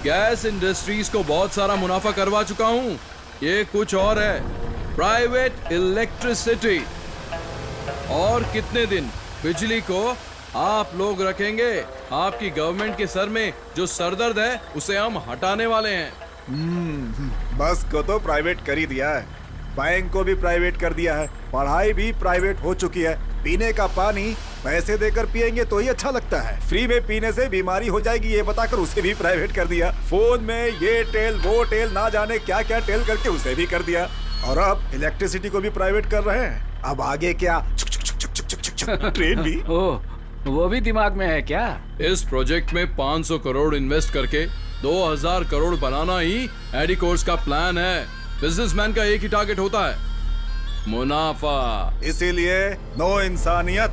गैस इंडस्ट्रीज को बहुत सारा मुनाफा करवा चुका हूँ। ये कुछ और है, प्राइवेट इलेक्ट्रिसिटी। और कितने दिन बिजली को आप लोग रखेंगे? आपकी गवर्नमेंट के सर में जो सरदर्द है उसे हम हटाने वाले हैं। बस को तो प्राइवेट कर ही दिया है, बैंक को भी प्राइवेट कर दिया है, पढ़ाई भी प्राइवेट हो चुकी है। पीने का पानी पैसे देकर पिएंगे तो ही अच्छा लगता है, फ्री में पीने से बीमारी हो जाएगी ये बताकर उसे भी प्राइवेट कर दिया। फोन में ये टेल वो टेल ना जाने क्या क्या टेल करके उसे भी कर दिया। और अब इलेक्ट्रिसिटी को भी प्राइवेट कर रहे हैं। अब आगे क्या? ट्रेन भी। ओह, वो भी दिमाग में है क्या? इस प्रोजेक्ट में 500 करोड़ इन्वेस्ट करके 2000 करोड़ बनाना ही एडिकोर्स का प्लान है। बिजनेसमैन का एक ही टारगेट होता है, मुनाफा। इसीलिए नो इंसानियत।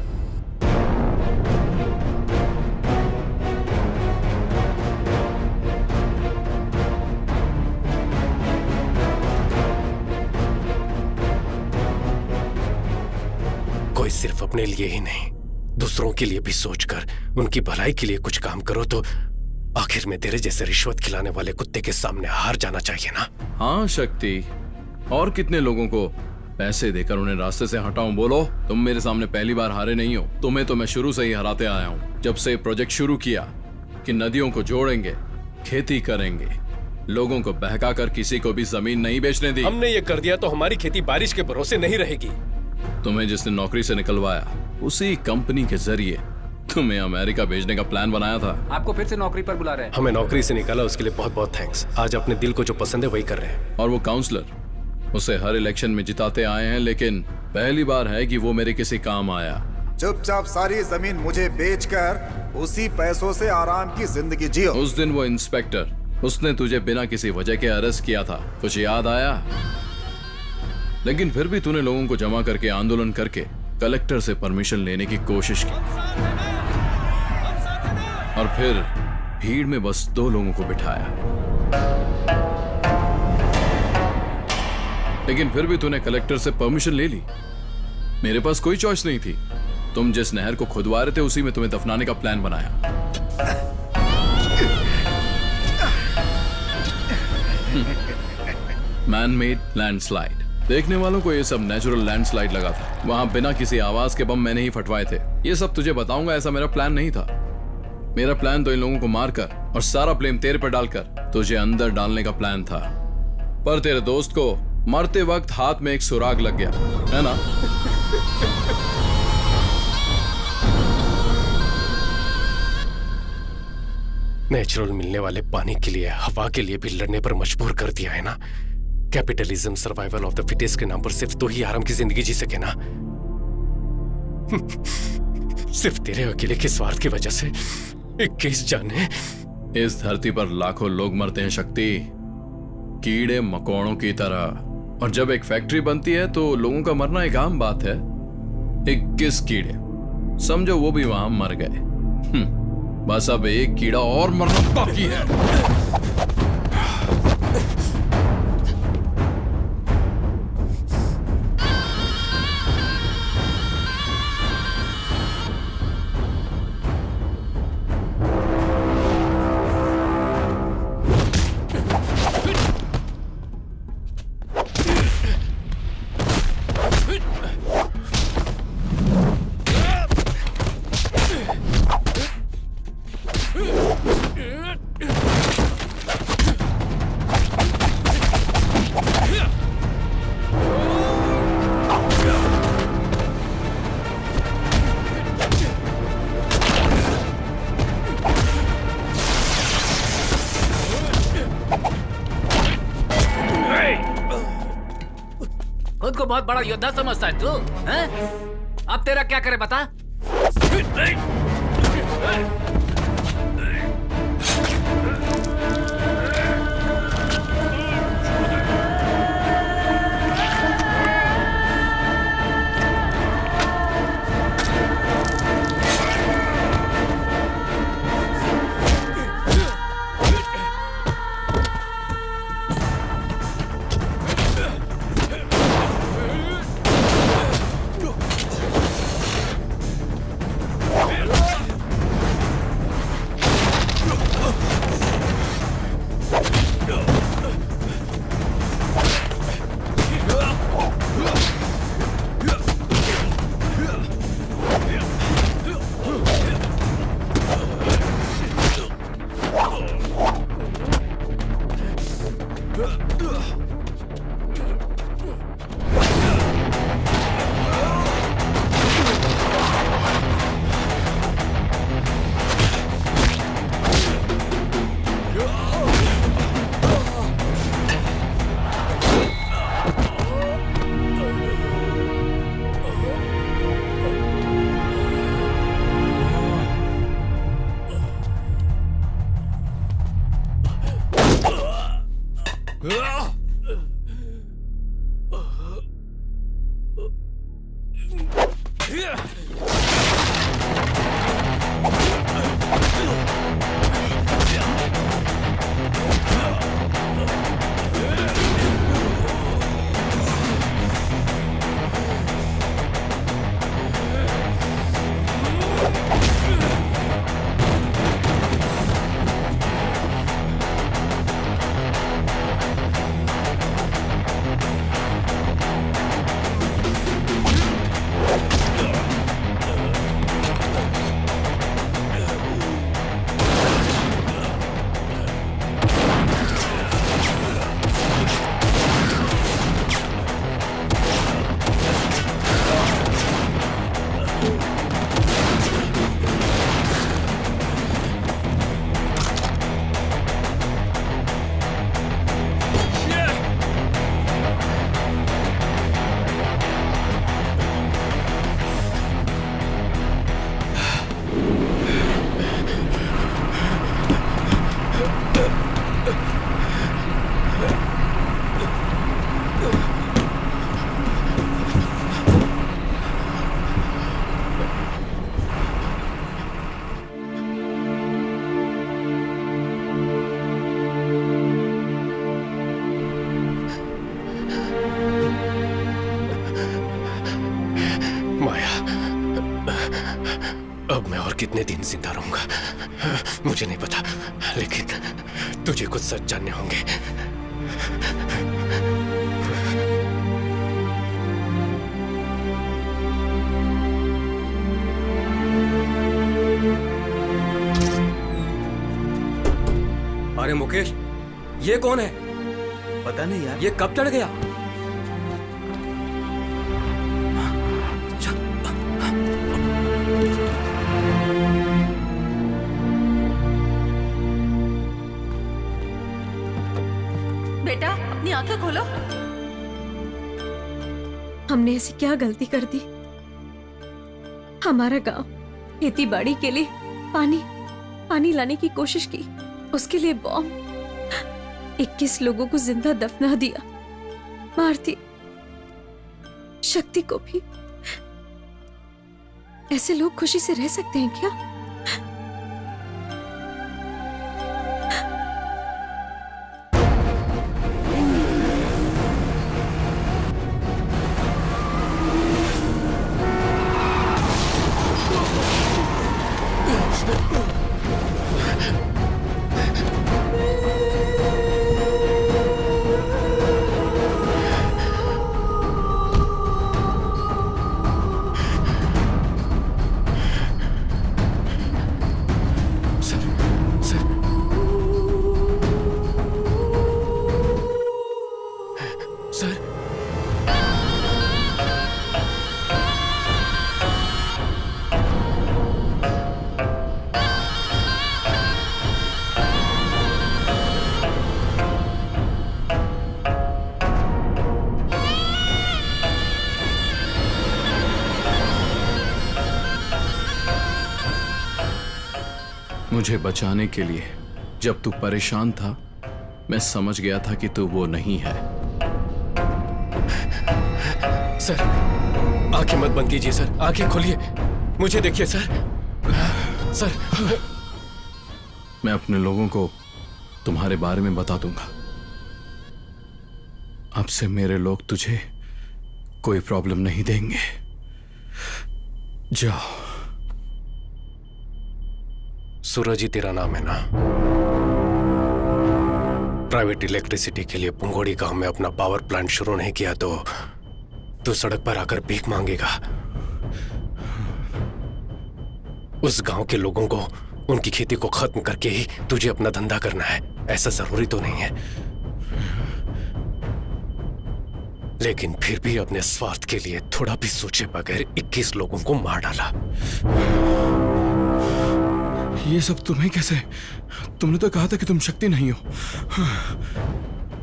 कोई सिर्फ अपने लिए ही नहीं, दूसरों के लिए भी सोचकर उनकी भलाई के लिए कुछ काम करो तो आखिर में तेरे जैसे रिश्वत खिलाने वाले कुत्ते के सामने हार जाना चाहिए ना। हाँ शक्ति, और कितने लोगों को पैसे देकर उन्हें रास्ते से हटाऊं? बोलो, तुम मेरे सामने पहली बार हारे नहीं हो। तुम्हें तो मैं शुरू से ही हराते आया हूँ। जब से प्रोजेक्ट शुरू किया कि नदियों को जोड़ेंगे, खेती करेंगे, लोगों को बहकाकर किसी को भी जमीन नहीं बेचने दी। हमने ये कर दिया तो हमारी खेती बारिश के भरोसे नहीं रहेगी। तुम्हें जिसने नौकरी से निकलवाया उसी कंपनी के जरिए तुम्हें अमेरिका भेजने का प्लान बनाया था। आपको फिर से नौकरी पर बुला रहे हैं। हमें नौकरी से निकाला, उसके लिए बहुत बहुत थैंक्स। आज अपने दिल को जो पसंद है वही कर रहे हैं। और वो काउंसलर, उसे हर इलेक्शन में जिताते आए हैं, लेकिन पहली बार है कि वो मेरे किसी काम आया। चुपचाप सारी जमीन मुझे बेचकर उसी पैसों से आराम की जिंदगी जियो। उस दिन वो इंस्पेक्टर, उसने तुझे बिना किसी वजह के अरेस्ट किया था, कुछ याद आया? लेकिन फिर भी तूने लोगों को जमा करके आंदोलन करके कलेक्टर से परमिशन लेने की कोशिश की, और फिर भीड़ में बस 2 लोगों को बिठाया। लेकिन फिर भी तूने कलेक्टर से परमिशन ले ली। मेरे पास कोई चॉइस नहीं थी। तुम जिस नहर को खुदवा रहे थे उसी में तुम्हें दफनाने का प्लान बनाया। Man made landslide. देखने वालों को ये सब नेचुरल लैंडस्लाइड लगा था। वहां बिना किसी आवाज के बम मैंने ही फटवाए थे। ये सब तुझे बताऊंगा, ऐसा मेरा प्लान नहीं था। मेरा प्लान तो इन लोगों को मारकर और सारा ब्लेम तेरे पर डालकर तुझे अंदर डालने का प्लान था। पर तेरे दोस्त को मरते वक्त हाथ में एक सुराग लग गया, है ना? नेचुरल मिलने वाले पानी के लिए, हवा के लिए भी लड़ने पर मजबूर कर दिया है ना। Capitalism, survival of the fittest के नाम पर सिर्फ तो ही आराम की जिंदगी जी सके ना। सिर्फ तेरे अकेले के स्वार्थ की वजह से 21 जाने। इस धरती पर लाखों लोग मरते हैं शक्ति, कीड़े मकोड़ों की तरह। और जब एक फैक्ट्री बनती है तो लोगों का मरना एक आम बात है। 21 कीड़े, समझो वो भी वहां मर गए। बस अब एक कीड़ा और मरना बाकी है। खुद को बहुत बड़ा योद्धा समझता है तू, हैं? अब तेरा क्या करे बता? अब मैं और कितने दिन जिंदा रहूंगा मुझे नहीं पता, लेकिन तुझे कुछ सच जानने होंगे। अरे मुकेश, ये कौन है? पता नहीं यार। ये कब चढ़ गया? बेटा अपनी आंखें खोलो। हमने ऐसी क्या गलती कर दी? हमारा गांव खेती बाड़ी के लिए पानी लाने की कोशिश की, उसके लिए बॉम्ब, 21 लोगों को जिंदा दफना दिया, मार दी शक्ति को भी। ऐसे लोग खुशी से रह सकते हैं क्या? मुझे बचाने के लिए जब तू परेशान था, मैं समझ गया था कि तू वो नहीं है। सर, आंखें मत बंद कीजिए सर, आंखें खोलिए, मुझे देखिए सर। सर, मैं अपने लोगों को तुम्हारे बारे में बता दूंगा। अब से मेरे लोग तुझे कोई प्रॉब्लम नहीं देंगे। जाओ। सूरज ही तेरा नाम है ना? प्राइवेट इलेक्ट्रिसिटी के लिए पुंगोड़ी गांव में अपना पावर प्लांट शुरू नहीं किया तो तू सड़क पर आकर भीख मांगेगा। उस गांव के लोगों को उनकी खेती को खत्म करके ही तुझे अपना धंधा करना है, ऐसा जरूरी तो नहीं है। लेकिन फिर भी अपने स्वार्थ के लिए थोड़ा भी सोचे बगैर 21 लोगों को मार डाला। ये सब तुम्हें कैसे? तुमने तो कहा था कि तुम शक्ति नहीं हो।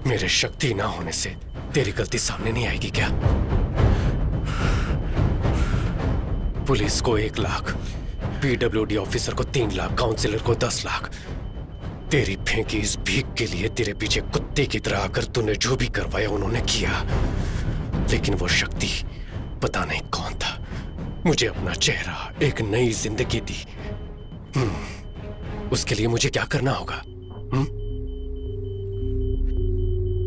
मेरे शक्ति ना होने से तेरी गलती सामने नहीं आएगी क्या? पुलिस को 1 लाख, पीडब्ल्यूडी ऑफिसर को 3 लाख, काउंसिलर को 10 लाख, तेरी फेंकी इस भीख के लिए तेरे पीछे कुत्ते की तरह आकर तूने जो भी करवाया उन्होंने किया, लेकिन वो शक्ति पता नहीं कौन था, मुझे अपना चेहरा, एक नई जिंदगी दी। उसके लिए मुझे क्या करना होगा?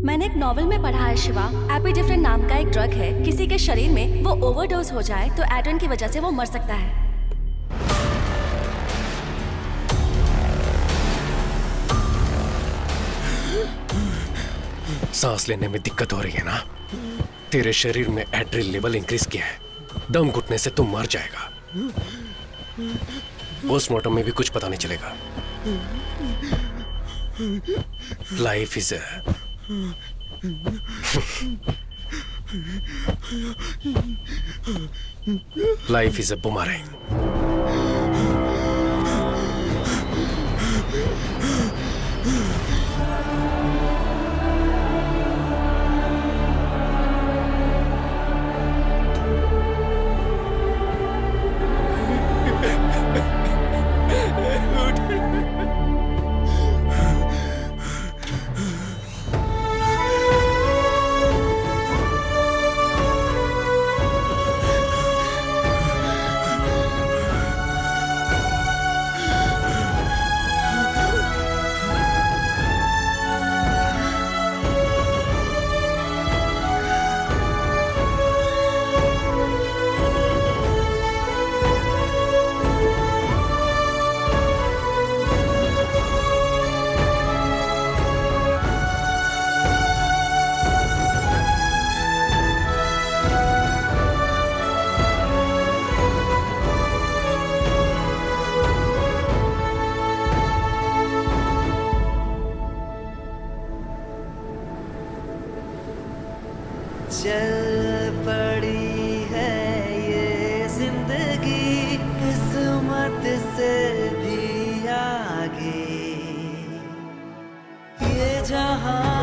मैंने एक नॉवेल में पढ़ा है शिवा, एपिडिफ्रेन नाम का एक ड्रग है, किसी के शरीर में वो ओवरडोज हो जाए तो एड्रेन की वजह से वो मर सकता है। सांस लेने में दिक्कत हो रही है ना? तेरे शरीर में एड्रेनल लेवल इंक्रीज किया है, दम घुटने से तुम मर जाएगा। पोस्टमार्टम में भी कुछ पता नहीं चलेगा। Life is life is a boomerang. चल पड़ी है ये जिंदगी किस्मत से भी आगे, ये जहां